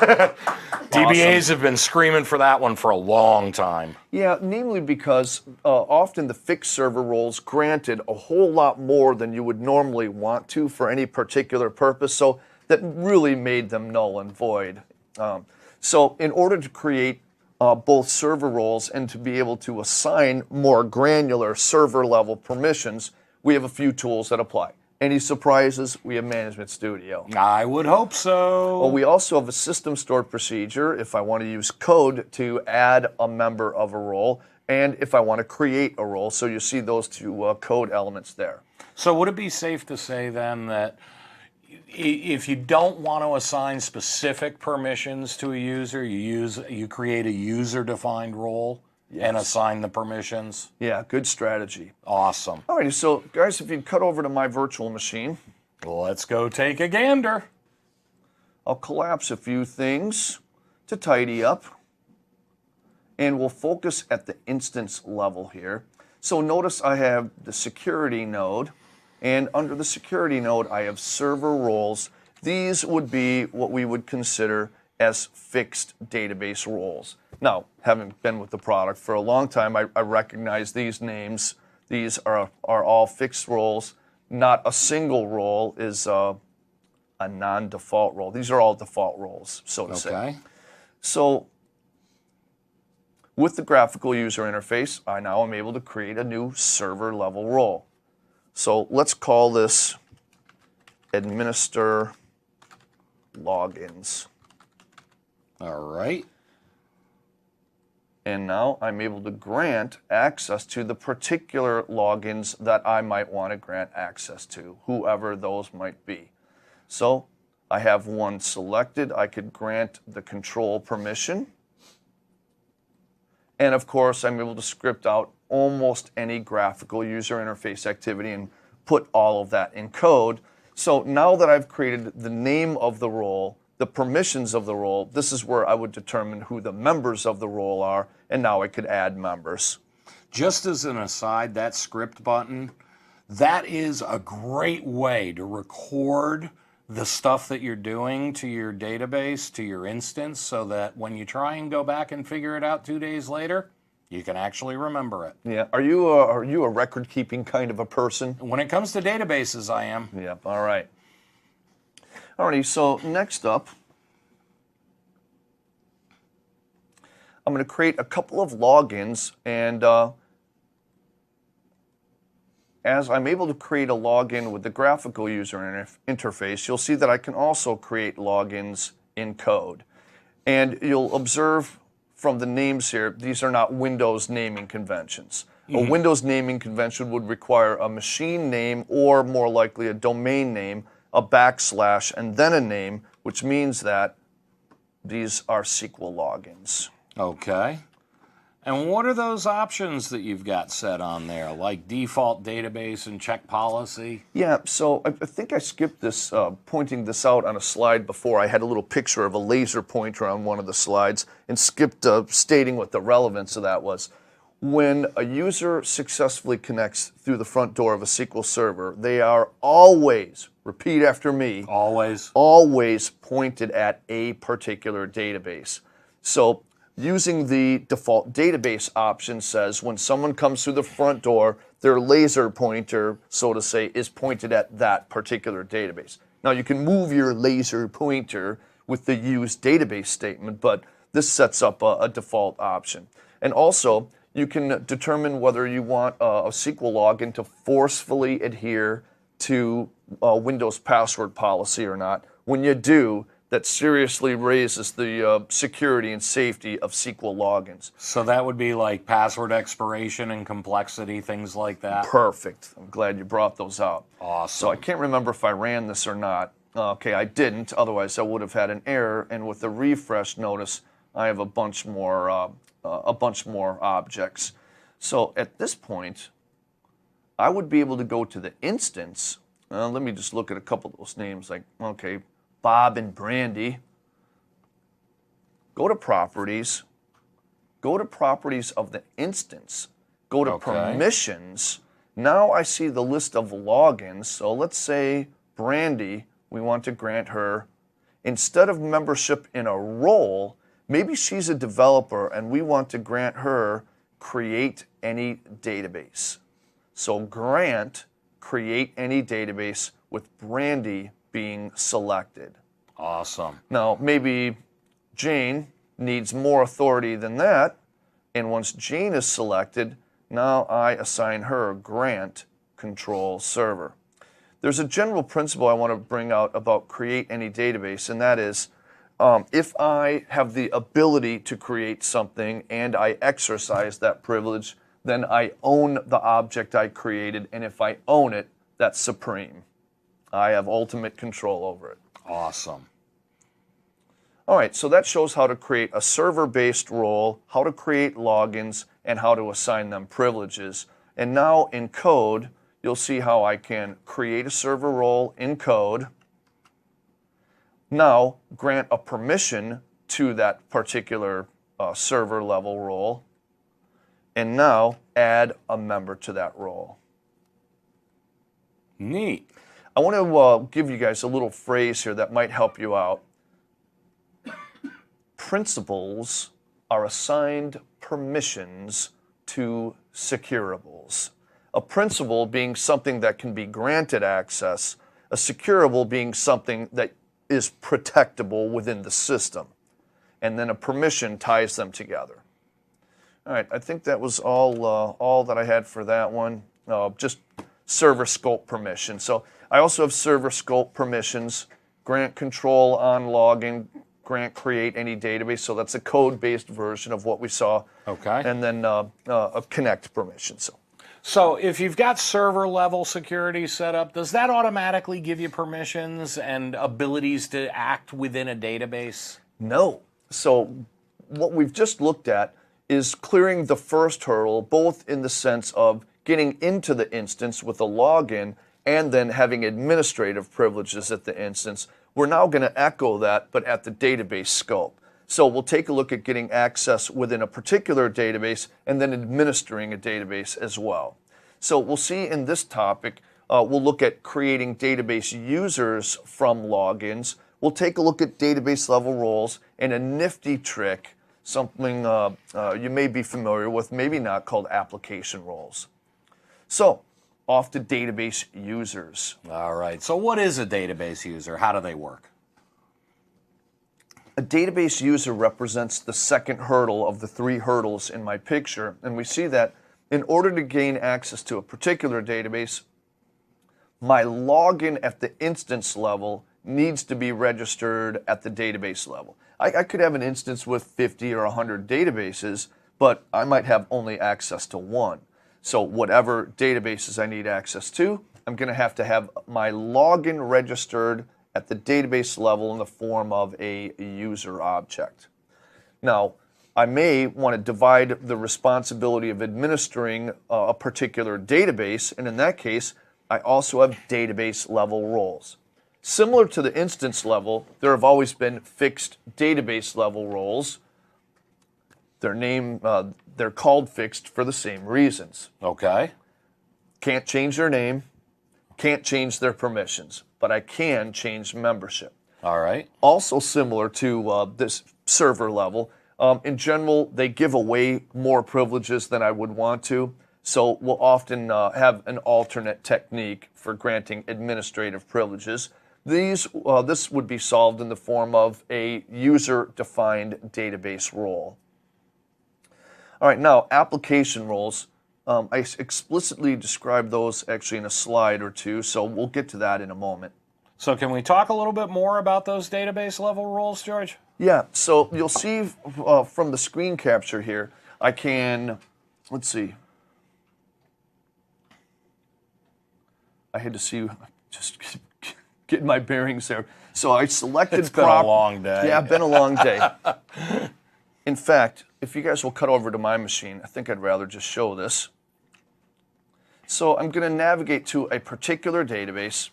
DBAs have been screaming for that one for a long time. Yeah, namely because often the fixed server roles granted a whole lot more than you would normally want to for any particular purpose, so that really made them null and void. So in order to create both server roles and to be able to assign more granular server level permissions, we have a few tools that apply. Any surprises? We have Management Studio. I would hope so. Well, we also have a system stored procedure if I want to use code to add a member of a role and if I want to create a role. So you see those two code elements there. So would it be safe to say then that if you don't want to assign specific permissions to a user, you create a user-defined role and assign the permissions? Yeah, good strategy. Awesome. All right, so guys, if you'd cut over to my virtual machine. Let's go take a gander. I'll collapse a few things to tidy up. And we'll focus at the instance level here. So notice I have the security node, and under the security node I have server roles. These would be what we would consider as fixed database roles. Now, having been with the product for a long time, I recognize these names. These are all fixed roles. Not a single role is a non-default role. These are all default roles, so to say. Okay. So with the graphical user interface, I now am able to create a new server level role. So let's call this administer logins. All right. And now I'm able to grant access to the particular logins that I might want to grant access to, whoever those might be. So I have one selected. I could grant the control permission. And of course, I'm able to script out almost any graphical user interface activity and put all of that in code. So now that I've created the name of the role, the permissions of the role, this is where I would determine who the members of the role are, and now I could add members. Just as an aside, that script button, that is a great way to record the stuff that you're doing to your database, to your instance, so that when you try and go back and figure it out 2 days later, you can actually remember it. Yeah, are you a record-keeping kind of a person? When it comes to databases, I am. Yeah, all right. Alrighty, so next up, I'm going to create a couple of logins, and as I'm able to create a login with the graphical user interface, you'll see that I can also create logins in code. And you'll observe from the names here, these are not Windows naming conventions. A Windows naming convention would require a machine name, or more likely a domain name, a backslash, and then a name, which means that these are SQL logins. Okay. And what are those options that you've got set on there, like default database and check policy? Yeah, so I think I skipped this, pointing this out on a slide before. I had a little picture of a laser pointer on one of the slides and skipped stating what the relevance of that was. When a user successfully connects through the front door of a SQL server, they are always, repeat after me, always pointed at a particular database. So using the default database option says when someone comes through the front door, their laser pointer, so to say, is pointed at that particular database. Now you can move your laser pointer with the use database statement, but this sets up a default option. And also, you can determine whether you want a SQL login to forcefully adhere to Windows password policy or not. When you do, that seriously raises the security and safety of SQL logins. So that would be like password expiration and complexity, things like that? Perfect. I'm glad you brought those out. Awesome. So I can't remember if I ran this or not. Okay, I didn't. Otherwise, I would have had an error. And with the refresh, notice I have a bunch more objects. So at this point, I would be able to go to the instance. Let me just look at a couple of those names. Like, okay, Bob and Brandy. Go to properties. Go to properties of the instance. Go to permissions. Now I see the list of logins. So let's say Brandy, we want to grant her, instead of membership in a role, maybe she's a developer and we want to grant her create any database. So grant create any database with Brandy being selected. Awesome. Now, maybe Jane needs more authority than that, and once Jane is selected, now I assign her grant control server. There's a general principle I want to bring out about create any database, and that is if I have the ability to create something and I exercise that privilege, then I own the object I created, and if I own it, that's supreme. I have ultimate control over it. Awesome. All right, so that shows how to create a server-based role, how to create logins, and how to assign them privileges. And now in code, you'll see how I can create a server role in code. Now grant a permission to that particular server level role, and now add a member to that role. Neat. I want to give you guys a little phrase here that might help you out. Principals are assigned permissions to securables. A principal being something that can be granted access, a securable being something that is protectable within the system. And then a permission ties them together. All right, I think that was all that I had for that one. Just server scope permission. So I also have server scope permissions, grant control on login, grant create any database. So that's a code-based version of what we saw. Okay. And then a connect permission. So if you've got server level security set up, does that automatically give you permissions and abilities to act within a database? No. So what we've just looked at is clearing the first hurdle, both in the sense of getting into the instance with a login and then having administrative privileges at the instance. We're now going to echo that, but at the database scope. So we'll take a look at getting access within a particular database and then administering a database as well. So we'll see in this topic, we'll look at creating database users from logins. We'll take a look at database level roles and a nifty trick, something you may be familiar with, maybe not, called application roles. So off to database users. All right. So what is a database user? How do they work? A database user represents the second hurdle of the three hurdles in my picture, and we see that in order to gain access to a particular database, my login at the instance level needs to be registered at the database level. I could have an instance with 50 or 100 databases, but I might have only access to one. So whatever databases I need access to, I'm going to have my login registered at the database level in the form of a user object. Now, I may want to divide the responsibility of administering a particular database, and in that case, I also have database level roles. Similar to the instance level, there have always been fixed database level roles. They're called fixed for the same reasons. Okay. Can't change their name, can't change their permissions, but I can change membership. All right. Also similar to this server level, in general, they give away more privileges than I would want to, so we'll often have an alternate technique for granting administrative privileges. This would be solved in the form of a user-defined database role. All right, now application roles. I explicitly described those actually in a slide or two, so we'll get to that in a moment. So can we talk a little bit more about those database level roles, George? Yeah, so you'll see from the screen capture here, I can, let's see. I had to see, just getting my bearings there. So I selected It's been a long day. Yeah, been a long day. In fact, if you guys will cut over to my machine, I think I'd rather just show this. So I'm going to navigate to a particular database,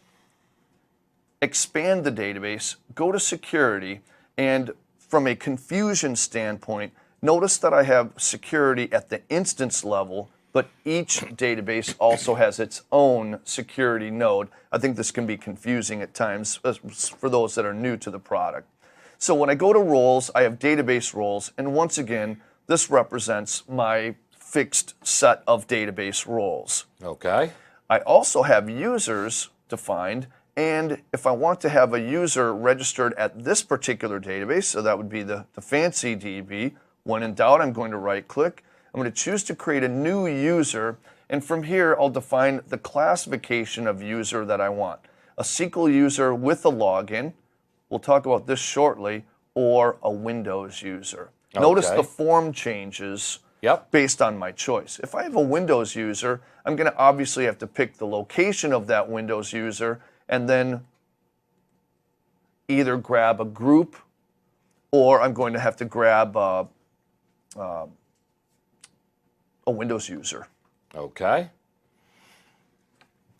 expand the database, go to security, and from a confusion standpoint, notice that I have security at the instance level, but each database also has its own security node. I think this can be confusing at times for those that are new to the product. So when I go to roles, I have database roles, and once again, this represents my fixed set of database roles. Okay. I also have users defined, and if I want to have a user registered at this particular database, so that would be the fancy DB, when in doubt, I'm going to right-click. I'm going to choose to create a new user, and from here, I'll define the classification of user that I want. A SQL user with a login, we'll talk about this shortly, or a Windows user. Okay. Notice the form changes Yep. based on my choice. If I have a Windows user, I'm going to obviously have to pick the location of that Windows user and then either grab a group or I'm going to have to grab a Windows user. Okay.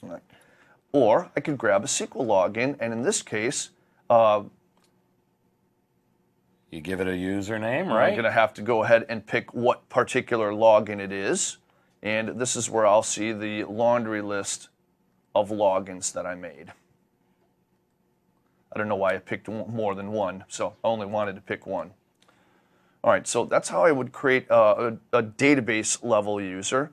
All right. Or I could grab a SQL login, and in this case, You give it a username, I'm right? going to have to go ahead and pick what particular login it is. And this is where I'll see the laundry list of logins that I made. I don't know why I picked more than one, so I only wanted to pick one. All right, so that's how I would create a database level user.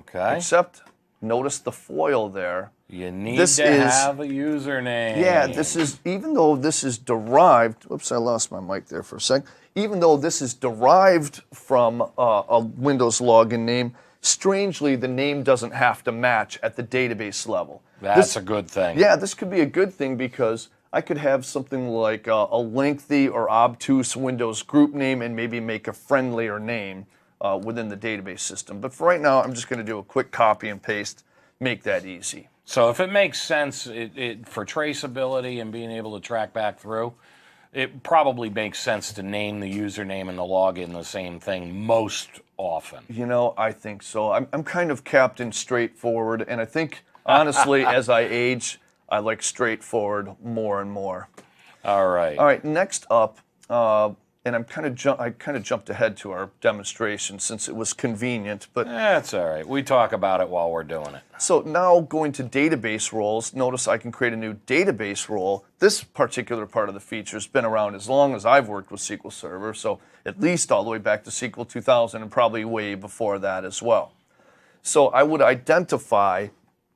Okay. Except, notice the foil there. You need to have a username. Yeah, this is, even though this is derived, whoops, I lost my mic there for a sec. Even though this is derived from a Windows login name, strangely, the name doesn't have to match at the database level. That's a good thing. Yeah, this could be a good thing because I could have something like a lengthy or obtuse Windows group name and maybe make a friendlier name within the database system. But for right now, I'm just going to do a quick copy and paste, make that easy. So if it makes sense for traceability and being able to track back through, it probably makes sense to name the username and the login the same thing most often. You know, I think so. I'm kind of Captain Straightforward, and I think, honestly, as I age, I like straightforward more and more. All right. All right, next up, and I kind of jumped ahead to our demonstration since it was convenient, but That's all right. We talk about it while we're doing it. so now going to database roles, notice I can create a new database role. This particular part of the feature has been around as long as I've worked with SQL Server, so at least all the way back to SQL 2000 and probably way before that as well. So I would identify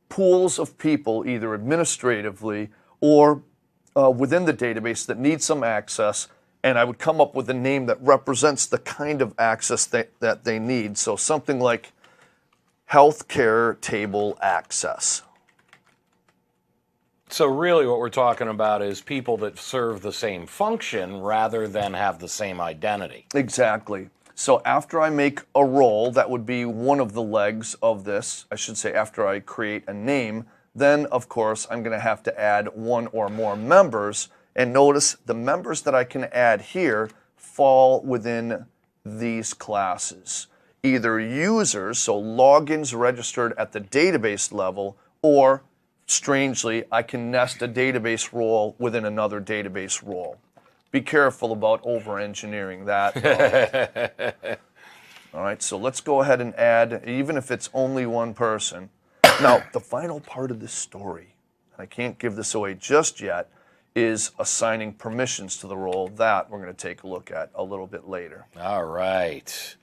pools of people either administratively or within the database that need some access, and I would come up with a name that represents the kind of access that they need. So something like healthcare table access. So really what we're talking about is people that serve the same function rather than have the same identity. Exactly. So after I make a role, that would be one of the legs of this. I should say after I create a name, then of course I'm going to have to add one or more members. And notice the members that I can add here fall within these classes. Either users, so logins registered at the database level, or strangely, I can nest a database role within another database role. Be careful about over-engineering that, though. All right, so let's go ahead and add, even if it's only one person. Now, the final part of this story, and I can't give this away just yet, is assigning permissions to the role. That we're going to take a look at a little bit later. All right.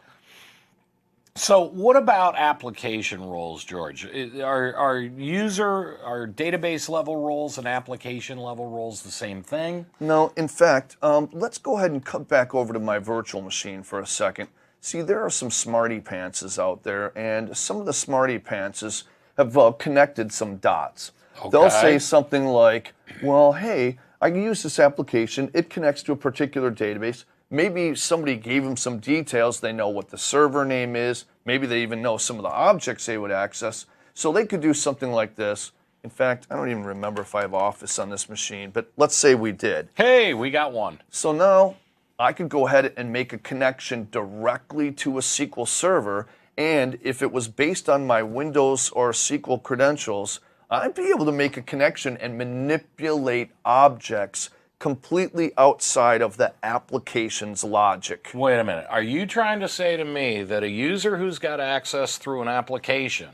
So what about application roles, George? Are database level roles and application level roles the same thing? No, in fact, let's go ahead and cut back over to my virtual machine for a second. See, there are some smarty pantses out there, and some of the smarty pantses have connected some dots. Okay. They'll say something like, well, hey, I can use this application. It connects to a particular database. Maybe somebody gave them some details. They know what the server name is. Maybe they even know some of the objects they would access. So they could do something like this. In fact, I don't even remember if I have Office on this machine, but let's say we did. Hey, we got one. So now I could go ahead and make a connection directly to a SQL server. And if it was based on my Windows or SQL credentials, I'd be able to make a connection and manipulate objects completely outside of the application's logic. Wait a minute. Are you trying to say to me that a user who's got access through an application,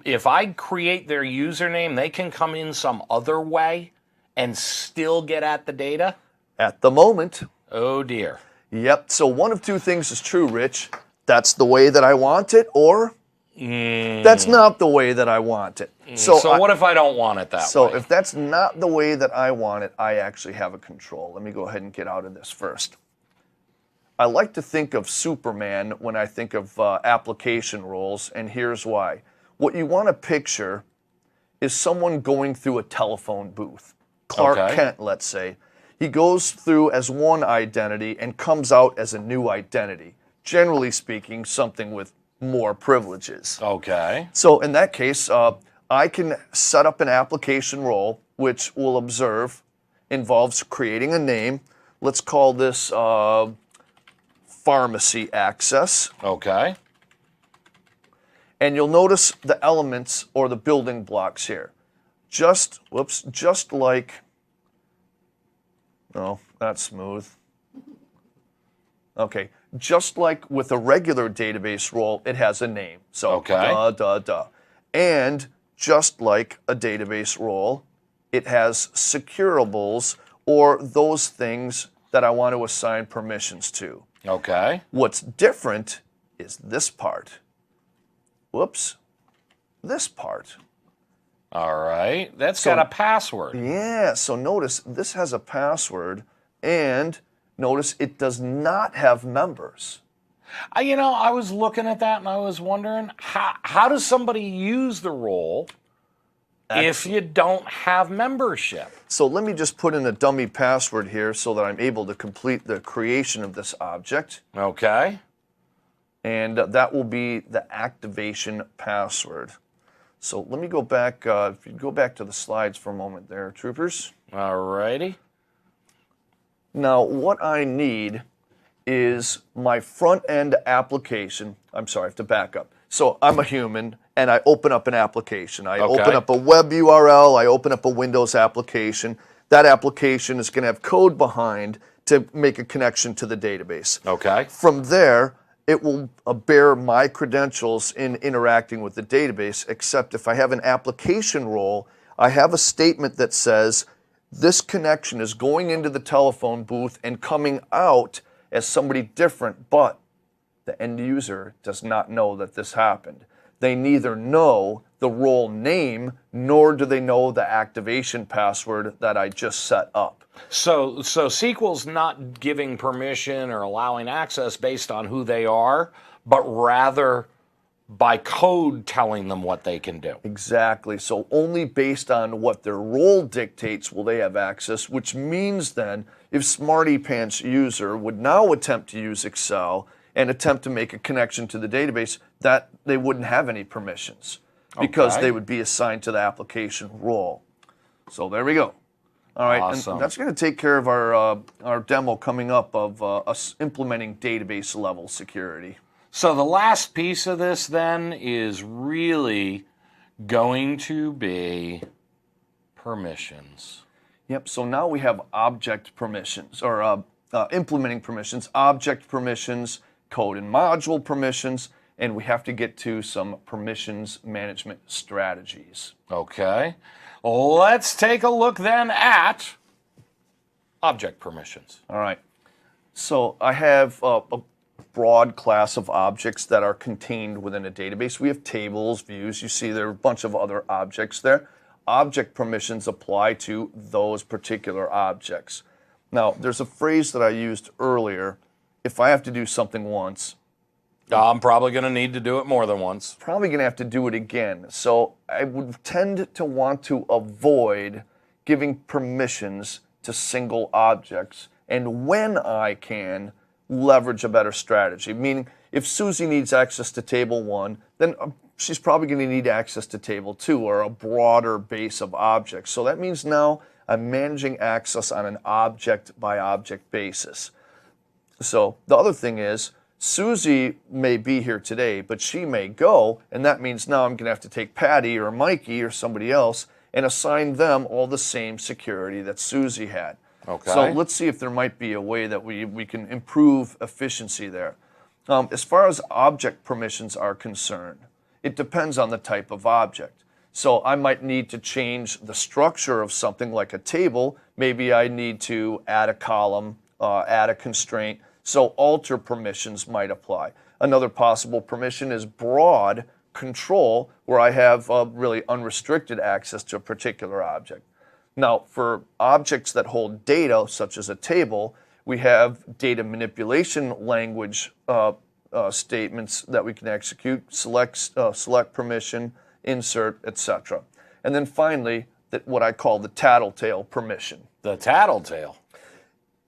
if I create their username, they can come in some other way and still get at the data? At the moment. Oh dear. Yep. So one of two things is true, Rich. That's the way that I want it, or that's not the way that I want it. So what if I don't want it that way? So if that's not the way that I want it, I actually have a control. Let me go ahead and get out of this first. I like to think of Superman when I think of application roles, and here's why. What you want to picture is someone going through a telephone booth. Clark Kent, let's say. He goes through as one identity and comes out as a new identity. Generally speaking, something with more privileges. Okay. So in that case, I can set up an application role, which we'll observe involves creating a name. Let's call this pharmacy access. Okay. And you'll notice the elements or the building blocks here. Just like, oh, that's smooth. Okay, just like with a regular database role, it has a name. So, Okay. And just like a database role, it has securables or those things that I want to assign permissions to. Okay. What's different is this part. Whoops, this part. All right. That's got a password. Yeah, so notice this has a password, and notice it does not have members. You know, I was looking at that and I was wondering, how does somebody use the role if you don't have membership? So let me just put in a dummy password here so that I'm able to complete the creation of this object. Okay. And that will be the activation password. So let me go back, if you go back to the slides for a moment there, troopers. All righty. Now, what I need is my front-end application. I'm sorry, I have to back up. So I'm a human, and I open up an application. I open up a web URL. I open up a Windows application. That application is going to have code behind to make a connection to the database. Okay. From there, it will bear my credentials in interacting with the database, except if I have an application role, I have a statement that says this connection is going into the telephone booth and coming out as somebody different, but the end user does not know that this happened. They neither know the role name, nor do they know the activation password that I just set up. So SQL's not giving permission or allowing access based on who they are, but rather by code telling them what they can do. Exactly. So only based on what their role dictates will they have access, which means then if Smarty Pants user would now attempt to use Excel and attempt to make a connection to the database, that they wouldn't have any permissions because they would be assigned to the application role. So there we go. All right, awesome. And that's going to take care of our demo coming up of us implementing database level security. So the last piece of this then is really going to be permissions. Yep, so now we have object permissions, or implementing permissions, object permissions, code and module permissions, and we have to get to some permissions management strategies. Okay. Let's take a look then at object permissions. All right. So I have a broad class of objects that are contained within a database. We have tables, views. You see there are a bunch of other objects there. Object permissions apply to those particular objects. Now, there's a phrase that I used earlier. If I have to do something once, I'm probably going to need to do it more than once. Probably going to have to do it again. So I would tend to want to avoid giving permissions to single objects, and when I can, leverage a better strategy. Meaning, if Susie needs access to table 1, then she's probably going to need access to table 2 or a broader base of objects. So that means now I'm managing access on an object-by-object basis. So the other thing is, Susie may be here today, but she may go, and that means now I'm going to have to take Patty or Mikey or somebody else and assign them all the same security that Susie had. Okay. So let's see if there might be a way that we can improve efficiency there. As far as object permissions are concerned, it depends on the type of object. So I might need to change the structure of something like a table. Maybe I need to add a column, add a constraint. So alter permissions might apply. Another possible permission is broad control, where I have really unrestricted access to a particular object. Now, for objects that hold data, such as a table, we have data manipulation language statements that we can execute, select permission, insert, etc. And then finally, what I call the tattletale permission. The tattletale.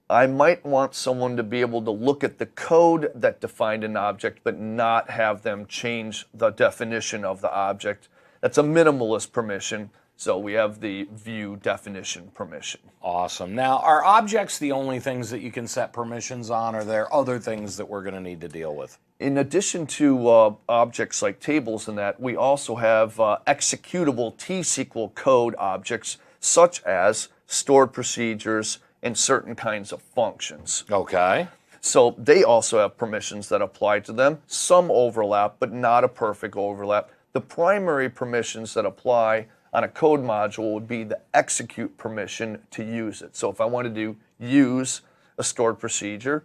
I might want someone to be able to look at the code that defined an object, but not have them change the definition of the object. That's a minimalist permission. So we have the view definition permission. Awesome. Now, are objects the only things that you can set permissions on, or are there other things that we're going to need to deal with? In addition to objects like tables and that, we also have executable T-SQL code objects, such as stored procedures and certain kinds of functions. Okay. So they also have permissions that apply to them. Some overlap, but not a perfect overlap. The primary permissions that apply on a code module would be the execute permission to use it. So if I wanted to use a stored procedure,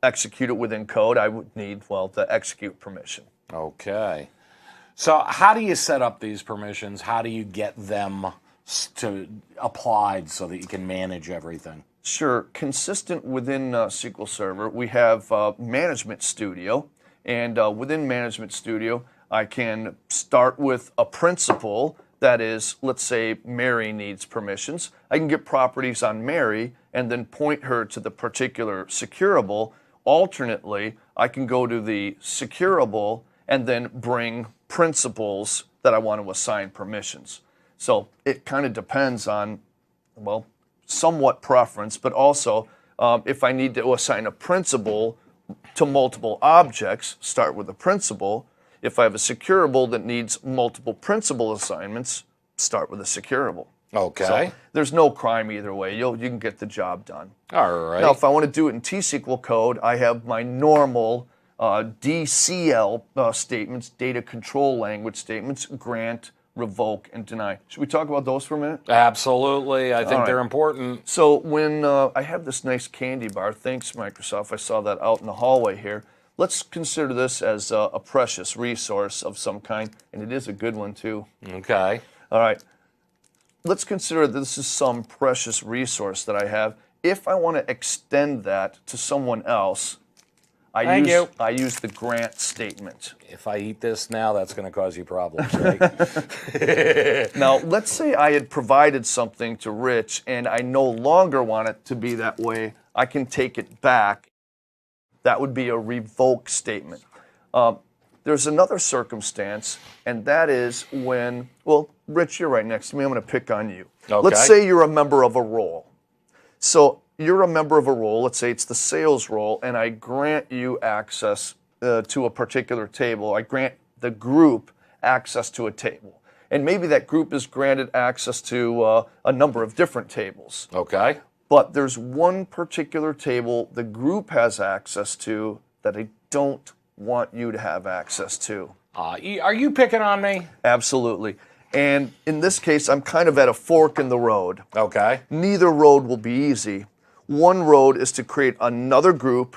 execute it within code, I would need, well, the execute permission. Okay. So how do you set up these permissions? How do you get them to applied so that you can manage everything? Sure. Consistent within SQL Server, we have Management Studio. And within Management Studio, I can start with a principal. That is, let's say Mary needs permissions. I can get properties on Mary and then point her to the particular securable. Alternately, I can go to the securable and then bring principals that I want to assign permissions. So it kind of depends on, well, somewhat preference, but also if I need to assign a principal to multiple objects, start with a principal. If I have a securable that needs multiple principal assignments, start with a securable. Okay. So there's no crime either way. You can get the job done. All right. Now, if I want to do it in T-SQL code, I have my normal DCL statements, data control language statements, grant, revoke, and deny. Should we talk about those for a minute? Absolutely. I think right. they're important. So when I have this nice candy bar, thanks Microsoft, I saw that out in the hallway here. Let's consider this as a precious resource of some kind, and it is a good one too. Okay. All right. Let's consider this is some precious resource that I have. If I want to extend that to someone else, I use the grant statement. If I eat this now, that's going to cause you problems, right? Now, let's say I had provided something to Rich and I no longer want it to be that way. I can take it back. That would be a revoke statement. There's another circumstance, and that is when, well, Rich, you're right next to me. I'm going to pick on you. Okay. Let's say you're a member of a role. So you're a member of a role. Let's say it's the sales role, and I grant you access to a particular table. I grant the group access to a table. And maybe that group is granted access to a number of different tables. Okay. But there's one particular table the group has access to that I don't want you to have access to. Are you picking on me? Absolutely. And in this case, I'm kind of at a fork in the road. Okay. Neither road will be easy. One road is to create another group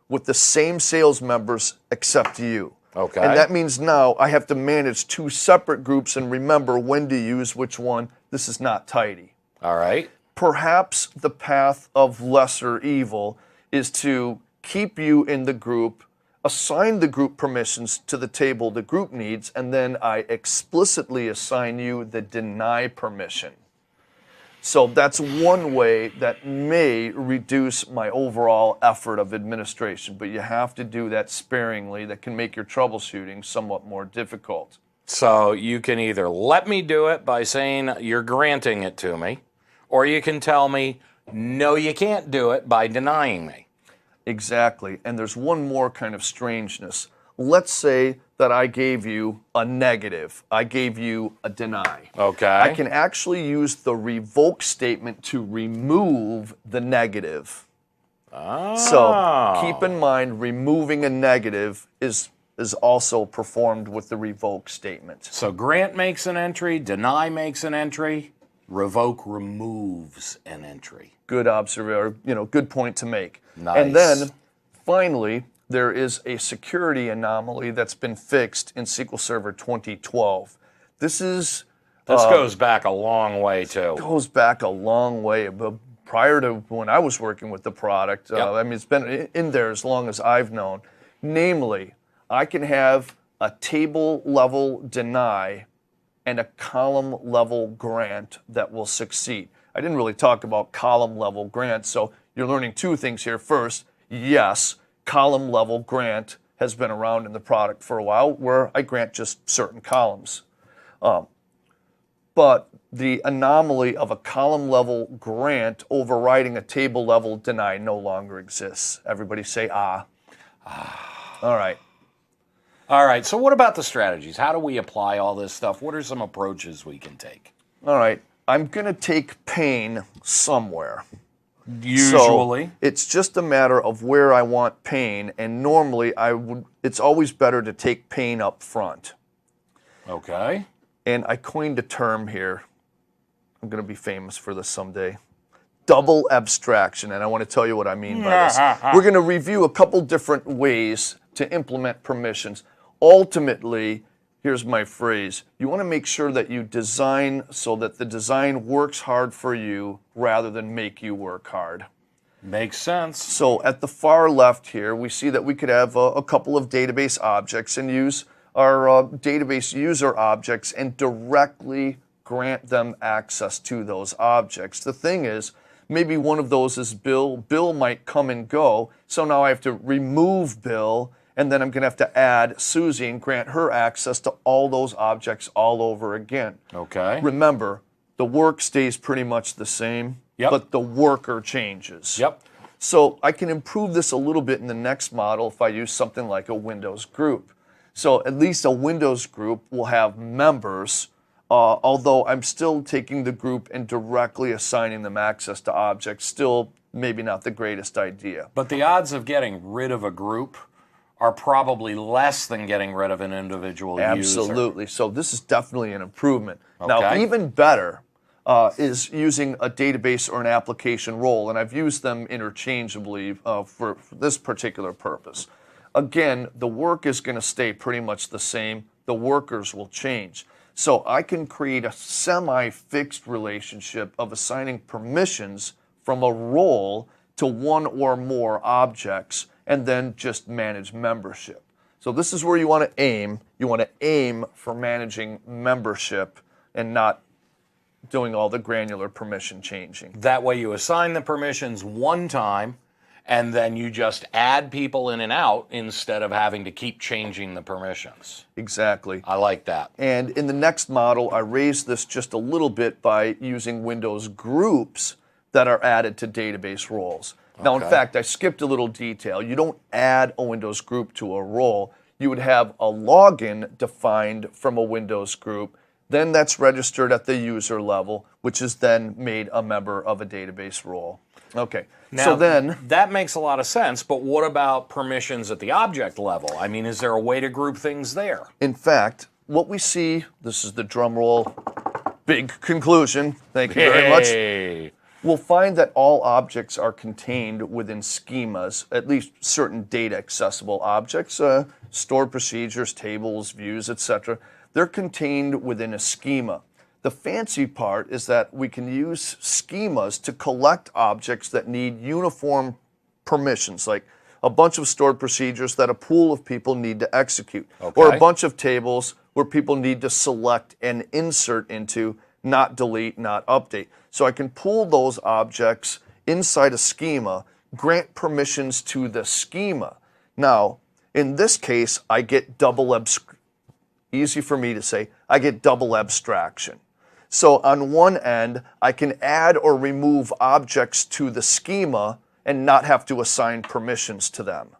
with the same sales members except you. Okay. And that means now I have to manage two separate groups and remember when to use which one. This is not tidy. All right. Perhaps the path of lesser evil is to keep you in the group, assign the group permissions to the table the group needs, and then I explicitly assign you the deny permission. So that's one way that may reduce my overall effort of administration, but you have to do that sparingly. That can make your troubleshooting somewhat more difficult. So you can either let me do it by saying you're granting it to me, or you can tell me, no, you can't do it by denying me. Exactly. And there's one more kind of strangeness. Let's say that I gave you a negative. I gave you a deny. Okay. I can actually use the revoke statement to remove the negative. Oh. So keep in mind, removing a negative is also performed with the revoke statement. So grant makes an entry, deny makes an entry, revoke removes an entry. Good observation, good point to make. Nice. And then finally, there is a security anomaly that's been fixed in SQL Server 2012. This goes back a long way too. Goes back a long way. But prior to when I was working with the product, Yep. I mean, it's been in there as long as I've known. Namely, I can have a table level deny and a column level grant that will succeed. I didn't really talk about column level grant, so you're learning two things here. First, yes, column level grant has been around in the product for a while where I grant just certain columns. But the anomaly of a column level grant overriding a table level deny no longer exists. Everybody say ah. All right. All right, so what about the strategies? How do we apply all this stuff? What are some approaches we can take? All right. I'm going to take pain somewhere. Usually. So it's just a matter of where I want pane, and normally it's always better to take pane up front. Okay. And I coined a term here. I'm going to be famous for this someday. Double abstraction, and I want to tell you what I mean by this. We're going to review a couple different ways to implement permissions. Ultimately, here's my phrase. You want to make sure that you design so that the design works hard for you rather than make you work hard. Makes sense. So at the far left here, we see that we could have a couple of database objects and use our database user objects and directly grant them access to those objects. The thing is, maybe one of those is Bill. Bill might come and go, so now I have to remove Bill, and then I'm going to have to add Susie and grant her access to all those objects all over again. Okay. Remember, the work stays pretty much the same, but the worker changes. Yep. So I can improve this a little bit in the next model if I use something like a Windows group. So at least a Windows group will have members, although I'm still taking the group and directly assigning them access to objects. Still maybe not the greatest idea. But the odds of getting rid of a group are probably less than getting rid of an individual user. Absolutely. So this is definitely an improvement. Okay. Now, even better is using a database or an application role, and I've used them interchangeably for this particular purpose. Again, the work is going to stay pretty much the same. The workers will change. So I can create a semi-fixed relationship of assigning permissions from a role to one or more objects and then just manage membership. So this is where you want to aim. You want to aim for managing membership and not doing all the granular permission changing. That way you assign the permissions one time, and then you just add people in and out instead of having to keep changing the permissions. Exactly. I like that. And in the next model, I raised this just a little bit by using Windows groups that are added to database roles. Now, in fact, I skipped a little detail. You don't add a Windows group to a role. You would have a login defined from a Windows group. Then that's registered at the user level, which is then made a member of a database role. Okay, now, so then... that makes a lot of sense, but what about permissions at the object level? I mean, is there a way to group things there? In fact, what we see, this is the drum roll, big conclusion, thank you very much. We'll find that all objects are contained within schemas, at least certain data accessible objects, stored procedures, tables, views, etc. They're contained within a schema. The fancy part is that we can use schemas to collect objects that need uniform permissions, like a bunch of stored procedures that a pool of people need to execute, or a bunch of tables where people need to select and insert into, not delete, not update. So I can pool those objects inside a schema, grant permissions to the schema. Now, in this case, I get easy for me to say, I get double abstraction. So on one end, I can add or remove objects to the schema and not have to assign permissions to them.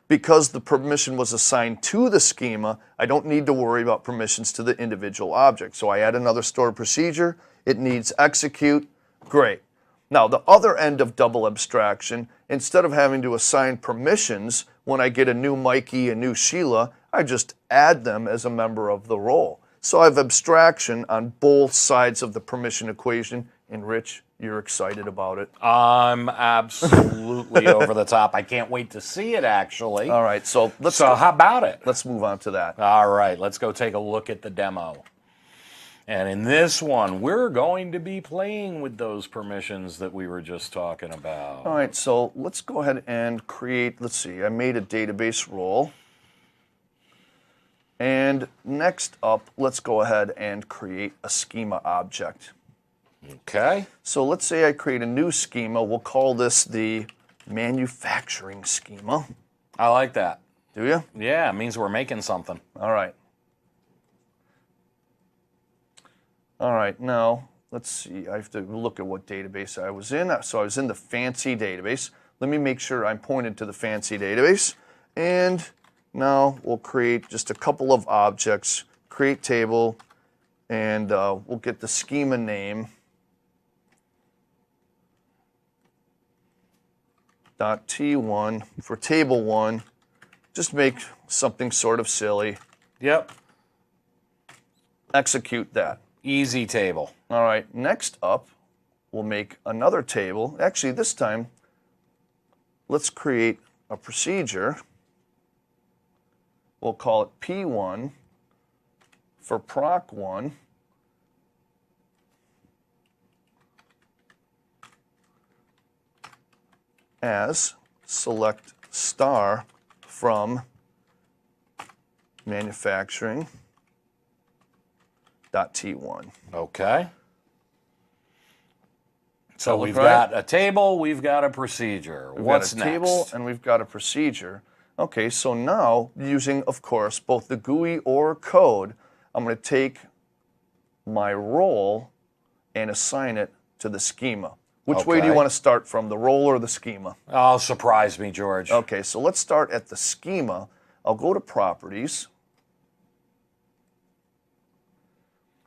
Because the permission was assigned to the schema, I don't need to worry about permissions to the individual object. So I add another stored procedure, it needs execute, great. Now the other end of double abstraction, instead of having to assign permissions when I get a new Mikey, a new Sheila, I just add them as a member of the role. So I have abstraction on both sides of the permission equation, and Rich, you're excited about it. I'm absolutely over the top. I can't wait to see it, actually. All right, so how about it? Let's move on to that. All right, let's go take a look at the demo. And in this one, we're going to be playing with those permissions that we were just talking about. All right, so let's go ahead and create, let's see, I made a database role. And next up, let's go ahead and create a schema object. Okay. So let's say I create a new schema. We'll call this the manufacturing schema. I like that. Do you? Yeah, it means we're making something. All right. All right, now let's see. I have to look at what database I was in. So I was in the fancy database. Let me make sure I'm pointed to the fancy database. And now we'll create just a couple of objects, create table, and we'll get the schema name. dot T1 for table 1. Just make something sort of silly. Yep. Execute that. Easy table. All right, next up, we'll make another table. Actually, this time, let's create a procedure. We'll call it P1 for proc1. As select star from manufacturing dot T1. Okay. So we've right? got a table, we've got a procedure. What's We've got a next? table and we've got a procedure. Okay, so now using, of course, both the GUI or code, I'm going to take my role and assign it to the schema. Which way do you Okay. want to start from, the role or the schema? Oh, surprise me, George. Okay, so let's start at the schema. I'll go to properties.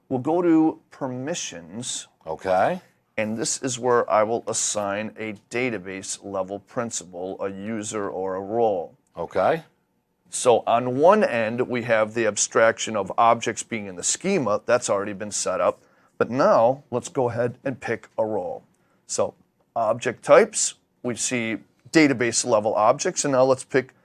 We'll go to permissions. Okay. And this is where I will assign a database level principal, a user, or a role. Okay. So on one end, we have the abstraction of objects being in the schema. That's already been set up. But now, let's go ahead and pick a role. So object types, we see database level objects. And now let's pick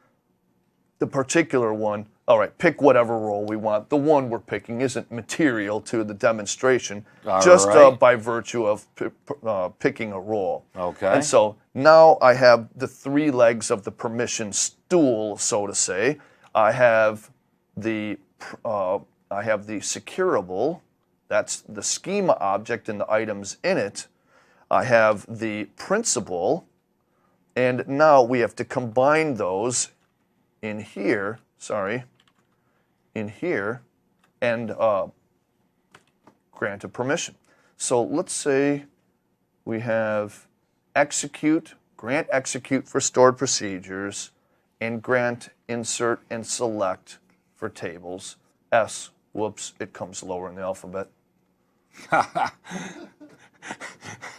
the particular one. All right, pick whatever role we want. The one we're picking isn't material to the demonstration, just right. by virtue of picking a role. Okay. And so now I have the 3 legs of the permission stool, so to say. I have the securable. That's the schema object and the items in it. I have the principal, and now we have to combine those in here. In here, and grant a permission. So let's say we have execute, grant execute for stored procedures, and grant insert and select for tables. S, whoops, it comes lower in the alphabet.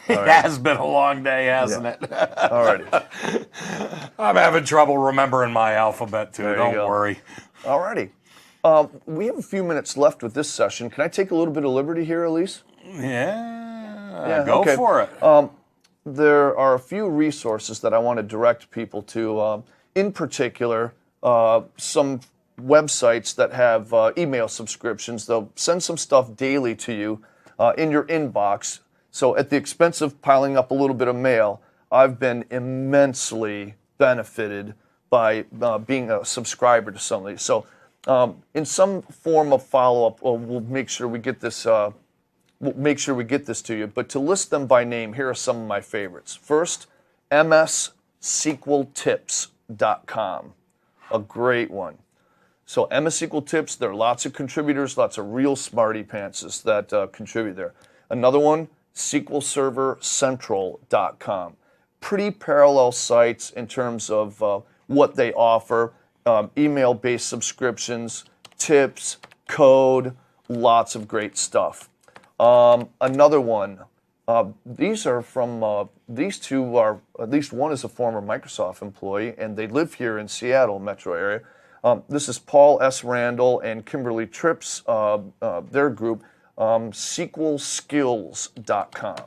It has been a long day, hasn't it? All righty. I'm having trouble remembering my alphabet, too. There you Don't go. worry. All righty. We have a few minutes left with this session. Can I take a little bit of liberty here, Elise? Yeah, go okay. for it. There are a few resources that I want to direct people to. In particular, some websites that have email subscriptions. They'll send some stuff daily to you in your inbox. So at the expense of piling up a little bit of mail, I've been immensely benefited by being a subscriber to some of these. So in some form of follow-up, we'll make sure we get this. We'll make sure we get this to you. But to list them by name, here are some of my favorites. First, MSSQLtips.com, a great one. So MSSQL Tips, there are lots of contributors, lots of real smarty pantses that contribute there. Another one, SQLServerCentral.com. Pretty parallel sites in terms of what they offer, email-based subscriptions, tips, code, lots of great stuff. Another one, these are from, these two are, at least one is a former Microsoft employee, and they live here in Seattle metro area. This is Paul S. Randall and Kimberly Tripp's, their group, SQLskills.com.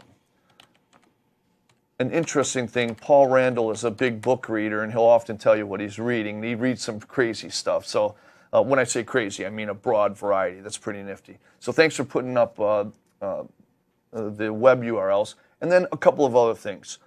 An interesting thing, Paul Randall is a big book reader, and he'll often tell you what he's reading. He reads some crazy stuff. So when I say crazy, I mean a broad variety. That's pretty nifty. So thanks for putting up the web URLs. And then a couple of other things.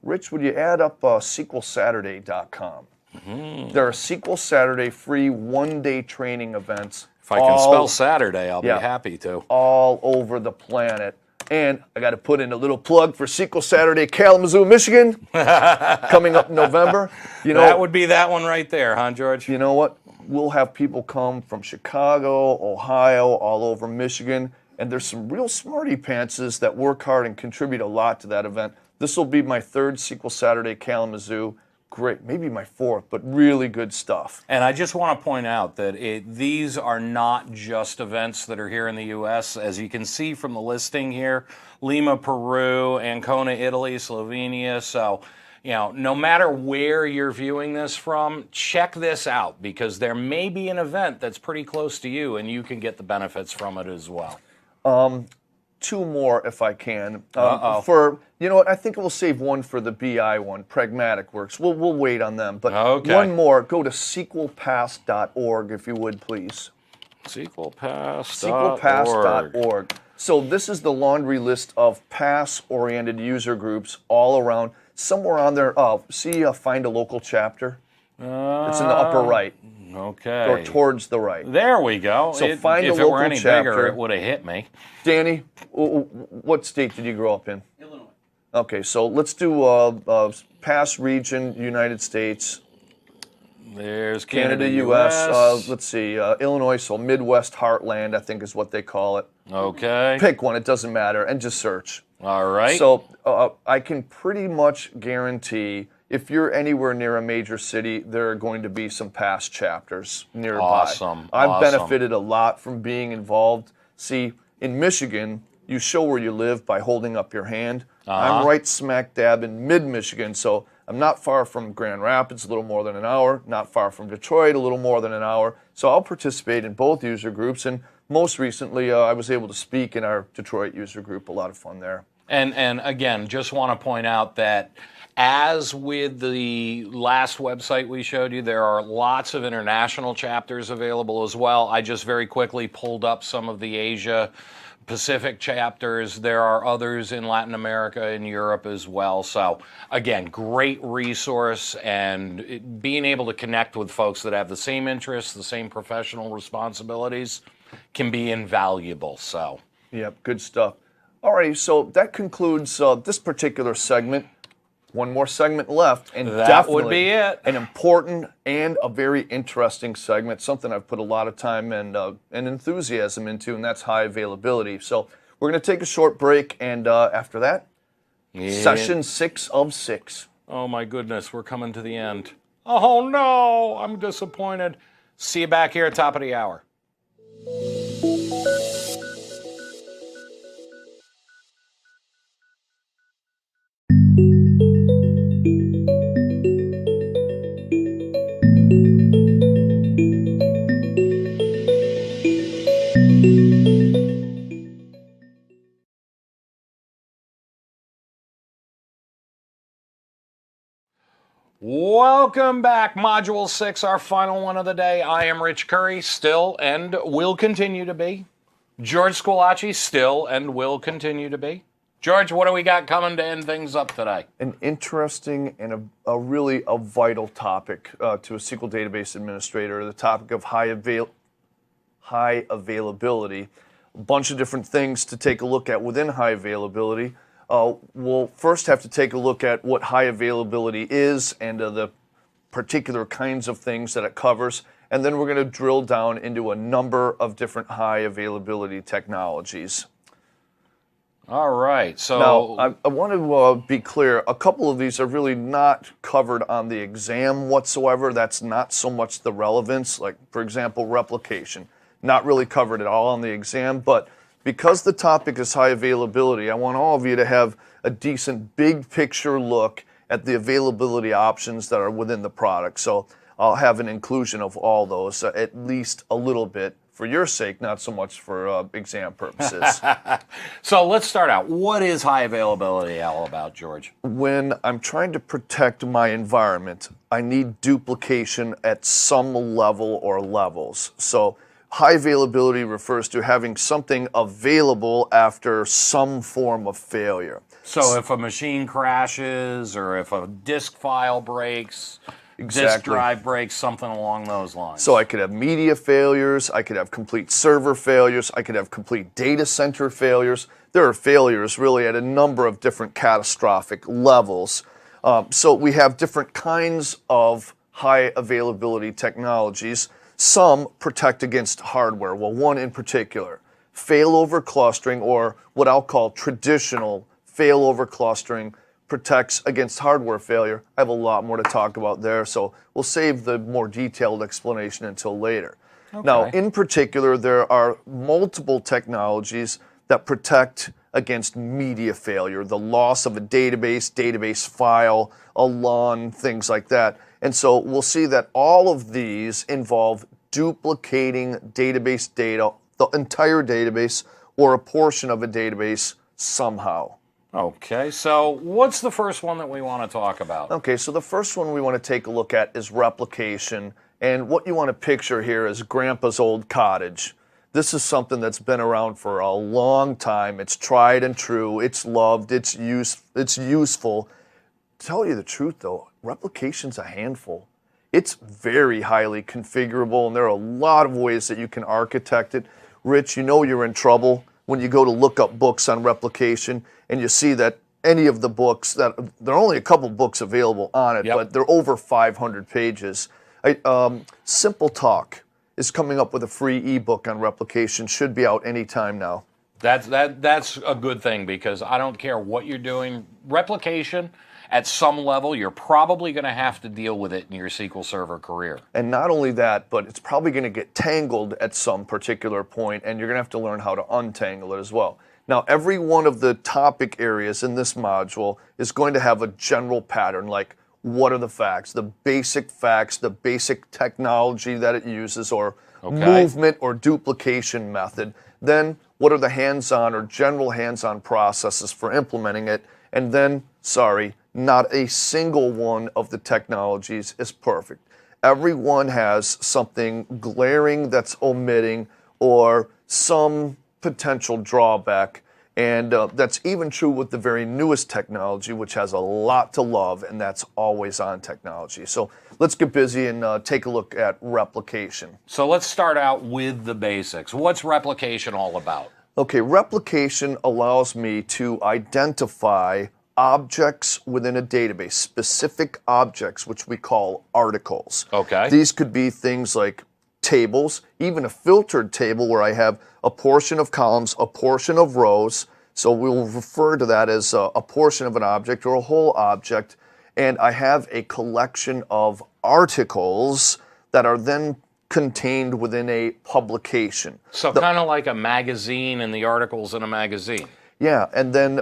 Rich, would you add up SQLSaturday.com? Mm-hmm. There are SQL Saturday free one-day training events. If I can spell Saturday, I'll be happy to. All over the planet. And I got to put in a little plug for SQL Saturday Kalamazoo, Michigan, coming up in November. You know, that would be that one right there, huh, George? You know what? We'll have people come from Chicago, Ohio, all over Michigan, and there's some real smarty pantses that work hard and contribute a lot to that event. This will be my 3rd SQL Saturday Kalamazoo. Great, maybe my 4th, but really good stuff. And I just want to point out that these are not just events that are here in the U.S. As you can see from the listing here, Lima, Peru, Ancona, Italy, Slovenia. So, no matter where you're viewing this from, check this out because there may be an event that's pretty close to you and you can get the benefits from it as well. Two more if I can. Uh-oh. You know what, I think we'll save one for the BI one, Pragmatic Works. We'll wait on them. But Okay. one more, go to SQLpass.org if you would, please. SQLpass.org. So this is the laundry list of pass-oriented user groups all around. Somewhere on there, see Find a Local Chapter? It's in the upper right. Okay. Or towards the right. There we go. So find a if it local were any chapter. bigger, it would have hit me. Danny, what state did you grow up in? Illinois. Okay, so let's do pass region, United States. There's Canada, U.S. Let's see, Illinois, so Midwest Heartland, I think is what they call it. Okay. Pick one, it doesn't matter, and just search. All right. So I can pretty much guarantee if you're anywhere near a major city, there are going to be some past chapters nearby. Awesome. I've benefited a lot from being involved. See, in Michigan, you show where you live by holding up your hand. I'm right smack dab in mid-Michigan, so I'm not far from Grand Rapids, a little more than an hour, not far from Detroit, a little more than an hour. So I'll participate in both user groups, and most recently I was able to speak in our Detroit user group. A lot of fun there. And again, just want to point out that as with the last website we showed you, there are lots of international chapters available as well. I just very quickly pulled up some of the Asia Pacific chapters. There are others in Latin America and Europe as well. So again, great resource, and being able to connect with folks that have the same interests, the same professional responsibilities can be invaluable. So Yep, good stuff. All right, so that concludes this particular segment. One more segment left, and that definitely would be it. an important and a very interesting segment, something I've put a lot of time and enthusiasm into, and that's high availability. So we're going to take a short break, and after that, session 6 of 6. Oh my goodness, we're coming to the end. Oh no, I'm disappointed. See you back here at top of the hour. Welcome back, Module 6, our final one of the day. I am Rich Curry, still and will continue to be. George Squillace, still and will continue to be. George, what do we got coming to end things up today? An interesting and a really vital topic to a SQL database administrator, the topic of high availability. A bunch of different things to take a look at within high availability. We'll first have to take a look at what high availability is and the particular kinds of things that it covers, and then we're going to drill down into a number of different high availability technologies. All right, so now, I want to be clear, a couple of these are really not covered on the exam whatsoever. That's not so much the relevance, like, for example, replication. Not really covered at all on the exam, but because the topic is high availability, I want all of you to have a decent big picture look at the availability options that are within the product. So I'll have an inclusion of all those, at least a little bit, for your sake, not so much for exam purposes. So let's start out. What is high availability all about, George? When I'm trying to protect my environment, I need duplication at some level or levels. So high availability refers to having something available after some form of failure. So if a machine crashes or if a disk file breaks, disk Exactly. drive breaks, something along those lines. So I could have media failures, I could have complete server failures, I could have complete data center failures. There are failures really at a number of different catastrophic levels. So we have different kinds of high availability technologies. Some protect against hardware. Well, one in particular, failover clustering, or what I'll call traditional failover clustering, protects against hardware failure. I have a lot more to talk about there, so we'll save the more detailed explanation until later. Okay. Now, in particular, there are multiple technologies that protect against media failure, the loss of a database file, a LUN, things like that. And so we'll see that all of these involve duplicating database data, the entire database, or a portion of a database somehow. Okay, so what's the first one that we want to talk about? Okay, so the first one we want to take a look at is replication. And what you want to picture here is Grandpa's old cottage. This is something that's been around for a long time. It's tried and true. It's loved. It's useful. To tell you the truth, though, replication's a handful. It's very highly configurable, and there are a lot of ways that you can architect it. Rich, you know you're in trouble when you go to look up books on replication, and you see that any of the books, that there are only a couple books available on it, but they're over 500 pages. Simple Talk is coming up with a free ebook on replication. Should be out anytime now. That's a good thing, because I don't care what you're doing. Replication, at some level, you're probably going to have to deal with it in your SQL Server career. And not only that, but it's probably going to get tangled at some particular point, and you're going to have to learn how to untangle it as well. Now, every one of the topic areas in this module is going to have a general pattern, like what are the facts, the basic technology that it uses, or movement or duplication method. Then, what are the hands-on or general hands-on processes for implementing it? And then, not a single one of the technologies is perfect. Every one has something glaring that's omitting, or some potential drawback. And that's even true with the very newest technology, which has a lot to love, and that's always-on technology. So let's get busy and take a look at replication. So let's start out with the basics. What's replication all about? Okay, replication allows me to identify objects within a database, specific objects, which we call articles. Okay. These could be things like tables, even a filtered table where I have a portion of columns, a portion of rows. So we'll refer to that as a portion of an object or a whole object. And I have a collection of articles that are then contained within a publication. So kind of like a magazine and the articles in a magazine. Yeah, and then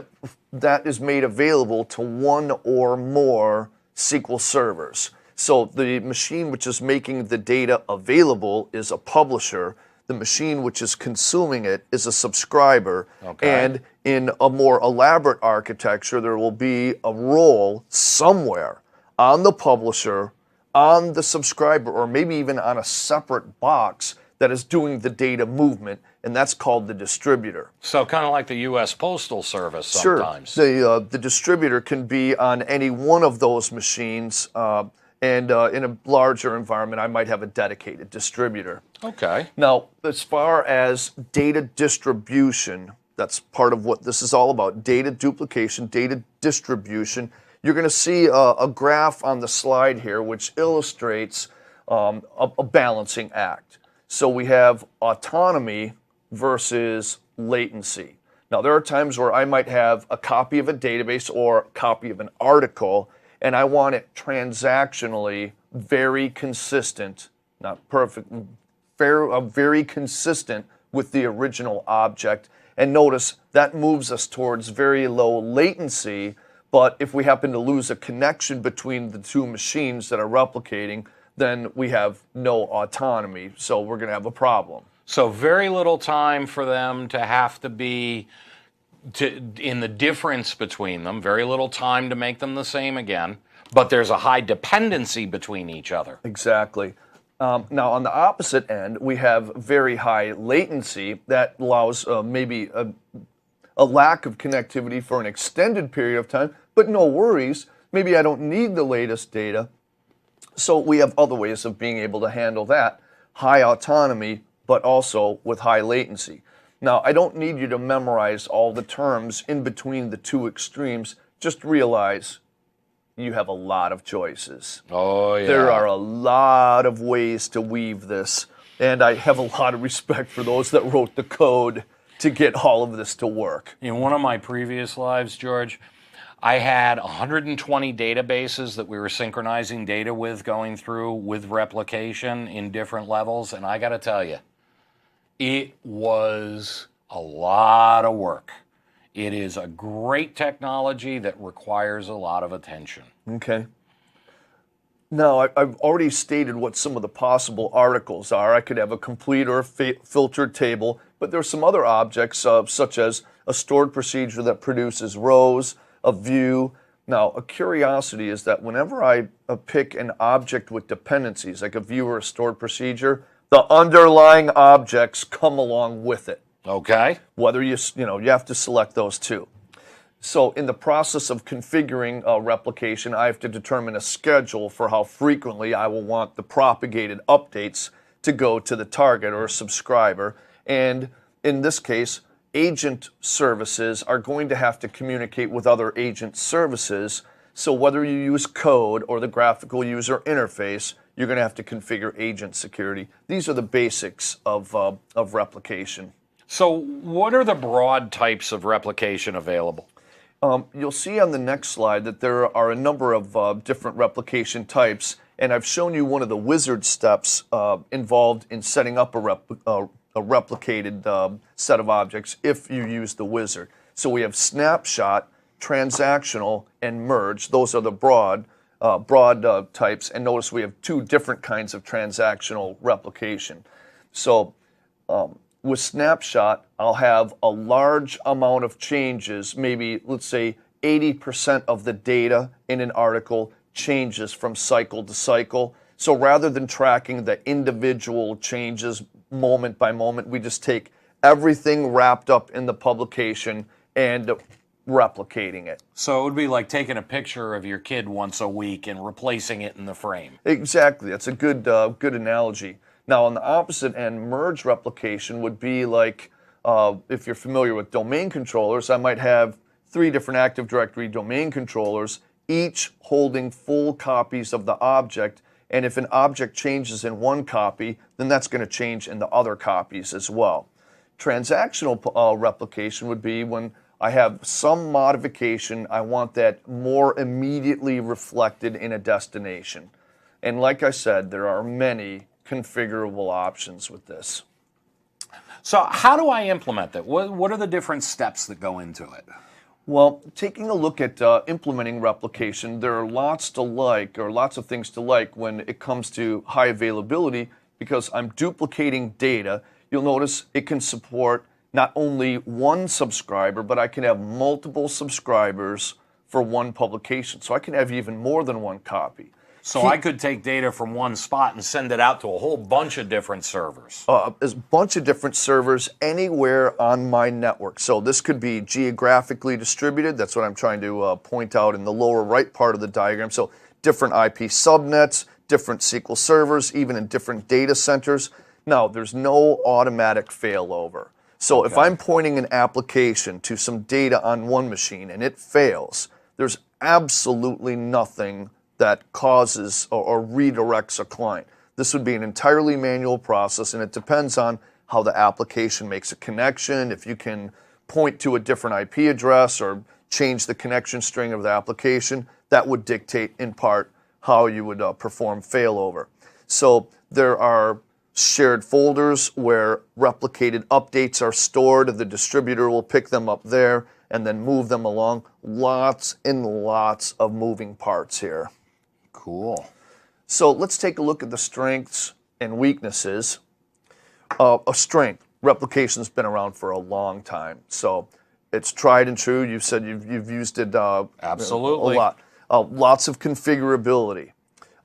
that is made available to one or more SQL servers. So the machine which is making the data available is a publisher. The machine which is consuming it is a subscriber. And in a more elaborate architecture, there will be a role somewhere on the publisher, on the subscriber, or maybe even on a separate box that is doing the data movement, and that's called the distributor. So kind of like the U.S. Postal Service sometimes. Sure. The distributor can be on any one of those machines, and in a larger environment, I might have a dedicated distributor. Okay. Now, as far as data distribution, that's part of what this is all about, data duplication, data distribution. You're going to see a graph on the slide here which illustrates a balancing act. So we have autonomy versus latency. Now, there are times where I might have a copy of a database or a copy of an article, and I want it transactionally very consistent, not perfect, very consistent with the original object. And notice that moves us towards very low latency, but if we happen to lose a connection between the two machines that are replicating, then we have no autonomy, so we're going to have a problem. So very little time for them to have to be in the difference between them, very little time to make them the same again, but there's a high dependency between each other. Exactly. Now, on the opposite end, we have very high latency that allows maybe a lack of connectivity for an extended period of time, but no worries. Maybe I don't need the latest data. So we have other ways of being able to handle that. High autonomy, but also with high latency. Now, I don't need you to memorize all the terms in between the two extremes. Just realize you have a lot of choices. Oh, yeah. There are a lot of ways to weave this, and I have a lot of respect for those that wrote the code to get all of this to work. In one of my previous lives, George, I had 120 databases that we were synchronizing data with, going through with replication in different levels, and I got to tell you, it was a lot of work. It is a great technology that requires a lot of attention. Okay. Now, I've already stated what some of the possible articles are. I could have a complete or a filtered table, but there are some other objects, such as a stored procedure that produces rows, a view. Now, a curiosity is that whenever I pick an object with dependencies, like a view or a stored procedure, the underlying objects come along with it. Okay. Whether you have to select those two. So in the process of configuring a replication, I have to determine a schedule for how frequently I will want the propagated updates to go to the target or subscriber. And in this case, agent services are going to have to communicate with other agent services. So whether you use code or the graphical user interface, you're going to have to configure agent security. These are the basics of replication. So what are the broad types of replication available? You'll see on the next slide that there are a number of different replication types, and I've shown you one of the wizard steps involved in setting up a replicated set of objects if you use the wizard. So we have snapshot, transactional, and merge. Those are the broad types, and notice we have two different kinds of transactional replication. So with snapshot, I'll have a large amount of changes, maybe let's say 80% of the data in an article changes from cycle to cycle. So rather than tracking the individual changes moment by moment, we just take everything wrapped up in the publication and replicating it. So it would be like taking a picture of your kid once a week and replacing it in the frame. Exactly. That's a good analogy. Now, on the opposite end, merge replication would be like, if you're familiar with domain controllers, I might have 3 different Active Directory domain controllers, each holding full copies of the object. And if an object changes in one copy, then that's going to change in the other copies as well. Transactional replication would be when I have some modification, I want that more immediately reflected in a destination. And like I said, there are many configurable options with this. So how do I implement that? What are the different steps that go into it? Well, taking a look at implementing replication, there are lots of things to like when it comes to high availability, because I'm duplicating data. You'll notice it can support not only one subscriber, but I can have multiple subscribers for one publication. So I can have even more than one copy. So I could take data from one spot and send it out to a whole bunch of different servers. There's a bunch of different servers anywhere on my network. So this could be geographically distributed. That's what I'm trying to point out in the lower right part of the diagram. So different IP subnets, different SQL servers, even in different data centers. Now, there's no automatic failover. So if I'm pointing an application to some data on one machine and it fails, there's absolutely nothing that causes or redirects a client. This would be an entirely manual process, and it depends on how the application makes a connection. If you can point to a different IP address or change the connection string of the application, that would dictate in part how you would perform failover. So there are shared folders where replicated updates are stored. The distributor will pick them up there and then move them along. Lots and lots of moving parts here. Cool. So let's take a look at the strengths and weaknesses. A strength, replication's been around for a long time. So it's tried and true. You said you've used it Absolutely. a lot. Lots of configurability.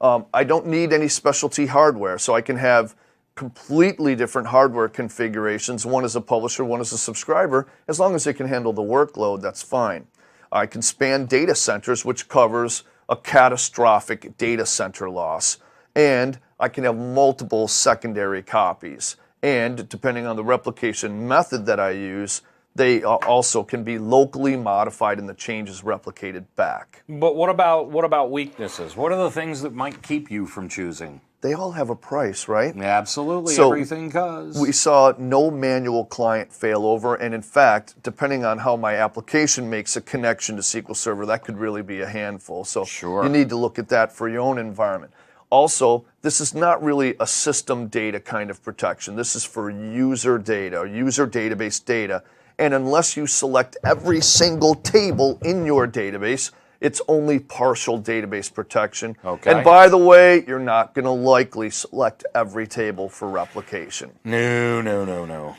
I don't need any specialty hardware, so I can have completely different hardware configurations. One is a publisher, one is a subscriber. As long as they can handle the workload, that's fine. I can span data centers, which covers a catastrophic data center loss. And I can have multiple secondary copies. And depending on the replication method that I use, they also can be locally modified and the changes replicated back. But what about weaknesses? What are the things that might keep you from choosing? They all have a price, right? Absolutely, So everything does. We saw no manual client failover, and in fact, depending on how my application makes a connection to SQL Server, that could really be a handful. So Sure. You need to look at that for your own environment. Also, this is not really a system data kind of protection. This is for user data, or user database data. And unless you select every single table in your database, it's only partial database protection. Okay. And by the way, you're not going to likely select every table for replication. No.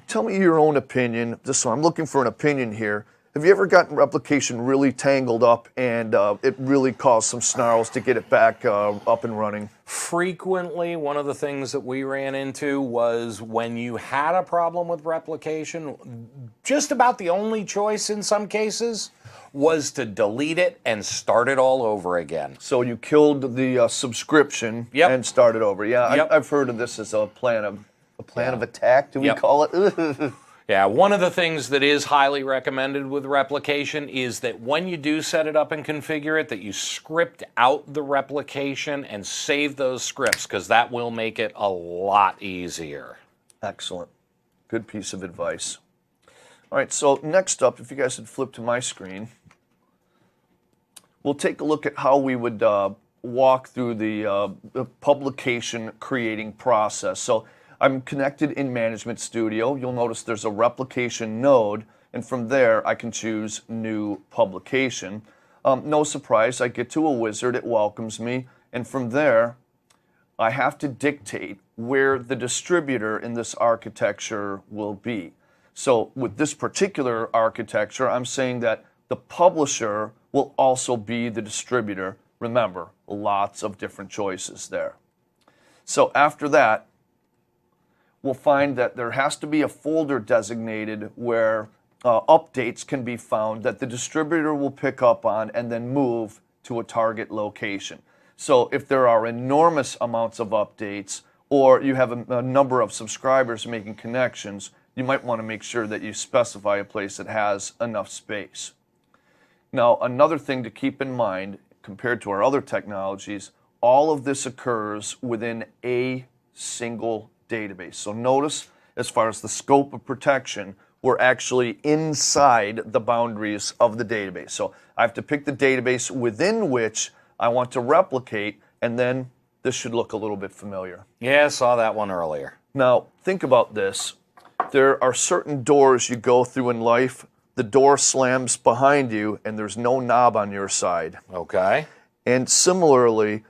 Tell me your own opinion. Just so I'm looking for an opinion here. Have you ever gotten replication really tangled up and it really caused some snarls to get it back up and running? Frequently, one of the things that we ran into was when you had a problem with replication, just about the only choice in some cases was to delete it and start it all over again. So you killed the subscription and started over. Yeah, I've heard of this as a plan of attack. Do we call it? Yeah, one of the things that is highly recommended with replication is that when you do set it up and configure it, that you script out the replication and save those scripts, because that will make it a lot easier. Excellent. Good piece of advice. All right, so next up, if you guys would flip to my screen, we'll take a look at how we would walk through the publication creating process. So I'm connected in Management Studio. You'll notice there's a replication node, and from there I can choose New Publication. No surprise, I get to a wizard, it welcomes me, and from there I have to dictate where the distributor in this architecture will be. So with this particular architecture, I'm saying that the publisher will also be the distributor. Remember, lots of different choices there. So after that, we'll find that there has to be a folder designated where updates can be found that the distributor will pick up on and then move to a target location. So if there are enormous amounts of updates or you have a number of subscribers making connections, you might want to make sure that you specify a place that has enough space. Now, another thing to keep in mind compared to our other technologies, all of this occurs within a single database. So notice, as far as the scope of protection, we're actually inside the boundaries of the database. So I have to pick the database within which I want to replicate, and then this should look a little bit familiar. Yeah, I saw that one earlier. Now, think about this. There are certain doors you go through in life. The door slams behind you, and there's no knob on your side. Okay. And similarly,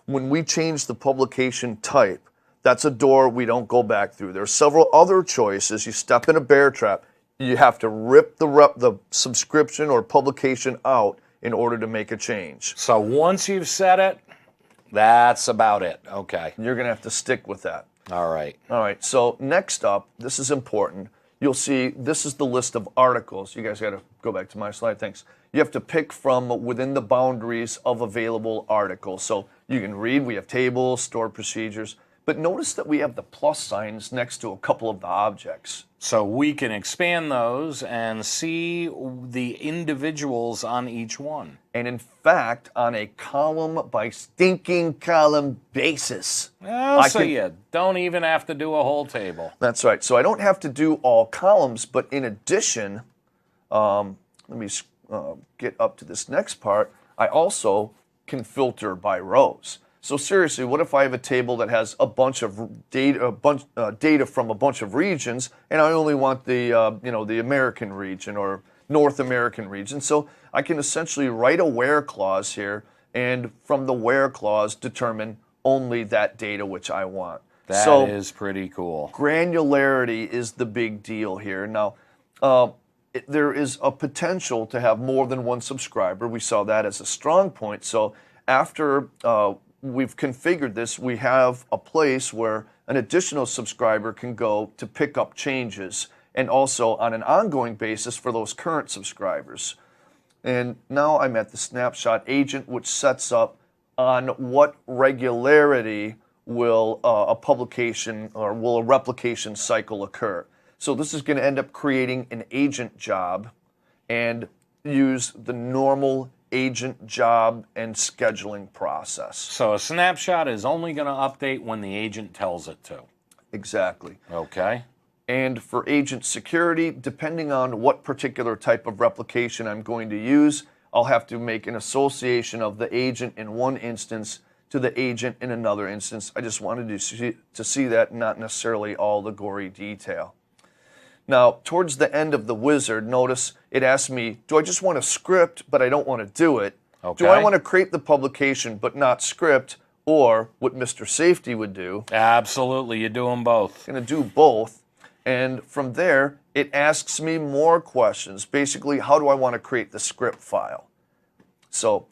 when we change the publication type, that's a door we don't go back through. There are several other choices. You step in a bear trap. You have to rip the subscription or publication out in order to make a change. So once you've set it, that's about it. Okay. You're going to have to stick with that. All right. All right. So next up, this is important. You'll see this is the list of articles. You guys got to go back to my slide. Thanks. You have to pick from within the boundaries of available articles. So you can read. We have tables, stored procedures. But notice that we have the plus signs next to a couple of the objects. So we can expand those and see the individuals on each one. And in fact, on a column by stinking column basis. So you don't even have to do a whole table. That's right. So I don't have to do all columns, but in addition, let me get up to this next part, I also can filter by rows. So seriously, what if I have a table that has a bunch of data from a bunch of regions, and I only want the the American region or North American region? So I can essentially write a where clause here, and from the where clause determine only that data which I want. That is pretty cool. Granularity is the big deal here. Now, there is a potential to have more than one subscriber. We saw that as a strong point. So after we've configured this, we have a place where an additional subscriber can go to pick up changes, and also on an ongoing basis for those current subscribers. And now I'm at the snapshot agent, which sets up on what regularity will a publication or will a replication cycle occur. So this is going to end up creating an agent job and use the normal agent job and scheduling process. So a snapshot is only going to update when the agent tells it to. Exactly. Okay. And for agent security, depending on what particular type of replication I'm going to use, I'll have to make an association of the agent in one instance to the agent in another instance. I just wanted to see that, not necessarily all the gory detail. Now, towards the end of the wizard, notice it asks me, do I just want to script, but I don't want to do it? Okay. Do I want to create the publication, but not script, or what Mr. Safety would do? Absolutely, you do them both. Going to do both. And from there, it asks me more questions. Basically, how do I want to create the script file? So,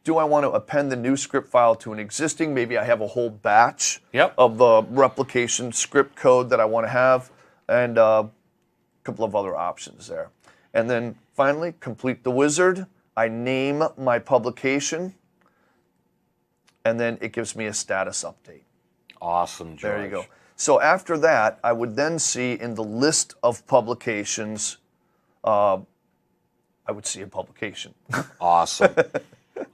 do I want to append the new script file to an existing? Maybe I have a whole batch of the replication script code that I want to have, and a couple of other options there. And then finally, complete the wizard. I name my publication, and then it gives me a status update. Awesome, George. There you go. So after that, I would then see in the list of publications, I would see a publication. Awesome.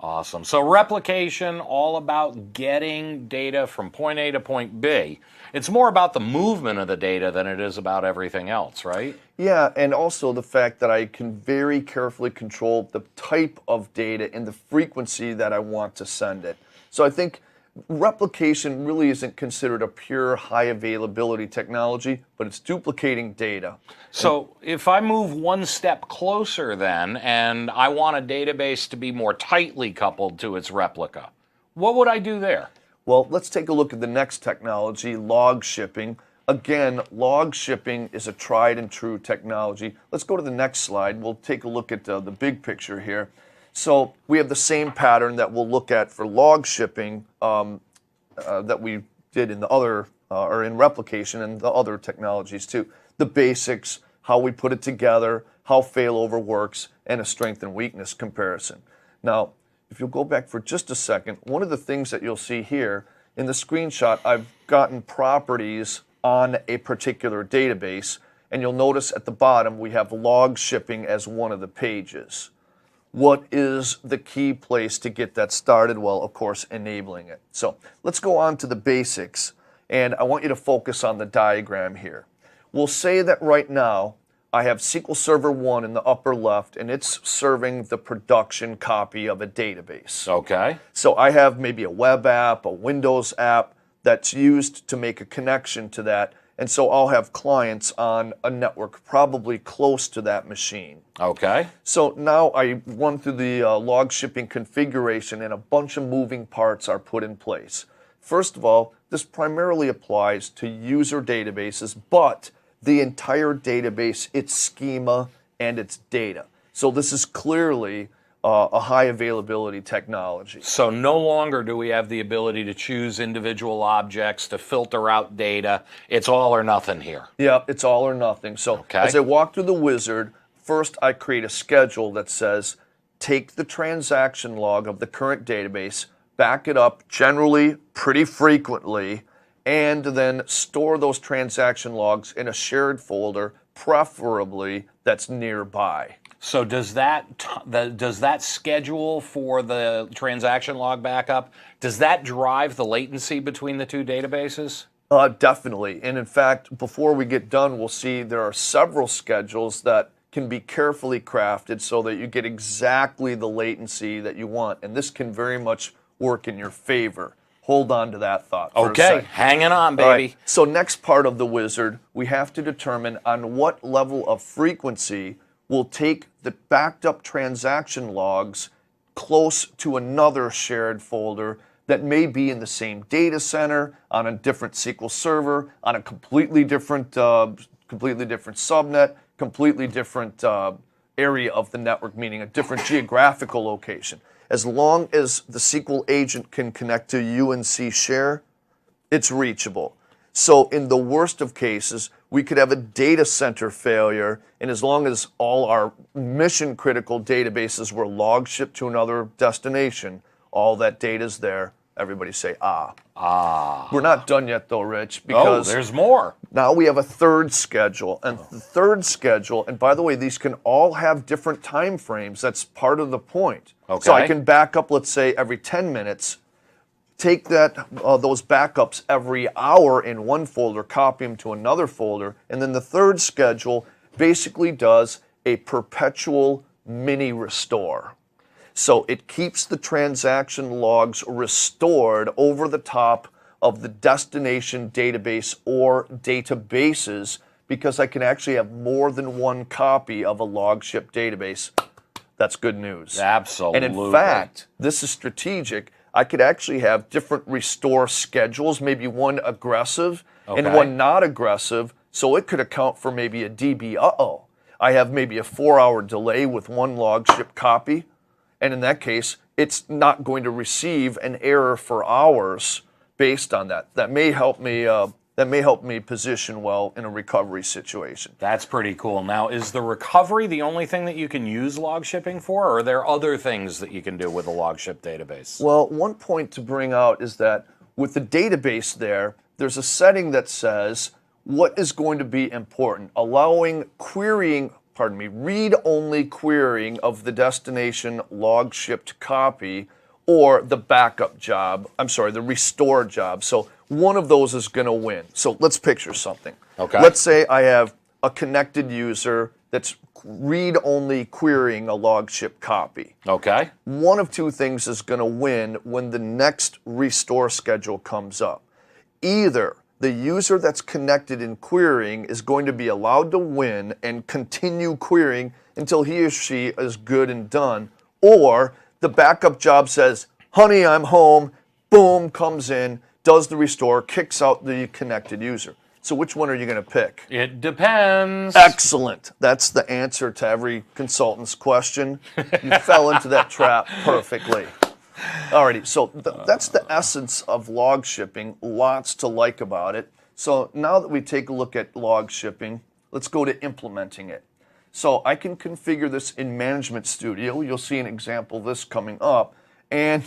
Awesome. So replication, all about getting data from point A to point B. It's more about the movement of the data than it is about everything else, right? Yeah, and also the fact that I can very carefully control the type of data and the frequency that I want to send it. So I think replication really isn't considered a pure high availability technology, but it's duplicating data. So if I move one step closer then, and I want a database to be more tightly coupled to its replica, what would I do there? Well, let's take a look at the next technology, log shipping. Again, log shipping is a tried and true technology. Let's go to the next slide. We'll take a look at the big picture here. So we have the same pattern that we'll look at for log shipping that we did in the other, or in replication and the other technologies too. The basics, how we put it together, how failover works, and a strength and weakness comparison. Now, if you'll go back for just a second, one of the things that you'll see here in the screenshot, I've gotten properties on a particular database, and you'll notice at the bottom we have log shipping as one of the pages. What is the key place to get that started? Well, of course, enabling it. So let's go on to the basics, and I want you to focus on the diagram here. We'll say that right now I have SQL Server 1 in the upper left, and it's serving the production copy of a database. Okay. So I have maybe a web app, a Windows app that's used to make a connection to that. And so I'll have clients on a network probably close to that machine. Okay. So now I run through the log shipping configuration, and a bunch of moving parts are put in place. First of all, this primarily applies to user databases, but the entire database, its schema, and its data. So this is clearly a high availability technology. So no longer do we have the ability to choose individual objects to filter out data. It's all or nothing here. Yeah, it's all or nothing. So as I walk through the wizard, first I create a schedule that says, take the transaction log of the current database, back it up generally pretty frequently, and then store those transaction logs in a shared folder, preferably that's nearby. So does that schedule for the transaction log backup, does that drive the latency between the two databases? Definitely. And in fact, before we get done, we'll see there are several schedules that can be carefully crafted so that you get exactly the latency that you want. And this can very much work in your favor. Hold on to that thought for a second. Okay, hanging on, baby. All right. So next part of the wizard, we have to determine on what level of frequency we'll take the backed up transaction logs close to another shared folder that may be in the same data center, on a different SQL server, on a completely different subnet, completely different area of the network, meaning a different geographical location. As long as the SQL agent can connect to UNC share, it's reachable. So in the worst of cases, we could have a data center failure, and as long as all our mission critical databases were log shipped to another destination, all that data's there. Everybody say, ah. Ah. We're not done yet though, Rich, because there's more. Now we have a third schedule, and the third schedule, and by the way, these can all have different time frames. That's part of the point. Okay. So I can back up, let's say, every 10 minutes, take those backups every hour in one folder, copy them to another folder, and then the third schedule basically does a perpetual mini restore. So it keeps the transaction logs restored over the top of the destination database or databases because I can actually have more than one copy of a logship database. That's good news. Absolutely. And in fact, this is strategic. I could actually have different restore schedules, maybe one aggressive and one not aggressive, so it could account for maybe a DB, I have maybe a 4-hour delay with one logship copy, and in that case, it's not going to receive an error for hours based on that. That may help me position well in a recovery situation. That's pretty cool. Now, is the recovery the only thing that you can use log shipping for, or are there other things that you can do with a logship database? Well, one point to bring out is that with the database there's a setting that says what is going to be important, allowing read-only querying of the destination log shipped copy or the backup job, the restore job. So one of those is going to win. So let's picture something. Okay. Let's say I have a connected user that's read-only querying a logship copy. Okay. One of two things is going to win when the next restore schedule comes up. Either the user that's connected in querying is going to be allowed to win and continue querying until he or she is good and done, or the backup job says, honey, I'm home, boom, comes in, does the restore, kicks out the connected user. So which one are you going to pick? It depends. Excellent. That's the answer to every consultant's question. You fell into that trap perfectly. Alrighty, so that's the essence of log shipping. Lots to like about it. So now that we take a look at log shipping, let's go to implementing it. So I can configure this in Management Studio. You'll see an example of this coming up. And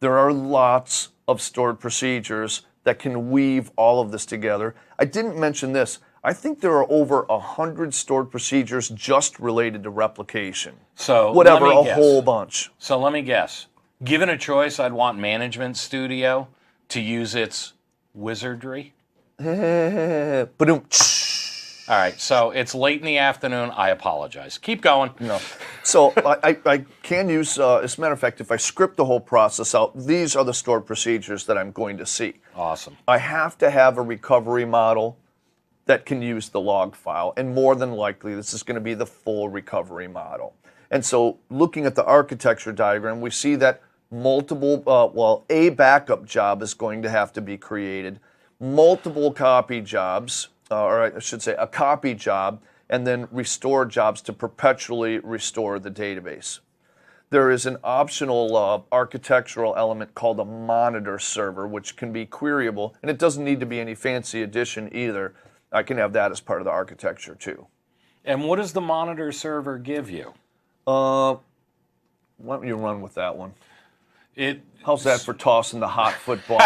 there are lots of stored procedures that can weave all of this together. I didn't mention this. I think there are over 100 stored procedures just related to replication. So whatever, whole bunch. So let me guess. Given a choice, I'd want Management Studio to use its wizardry. Ba-doom. All right, so it's late in the afternoon. I apologize. Keep going. No. So I can use, as a matter of fact, if I script the whole process out, these are the stored procedures that I'm going to see. Awesome. I have to have a recovery model that can use the log file, and more than likely, this is going to be the full recovery model. And so looking at the architecture diagram, we see that a backup job is going to have to be created, multiple copy jobs, or I should say a copy job, and then restore jobs to perpetually restore the database. There is an optional architectural element called a monitor server, which can be queryable, and it doesn't need to be any fancy addition either. I can have that as part of the architecture too. And what does the monitor server give you? Why don't you run with that one? How's that for tossing the hot football?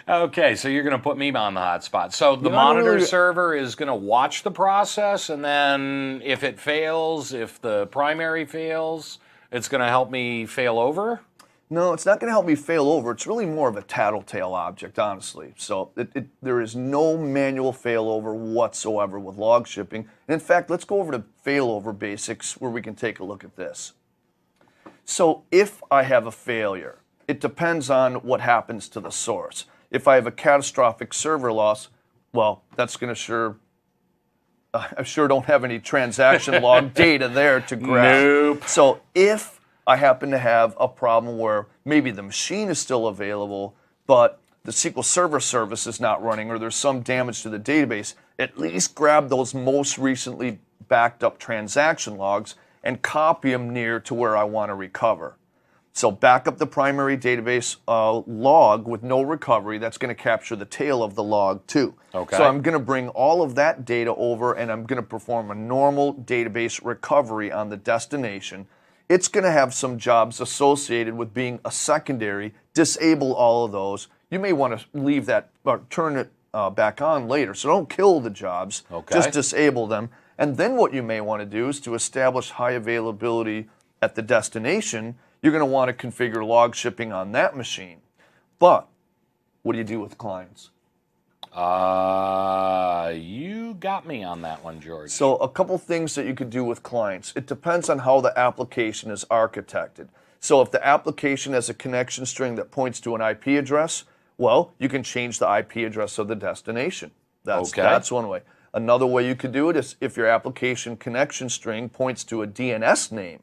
Okay, so you're going to put me on the hot spot. So the monitor server is going to watch the process, and then if it fails, if the primary fails, it's going to help me fail over? No, it's not going to help me fail over. It's really more of a tattletale object, honestly. So there is no manual failover whatsoever with log shipping. And in fact, let's go over to failover basics where we can take a look at this. So if I have a failure, it depends on what happens to the source. If I have a catastrophic server loss, well, that's going to I sure don't have any transaction log data there to grab. Nope. So if I happen to have a problem where maybe the machine is still available, but the SQL Server service is not running, or there's some damage to the database, at least grab those most recently backed up transaction logs and copy them near to where I want to recover. So back up the primary database log with no recovery. That's going to capture the tail of the log too. Okay. So I'm going to bring all of that data over, and I'm going to perform a normal database recovery on the destination. It's going to have some jobs associated with being a secondary. Disable all of those. You may want to leave that or turn it back on later. So don't kill the jobs. Okay. Just disable them. And then what you may want to do is to establish high availability at the destination. You're going to want to configure log shipping on that machine. But what do you do with clients? You got me on that one, George. So a couple things that you could do with clients. It depends on how the application is architected. So if the application has a connection string that points to an IP address, well, you can change the IP address of the destination. That's one way. Another way you could do it is if your application connection string points to a DNS name.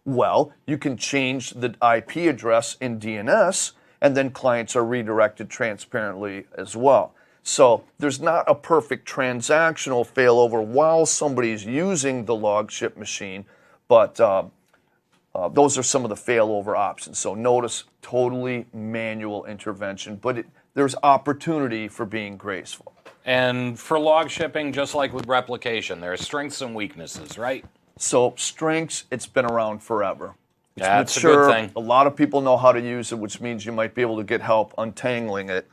Well, you can change the IP address in DNS, and then clients are redirected transparently as well. So there's not a perfect transactional failover while somebody's using the logship machine, but those are some of the failover options. So notice, totally manual intervention, but there's opportunity for being graceful. And for log shipping, just like with replication, there are strengths and weaknesses, right? So strengths, it's been around forever. It's That's mature. a good thing. A lot of people know how to use it, which means you might be able to get help untangling it.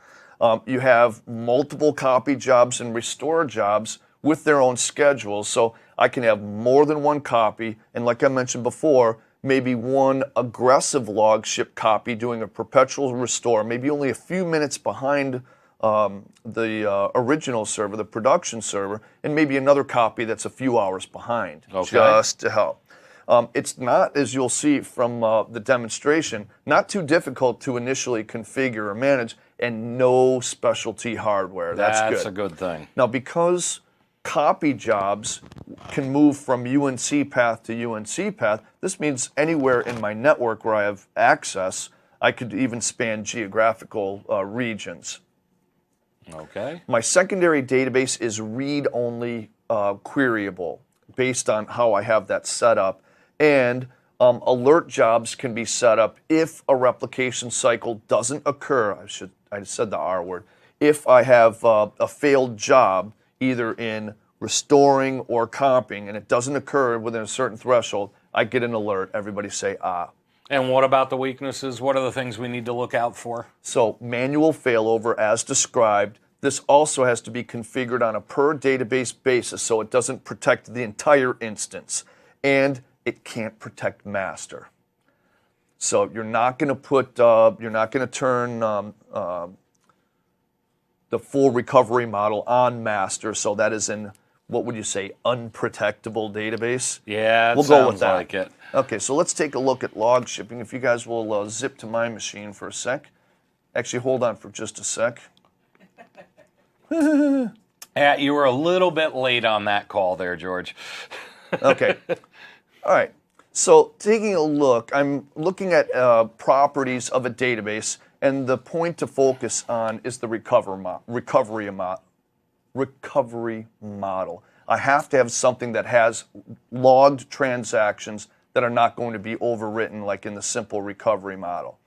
You have multiple copy jobs and restore jobs with their own schedules. So I can have more than one copy, and like I mentioned before, maybe one aggressive log ship copy doing a perpetual restore, maybe only a few minutes behind the original server, the production server, and maybe another copy that's a few hours behind, just to help. It's not, as you'll see from the demonstration, not too difficult to initially configure or manage, and no specialty hardware. That's good. a good thing. Now, because copy jobs can move from UNC path to UNC path, this means anywhere in my network where I have access, I could even span geographical regions. Okay. My secondary database is read-only queryable based on how I have that set up. And alert jobs can be set up if a replication cycle doesn't occur. I said the R word. If I have a failed job, either in restoring or copying, and it doesn't occur within a certain threshold, I get an alert. Everybody say, ah. And what about the weaknesses? What are the things we need to look out for? So manual failover as described. This also has to be configured on a per database basis so it doesn't protect the entire instance. And it can't protect master. So you're not going to put, you're not going to turn the full recovery model on master. So that is in, what would you say, unprotectable database? Yeah, we'll go with that. Like it. Okay, so let's take a look at log shipping. If you guys will zip to my machine for a sec. Actually, hold on for just a sec. Yeah, you were a little bit late on that call there, George. Okay. All right. So taking a look, I'm looking at properties of a database, and the point to focus on is the recovery model. I have to have something that has logged transactions that are not going to be overwritten like in the simple recovery model.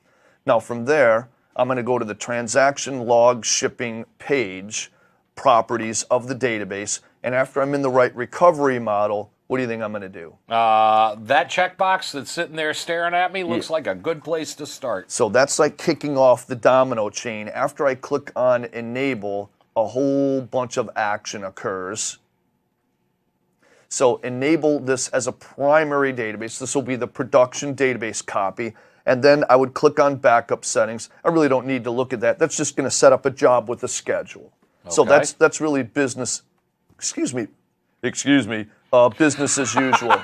Now from there, I'm going to go to the transaction log shipping page, properties of the database, and after I'm in the right recovery model, what do you think I'm going to do? That checkbox that's sitting there staring at me looks like a good place to start. So that's like kicking off the domino chain. After I click on enable, a whole bunch of action occurs. So enable this as a primary database. This will be the production database copy. And then I would click on backup settings. I really don't need to look at that. That's just going to set up a job with a schedule. Okay. So that's really business, business as usual.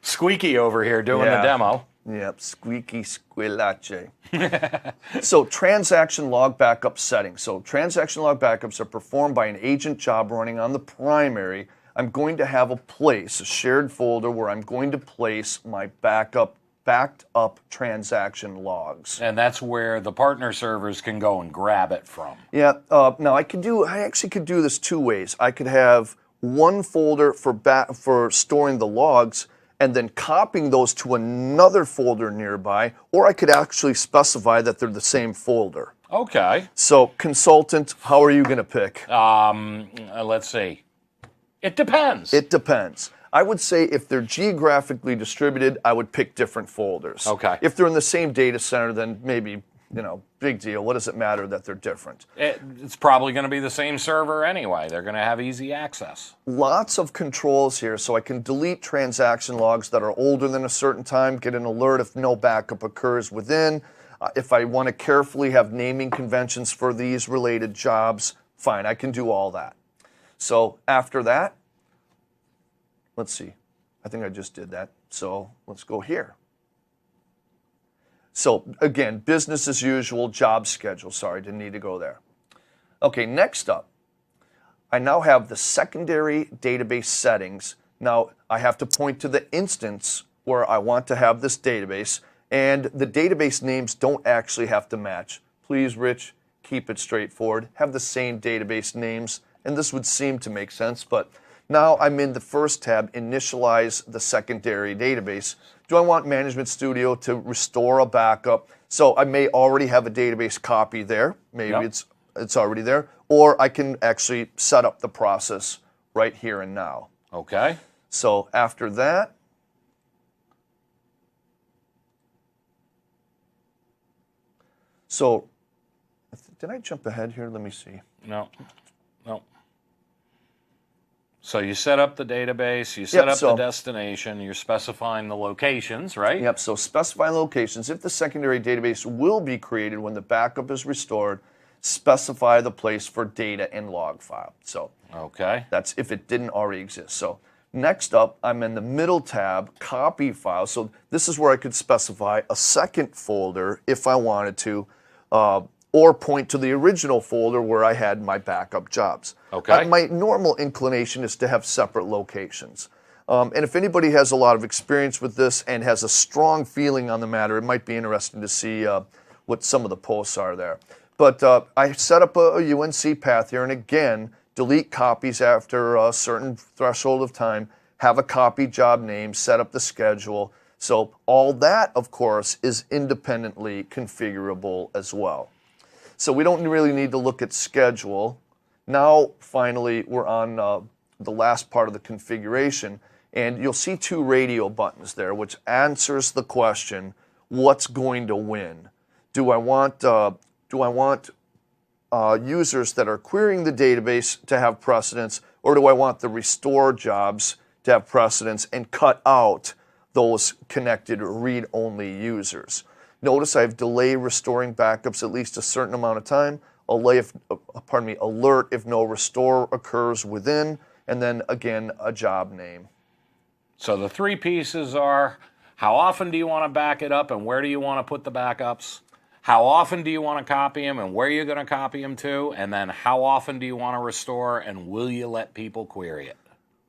Squeaky over here doing the demo. Yep, squeaky squillace. So transaction log backup settings. So transaction log backups are performed by an agent job running on the primary. I'm going to have a place, a shared folder where I'm going to place my backed up transaction logs. And that's where the partner servers can go and grab it from. Yeah, now I actually could do this two ways. I could have one folder for storing the logs and then copying those to another folder nearby, or I could actually specify that they're the same folder. Okay. So consultant, how are you going to pick? Let's see. It depends. It depends. I would say if they're geographically distributed, I would pick different folders. Okay. If they're in the same data center, then maybe, big deal. What does it matter that they're different? It's probably going to be the same server anyway. They're going to have easy access. Lots of controls here, so I can delete transaction logs that are older than a certain time, get an alert if no backup occurs within. If I want to carefully have naming conventions for these related jobs, fine, I can do all that. So after that, let's see. I think I just did that. So let's go here. So again, business as usual, job schedule. Sorry, didn't need to go there. Okay, next up, I now have the secondary database settings. Now I have to point to the instance where I want to have this database, and the database names don't actually have to match. Please, Rich, keep it straightforward. Have the same database names, and this would seem to make sense, but now I'm in the first tab, initialize the secondary database. Do I want Management Studio to restore a backup? So I may already have a database copy there. Maybe it's already there. Or I can actually set up the process right here and now. Okay. So after that, so did I jump ahead here? Let me see. No. So you set up the database, you set up the destination, you're specifying the locations, right? Yep, so specify locations. If the secondary database will be created when the backup is restored, specify the place for data and log file. So okay, that's if it didn't already exist. So next up, I'm in the middle tab, copy file. So this is where I could specify a second folder if I wanted to, or point to the original folder where I had my backup jobs. Okay. My normal inclination is to have separate locations. And if anybody has a lot of experience with this and has a strong feeling on the matter, it might be interesting to see what some of the posts are there. But I set up a UNC path here, and again, delete copies after a certain threshold of time, have a copy job name, set up the schedule. So all that, of course, is independently configurable as well. So we don't really need to look at schedule. Now, finally, we're on the last part of the configuration, and you'll see two radio buttons there, which answers the question, what's going to win? Do I want users that are querying the database to have precedence, or do I want the restore jobs to have precedence and cut out those connected read-only users? Notice I have delay restoring backups at least a certain amount of time, alert if no restore occurs within, and then again a job name. So the three pieces are, how often do you want to back it up and where do you want to put the backups? How often do you want to copy them and where are you going to copy them to? And then how often do you want to restore and will you let people query it?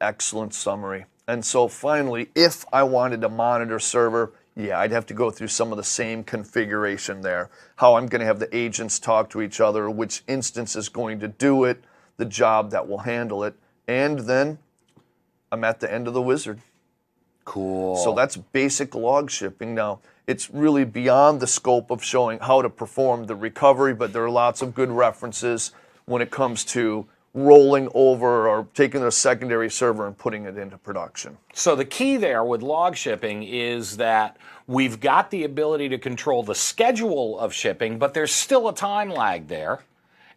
Excellent summary. And so finally, if I wanted to monitor server, yeah, I'd have to go through some of the same configuration there. How I'm going to have the agents talk to each other, which instance is going to do it, the job that will handle it, and then I'm at the end of the wizard. Cool. So that's basic log shipping. Now, it's really beyond the scope of showing how to perform the recovery, but there are lots of good references when it comes to rolling over or taking a secondary server and putting it into production. So the key there with log shipping is that we've got the ability to control the schedule of shipping, but there's still a time lag there,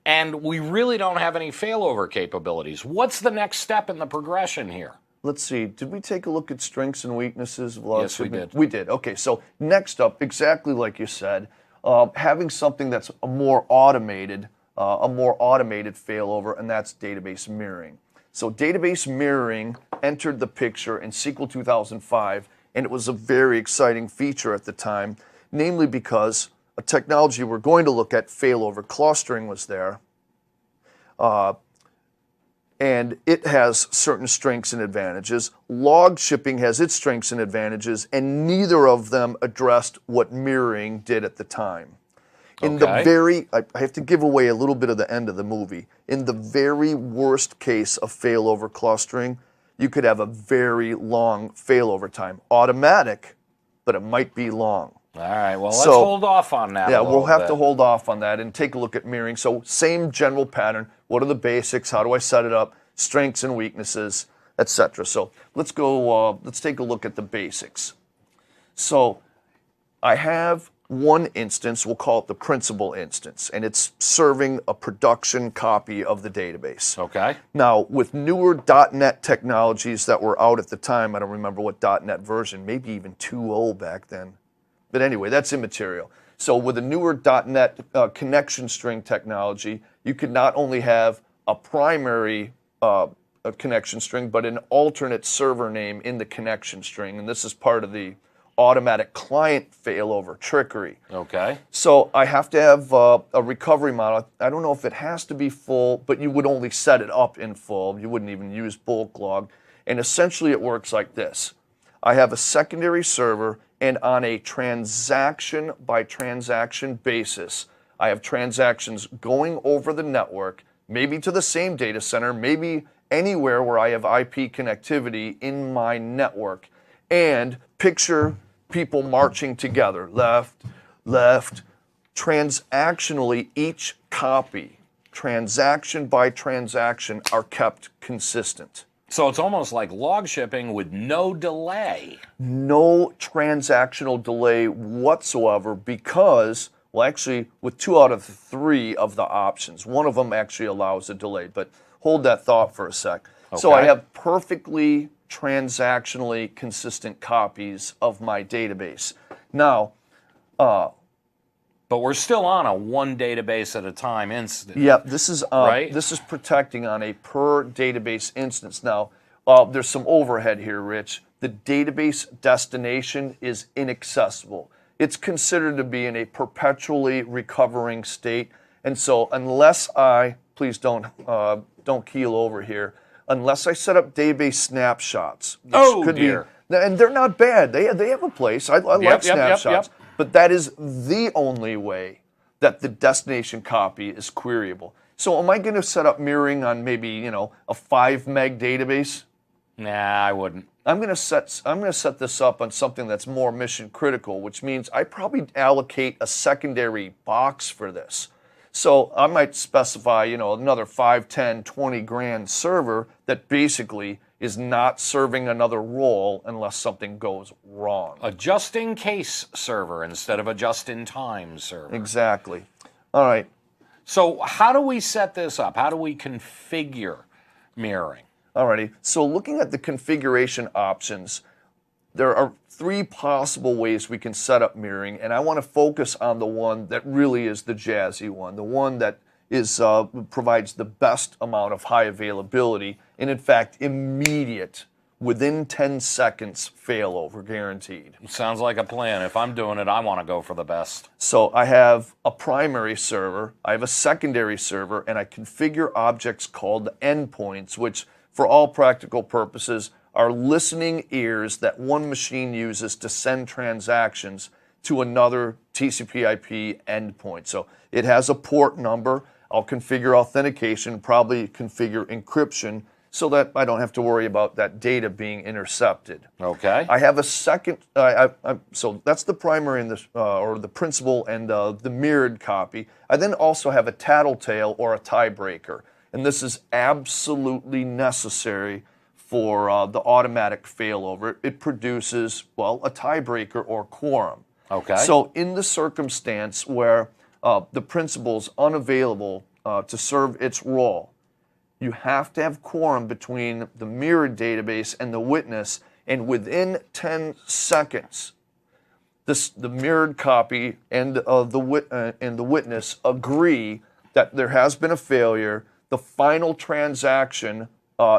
and we really don't have any failover capabilities. What's the next step in the progression here? Let's see, did we take a look at strengths and weaknesses of log shipping? Yes, we did. We did. Okay, so next up, exactly like you said, having something that's a more automated failover, and that's database mirroring. So database mirroring entered the picture in SQL 2005, and it was a very exciting feature at the time, namely because a technology we're going to look at, failover clustering, was there. And it has certain strengths and advantages. Log shipping has its strengths and advantages, and neither of them addressed what mirroring did at the time. In the very, I have to give away a little bit of the end of the movie. In the very worst case of failover clustering, you could have a very long failover time. Automatic, but it might be long. All right, well, let's hold off on that. Yeah, we'll have to hold off on that and take a look at mirroring. So same general pattern. What are the basics? How do I set it up? Strengths and weaknesses, etc. So let's go, let's take a look at the basics. So I have one instance, we'll call it the principal instance, and it's serving a production copy of the database. Okay. Now, with newer .NET technologies that were out at the time, I don't remember what .NET version, maybe even 2.0 back then. But anyway, that's immaterial. So with a newer .NET connection string technology, you could not only have a primary a connection string, but an alternate server name in the connection string. And this is part of the automatic client failover trickery. Okay. So I have to have a recovery model. I don't know if it has to be full, but you would only set it up in full. You wouldn't even use bulk log. And essentially it works like this. I have a secondary server, and on a transaction by transaction basis, I have transactions going over the network, maybe to the same data center, maybe anywhere where I have IP connectivity in my network. And picture people marching together, left, left. Transactionally, each copy, transaction by transaction, are kept consistent. So it's almost like log shipping with no delay. No transactional delay whatsoever because, well, actually, with 2 out of 3 of the options, one of them actually allows a delay, but hold that thought for a sec. Okay. So I have perfectly transactionally consistent copies of my database. Now, but we're still on a one database at a time instance. Yeah, this is right? This is protecting on a per database instance. Now, there's some overhead here, Rich. The database destination is inaccessible. It's considered to be in a perpetually recovering state, and so unless please don't keel over here, unless I set up database snapshots, which could dear. And they're not bad. They have a place. I like snapshots. Yep. But that is the only way that the destination copy is queryable. So am I going to set up mirroring on maybe, a 5 meg database? Nah, I wouldn't. I'm going to set this up on something that's more mission critical, which means I probably allocate a secondary box for this. So I might specify, another 5, 10, 20 grand server that basically is not serving another role unless something goes wrong. A just-in-case server instead of a just-in-time server. Exactly. All right. So how do we set this up? How do we configure mirroring? Alrighty. So looking at the configuration options, there are 3 possible ways we can set up mirroring, and I want to focus on the one that really is the jazzy one, the one that provides the best amount of high availability, and in fact, immediate, within 10 seconds failover guaranteed. Sounds like a plan. If I'm doing it, I want to go for the best. So I have a primary server, I have a secondary server, and I configure objects called endpoints, which for all practical purposes are listening ears that one machine uses to send transactions to another TCP/IP endpoint. So it has a port number. I'll configure authentication, probably configure encryption, so that I don't have to worry about that data being intercepted. Okay. I have a second, so that's the primary and or the principal and the mirrored copy. I then also have a tattletale or a tiebreaker, and this is absolutely necessary for the automatic failover. It produces, well, a tiebreaker or quorum. Okay. So in the circumstance where the principal's unavailable to serve its role, you have to have quorum between the mirrored database and the witness, and within 10 seconds, the mirrored copy and the witness agree that there has been a failure. The final transaction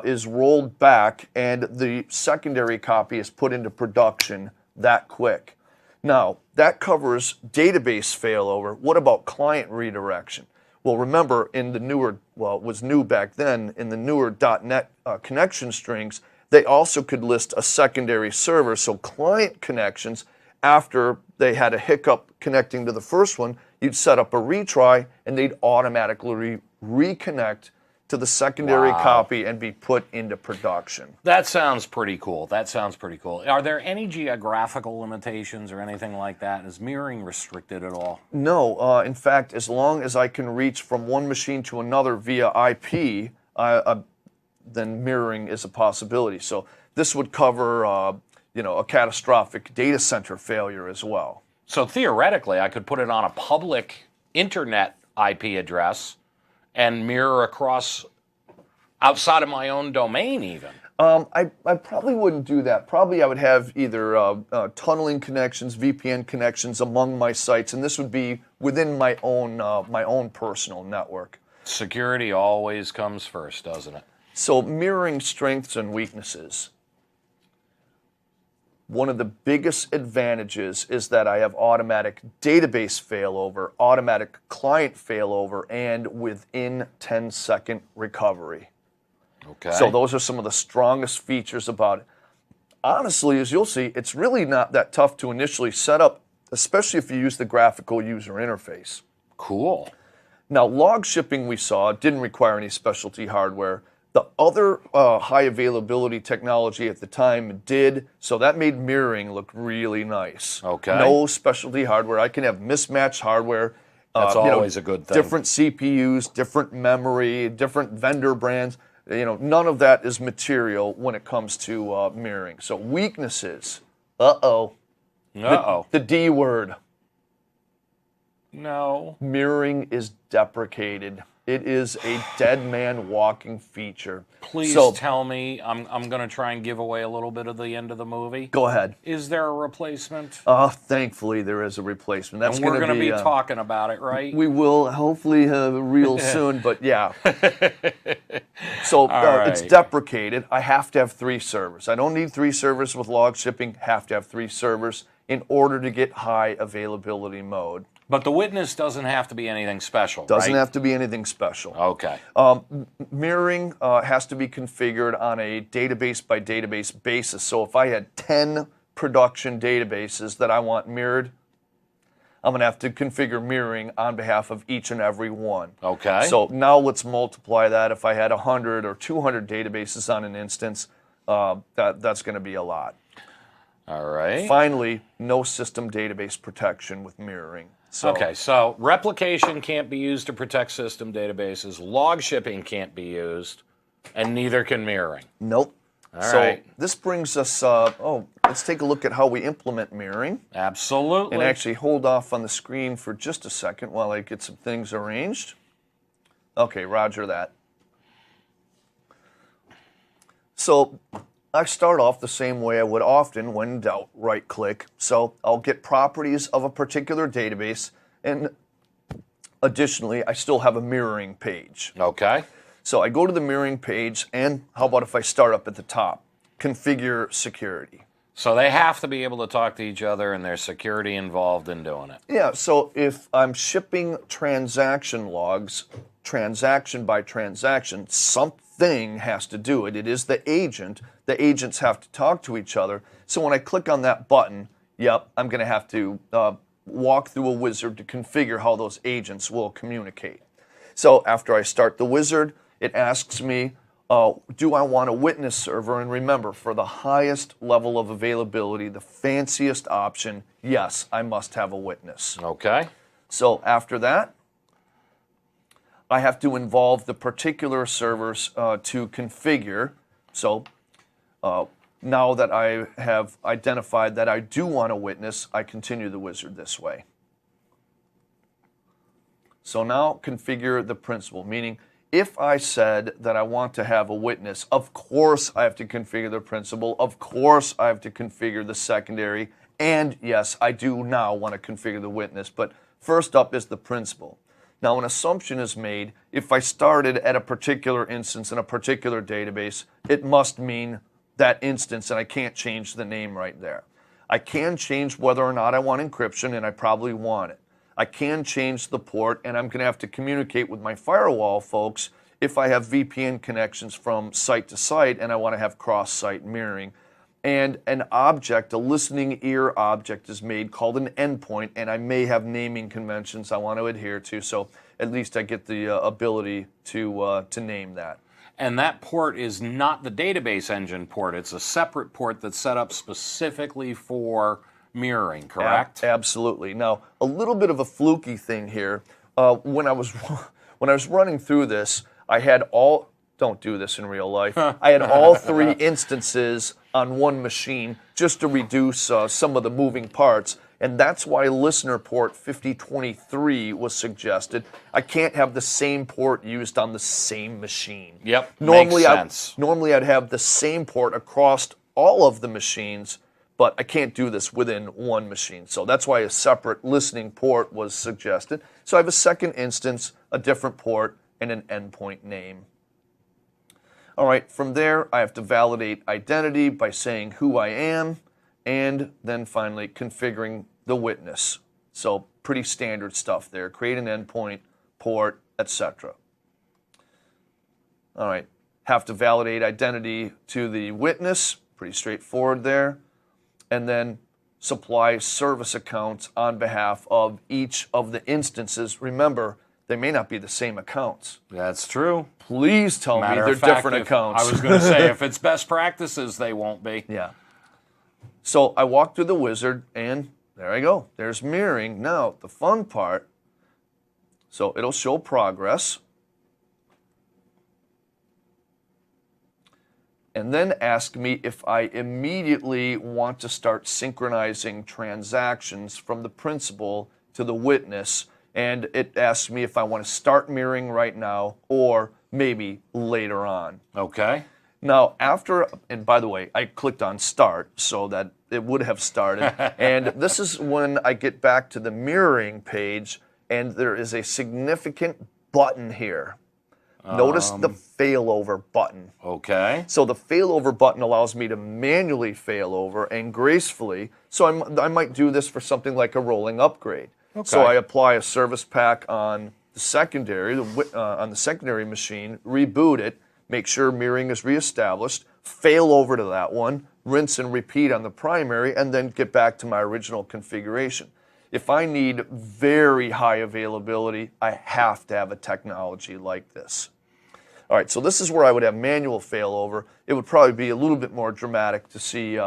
is rolled back, and the secondary copy is put into production that quick. Now, that covers database failover. What about client redirection? Well, remember, in the newer, well, it was new back then, in the newer .NET connection strings, they also could list a secondary server. So client connections, after they had a hiccup connecting to the first one, you'd set up a retry, and they'd automatically reconnect to the secondary copy and be put into production. That sounds pretty cool. Are there any geographical limitations or anything like that? Is mirroring restricted at all? No. In fact, as long as I can reach from one machine to another via IP, then mirroring is a possibility. So this would cover, a catastrophic data center failure as well. So theoretically, I could put it on a public internet IP address and mirror across outside of my own domain even. I probably wouldn't do that. Probably I would have either tunneling connections, VPN connections among my sites, and this would be within my own personal network. Security always comes first, doesn't it? So mirroring strengths and weaknesses. One of the biggest advantages is that I have automatic database failover, automatic client failover, and within 10-second recovery. Okay. So those are some of the strongest features about it. Honestly, as you'll see, it's really not that tough to initially set up, especially if you use the graphical user interface. Cool. Now, log shipping we saw didn't require any specialty hardware. The other high availability technology at the time did, so that made mirroring look really nice. Okay. No specialty hardware. I can have mismatched hardware. That's always a good thing. Different CPUs, different memory, different vendor brands. None of that is material when it comes to mirroring. So weaknesses. Uh-oh. Uh-oh. The D word. No. Mirroring is deprecated. It is a dead man walking feature. Please tell me, I'm going to try and give away a little bit of the end of the movie. Go ahead. Is there a replacement? Thankfully there is a replacement. That's And we're going to be talking about it, right? We will hopefully real soon, but yeah. So it's right. deprecated. I have to have 3 servers. I don't need 3 servers with log shipping. Have to have 3 servers in order to get high availability mode. But the witness doesn't have to be anything special, Doesn't right? have to be anything special. Okay. Mirroring has to be configured on a database by database basis. So if I had 10 production databases that I want mirrored, I'm going to have to configure mirroring on behalf of each and every one. Okay. So now let's multiply that. If I had 100 or 200 databases on an instance, that's going to be a lot. All right. Finally, no system database protection with mirroring. So, Okay, so replication can't be used to protect system databases, log shipping can't be used, and neither can mirroring. Nope. All so right. this brings us, let's take a look at how we implement mirroring. Absolutely. And actually hold off on the screen for just a second while I get some things arranged. Okay, roger that. So I start off the same way I would often when in doubt, right-click. So I'll get properties of a particular database, and additionally, I still have a mirroring page. Okay. So I go to the mirroring page, and how about if I start up at the top? Configure security. So they have to be able to talk to each other, and there's security involved in doing it. Yeah, so if I'm shipping transaction logs, transaction by transaction, something has to do it. It is the agent. The agents have to talk to each other. So when I click on that button, yep, I'm going to have to walk through a wizard to configure how those agents will communicate. So after I start the wizard, it asks me, do I want a witness server? And remember, for the highest level of availability, the fanciest option, yes, I must have a witness. Okay. So after that, I have to involve the particular servers to configure. So now that I have identified that I do want a witness, I continue the wizard this way. So now configure the principal, meaning if I said that I want to have a witness, of course I have to configure the principal, of course I have to configure the secondary, and yes, I do now want to configure the witness, but first up is the principal. Now an assumption is made, if I started at a particular instance in a particular database, it must mean that instance, and I can't change the name right there. I can change whether or not I want encryption, and I probably want it. I can change the port, and I'm going to have to communicate with my firewall folks if I have VPN connections from site to site and I want to have cross-site mirroring. And an object, a listening ear object, is made called an endpoint, and I may have naming conventions I want to adhere to, so at least I get the ability to name that. And that port is not the database engine port. It's a separate port that's set up specifically for mirroring, correct? Absolutely. Now, a little bit of a fluky thing here. When I was running through this, I had all, don't do this in real life, I had all 3 instances on one machine just to reduce some of the moving parts. And that's why listener port 5023 was suggested. I can't have the same port used on the same machine. Yep, Normally, makes sense. Normally I'd have the same port across all of the machines, but I can't do this within one machine. So that's why a separate listening port was suggested. So I have a second instance, a different port, and an endpoint name. All right, from there, I have to validate identity by saying who I am, and then finally configuring the witness. So pretty standard stuff there. Create an endpoint, port, etc. All right, have to validate identity to the witness, pretty straightforward there, and then supply service accounts on behalf of each of the instances. Remember, they may not be the same accounts. That's true. Please tell me they're different accounts. I was going to say, if it's best practices, they won't be. Yeah. So I walk through the wizard, and there I go. There's mirroring. Now, the fun part, so it'll show progress, and then ask me if I immediately want to start synchronizing transactions from the principal to the witness, and it asks me if I want to start mirroring right now or maybe later on. Okay. Now, after, and by the way, I clicked on start so that it would have started, and this is when I get back to the mirroring page, and there is a significant button here. Notice the failover button. Okay. So the failover button allows me to manually failover and gracefully. So I might do this for something like a rolling upgrade. Okay. So I apply a service pack on the secondary, on the secondary machine, reboot it, make sure mirroring is reestablished, fail over to that one, rinse and repeat on the primary, and then get back to my original configuration. If I need very high availability, I have to have a technology like this. All right, so this is where I would have manual failover. It would probably be a little bit more dramatic to see,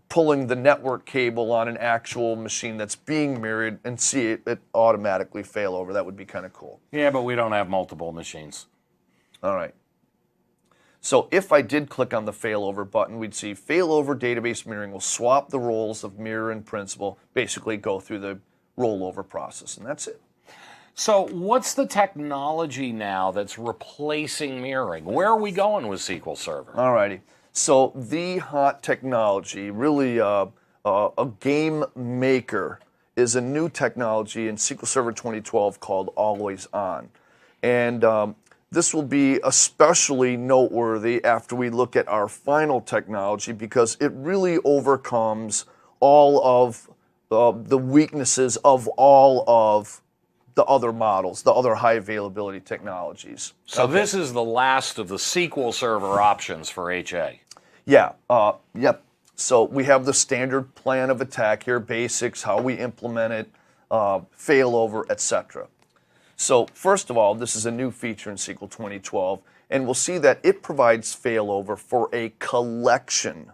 pulling the network cable on an actual machine that's being mirrored and see it automatically fail over. That would be kind of cool. Yeah, but we don't have multiple machines. All right. So if I did click on the failover button, we'd see failover database mirroring will swap the roles of mirror and principal, basically go through the rollover process, and that's it. So what's the technology now that's replacing mirroring? Where are we going with SQL Server? All righty. So the hot technology, really a game maker, is a new technology in SQL Server 2012 called Always On. And this will be especially noteworthy after we look at our final technology because it really overcomes all of the weaknesses of all of the other models, the other high availability technologies. So this is the last of the SQL Server options for HA. Yeah, yep. So we have the standard plan of attack here, basics, how we implement it, failover, etc. So first of all, this is a new feature in SQL 2012, and we'll see that it provides failover for a collection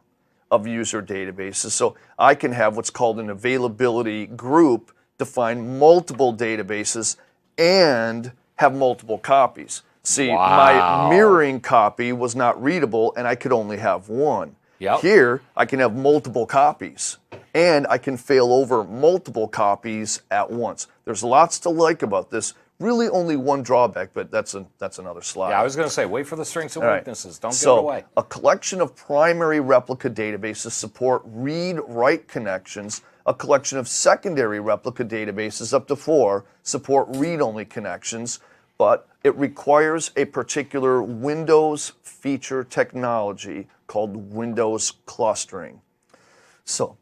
of user databases. So I can have what's called an availability group define multiple databases and have multiple copies. See, my mirroring copy was not readable, and I could only have one. Yep. Here, I can have multiple copies, and I can fail over multiple copies at once. There's lots to like about this. Really only one drawback, but that's another slide. Yeah, I was going to say, wait for the strengths and weaknesses. Don't So, give it away. a collection of primary replica databases support read-write connections. A collection of secondary replica databases, up to 4, support read-only connections, but it requires a particular Windows feature technology called Windows clustering. So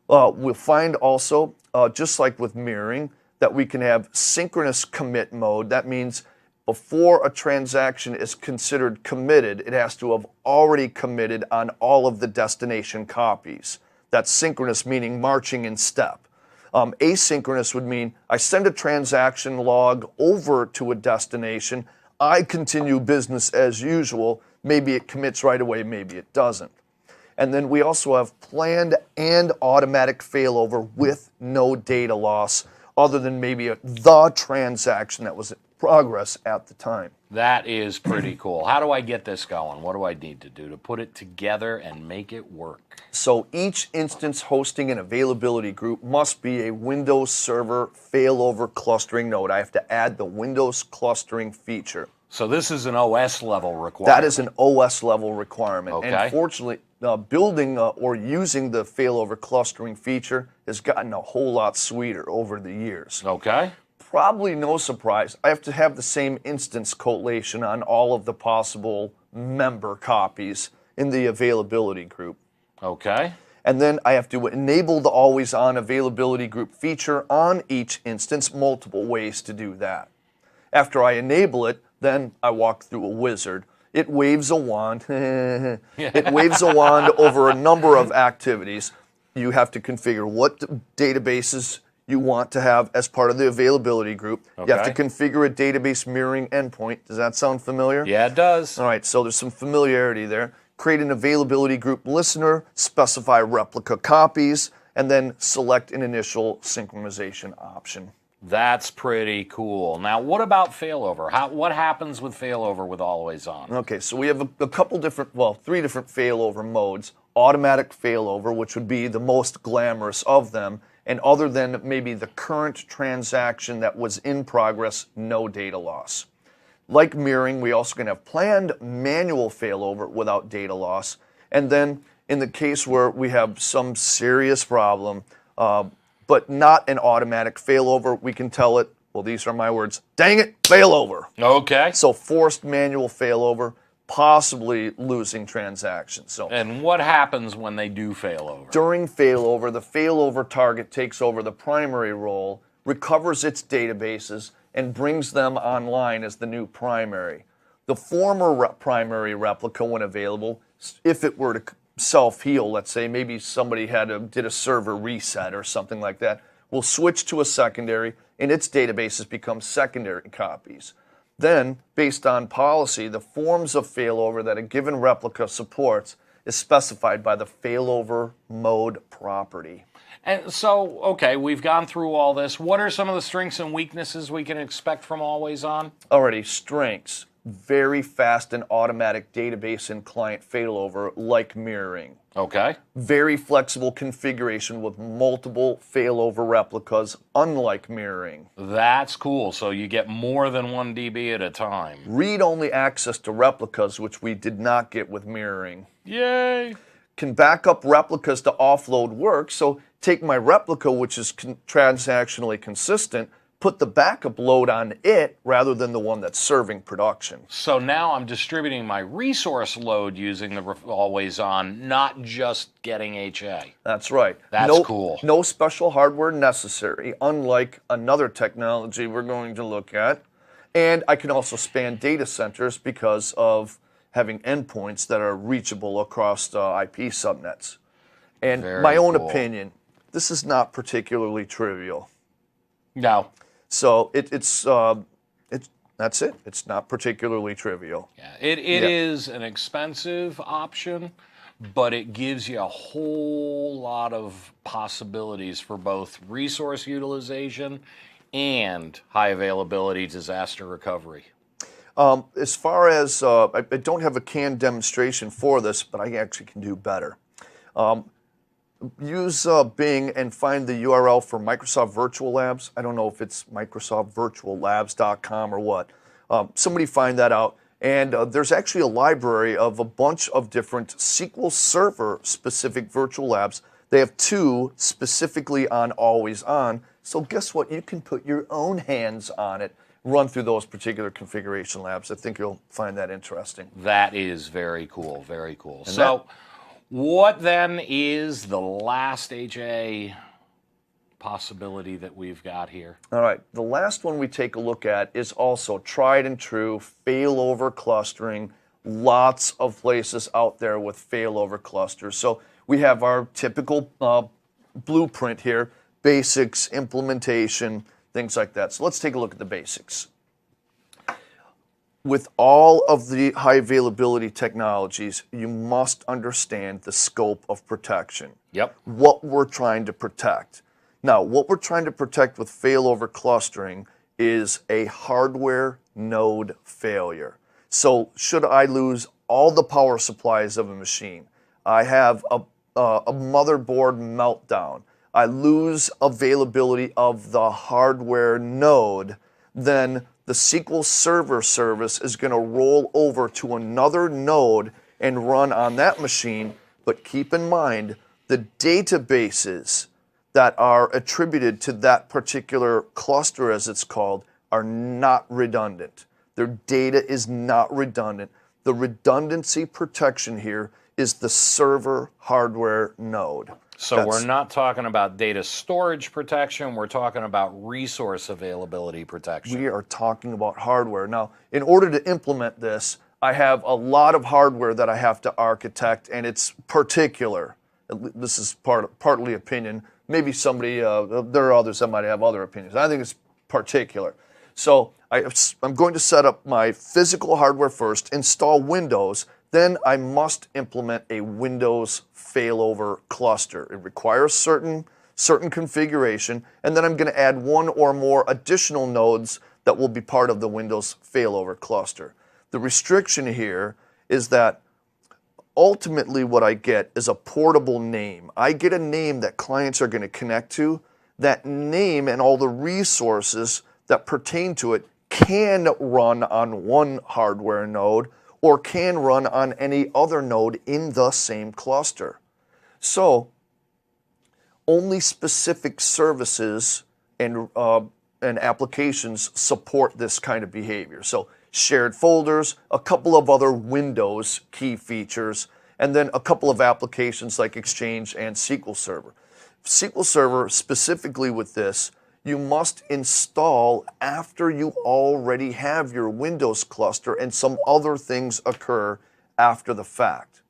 we'll find also, just like with mirroring, that we can have synchronous commit mode. That means before a transaction is considered committed, it has to have already committed on all of the destination copies. That's synchronous, meaning marching in step. Asynchronous would mean I send a transaction log over to a destination, I continue business as usual, maybe it commits right away, maybe it doesn't. And then we also have planned and automatic failover with no data loss, other than maybe the transaction that was in progress at the time. That is pretty cool. How do I get this going? What do I need to do to put it together and make it work? So each instance hosting an availability group must be a Windows Server failover clustering node. I have to add the Windows clustering feature. So this is an OS level requirement. That is an OS level requirement. Okay. And fortunately, building or using the failover clustering feature has gotten a whole lot sweeter over the years. Okay. Probably no surprise. I have to have the same instance collation on all of the possible member copies in the availability group. Okay. And then I have to enable the always on availability group feature on each instance, multiple ways to do that. After I enable it, then I walk through a wizard. It waves a wand. It waves a wand over a number of activities. You have to configure what databases you want to have as part of the availability group. You have to Okay. configure a database mirroring endpoint. Does that sound familiar? Yeah, it does. All right, so there's some familiarity there. Create an availability group listener, specify replica copies, and then select an initial synchronization option. That's pretty cool. Now, what about failover? What happens with failover with always on? Okay, so we have a couple different, well, 3 different failover modes. Automatic failover, which would be the most glamorous of them, and other than maybe the current transaction that was in progress, no data loss. Like mirroring, we also can have planned manual failover without data loss. And then in the case where we have some serious problem, but not an automatic failover, we can tell it, well, these are my words, dang it, failover. Okay. So forced manual failover, possibly losing transactions. So And what happens when they do failover? during failover, the failover target takes over the primary role, recovers its databases, and brings them online as the new primary. The former primary replica, when available, if it were to self-heal, let's say, maybe somebody did a server reset or something like that, will switch to a secondary, and its databases become secondary copies. Then, based on policy, the forms of failover that a given replica supports is specified by the failover mode property. And so, okay, we've gone through all this. What are some of the strengths and weaknesses we can expect from always on? Alrighty, strengths. Very fast and automatic database and client failover like mirroring. Okay. Very flexible configuration with multiple failover replicas unlike mirroring. That's cool. So you get more than 1 DB at a time. Read-only access to replicas, which we did not get with mirroring. Yay! Can back up replicas to offload work, so take my replica, which is transactionally consistent, put the backup load on it rather than the one that's serving production. So now I'm distributing my resource load using the always on, not just getting HA. That's right. That's cool. No special hardware necessary, unlike another technology we're going to look at. And I can also span data centers because of having endpoints that are reachable across the IP subnets. And Very my own cool. opinion, this is not particularly trivial. No. So that's it. It's not particularly trivial. Yeah, it is an expensive option, but it gives you a whole lot of possibilities for both resource utilization and high availability disaster recovery. As far as, I don't have a canned demonstration for this, but I actually can do better. Use Bing and find the URL for Microsoft Virtual Labs. I don't know if it's microsoftvirtuallabs.com or what. Somebody find that out. And there's actually a library of a bunch of different SQL Server specific virtual labs. They have 2 specifically on Always On. So guess what? You can put your own hands on it, run through those particular configuration labs. I think you'll find that interesting. That is very cool, very cool. So what then is the last HA possibility that we've got here? All right, the last one we take a look at is also tried and true failover clustering. Lots of places out there with failover clusters. So we have our typical blueprint here, basics, implementation, things like that. So let's take a look at the basics. With all of the high availability technologies, you must understand the scope of protection. Yep. What we're trying to protect. Now, what we're trying to protect with failover clustering is a hardware node failure. So should I lose all the power supplies of a machine, I have a motherboard meltdown, I lose availability of the hardware node, then the SQL Server service is going to roll over to another node and run on that machine. But keep in mind, the databases that are attributed to that particular cluster, as it's called, are not redundant. Their data is not redundant. The redundancy protection here is the server hardware node. So we're not talking about data storage protection, we're talking about resource availability protection. We are talking about hardware. Now, in order to implement this, I have a lot of hardware that I have to architect, and it's particular. This is partly opinion. Maybe somebody, there are others that might have other opinions. I think it's particular. So I'm going to set up my physical hardware first, install Windows, then I must implement a Windows failover cluster. It requires certain configuration, and then I'm going to add one or more additional nodes that will be part of the Windows failover cluster. The restriction here is that ultimately what I get is a portable name. I get a name that clients are going to connect to. That name and all the resources that pertain to it can run on one hardware node or can run on any other node in the same cluster. So only specific services and applications support this kind of behavior. So shared folders, a couple of other Windows key features, and then a couple of applications like Exchange and SQL Server. SQL Server, specifically with this, you must install after you already have your Windows cluster and some other things occur after the fact.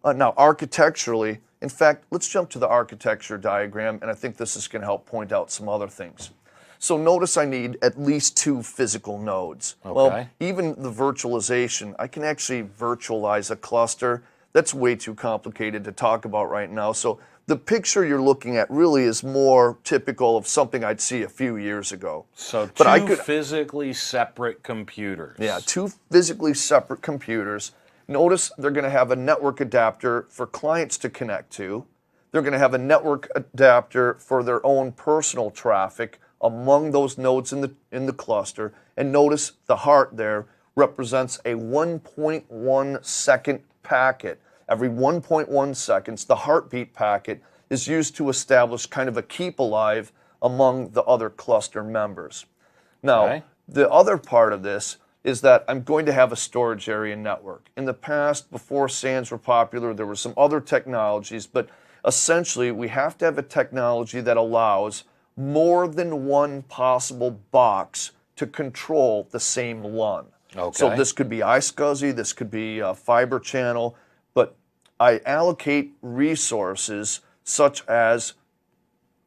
Now, architecturally, in fact, let's jump to the architecture diagram, and I think this is going to help point out some other things. So notice I need at least 2 physical nodes. Okay. Well, even the virtualization, I can actually virtualize a cluster. That's way too complicated to talk about right now. So the picture you're looking at really is more typical of something I'd see a few years ago. So but two physically separate computers. Yeah, 2 physically separate computers. Notice they're going to have a network adapter for clients to connect to. They're going to have a network adapter for their own personal traffic among those nodes in the cluster. And notice the heart there represents a 1.1 second packet. Every 1.1 seconds, the heartbeat packet is used to establish kind of a keep alive among the other cluster members. Now, the other part of this is that I'm going to have a storage area network. In the past, before SANs were popular, there were some other technologies, but essentially we have to have a technology that allows more than one possible box to control the same LUN. Okay. So this could be iSCSI, this could be a fiber channel, but I allocate resources such as,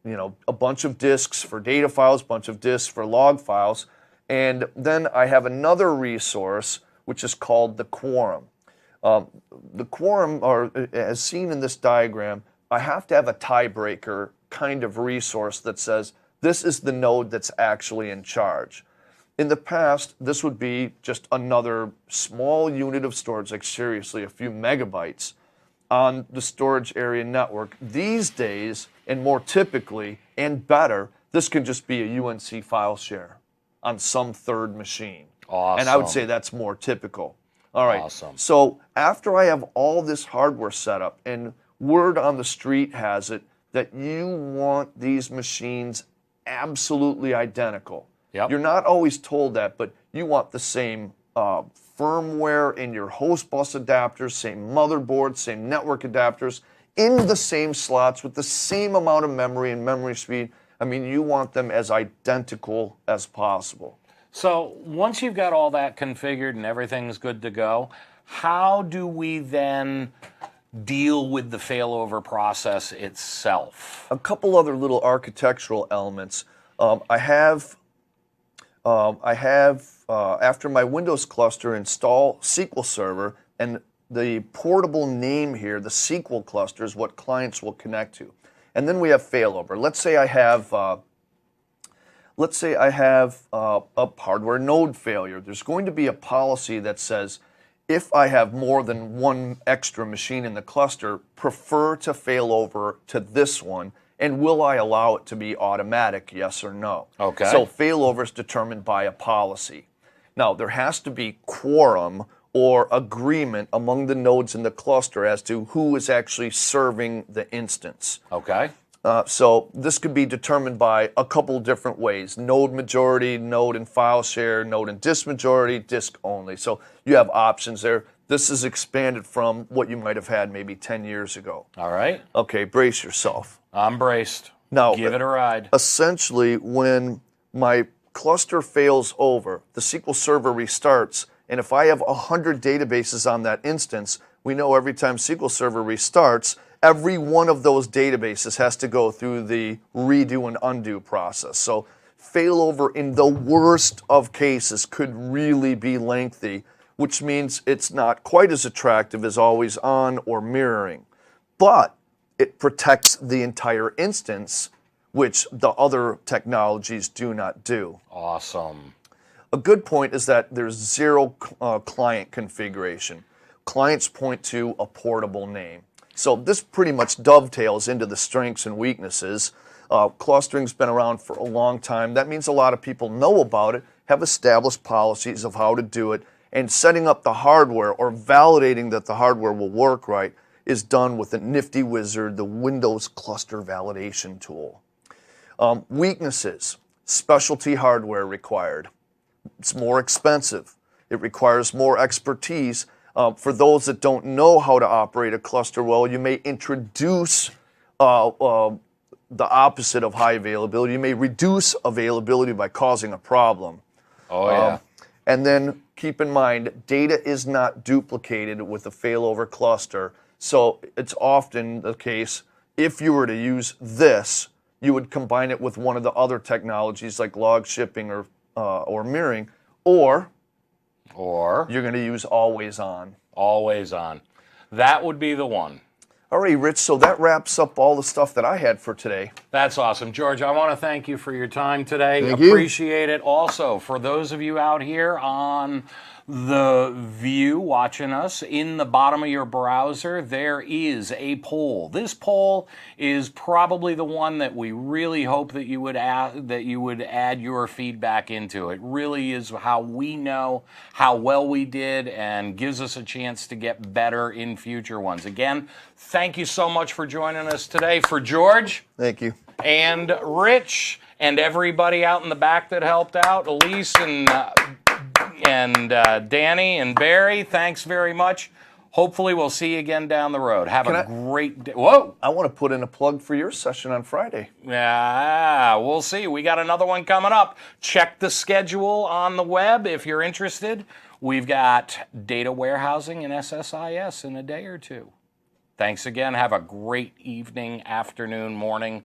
a bunch of disks for data files, a bunch of disks for log files, and then I have another resource which is called the quorum. The quorum, or as seen in this diagram, I have to have a tiebreaker kind of resource that says this is the node that's actually in charge. In the past, this would be just another small unit of storage, like seriously a few megabytes on the storage area network. These days, and more typically and better, this can just be a UNC file share on some third machine. Awesome. And I would say that's more typical. All right. Awesome. So after I have all this hardware set up, and word on the street has it that you want these machines absolutely identical. Yep. You're not always told that, but you want the same firmware in your host bus adapters, same motherboard, same network adapters, in the same slots with the same amount of memory and memory speed. I mean, you want them as identical as possible. So once you've got all that configured and everything's good to go, how do we then deal with the failover process itself? A couple other little architectural elements. I have after my Windows cluster, install SQL Server, and the portable name here, the SQL cluster, is what clients will connect to. And then we have failover. Let's say I have a hardware node failure. There's going to be a policy that says, if I have more than one extra machine in the cluster, prefer to fail over to this one, and will I allow it to be automatic, yes or no? Okay. So failover is determined by a policy. Now, there has to be quorum or agreement among the nodes in the cluster as to who is actually serving the instance. Okay. So this could be determined by a couple different ways: node majority, node and file share, node and disk majority, disk only. So you have options there. This is expanded from what you might have had maybe 10 years ago. All right. Okay, brace yourself. I'm braced. Now, Give it a ride. Essentially, when my cluster fails over, the SQL Server restarts, and if I have 100 databases on that instance, we know every time SQL Server restarts, every one of those databases has to go through the redo and undo process. So failover in the worst of cases could really be lengthy, which means it's not quite as attractive as always on or mirroring. But it protects the entire instance, which the other technologies do not do. Awesome. A good point is that there's zero client configuration. Clients point to a portable name. So this pretty much dovetails into the strengths and weaknesses. Clustering's been around for a long time. That means a lot of people know about it, have established policies of how to do it, and setting up the hardware or validating that the hardware will work right is done with a nifty wizard, the Windows Cluster Validation tool. Weaknesses, specialty hardware required. It's more expensive. It requires more expertise. For those that don't know how to operate a cluster well, you may introduce the opposite of high availability. You may reduce availability by causing a problem. Oh, yeah. And then keep in mind, data is not duplicated with a failover cluster. So it's often the case, if you were to use this, you would combine it with one of the other technologies like log shipping or mirroring, or you're going to use always on. Always on. That would be the one. All right, Rich, so that wraps up all the stuff that I had for today. That's awesome. George, I want to thank you for your time today. Thank you. Appreciate it. Also, for those of you out here on the view watching us, in the bottom of your browser, there is a poll. This poll is probably the one that we really hope that you would add your feedback into. It really is how we know how well we did and gives us a chance to get better in future ones. Again, thank you so much for joining us today. For George. Thank you. And Rich and everybody out in the back that helped out, Elise and Danny and Barry, thanks very much. Hopefully we'll see you again down the road. Have a great day. Whoa! I want to put in a plug for your session on Friday. Yeah, we'll see. We got another one coming up. Check the schedule on the web if you're interested. We've got data warehousing and SSIS in a day or two. Thanks again. Have a great evening, afternoon, morning.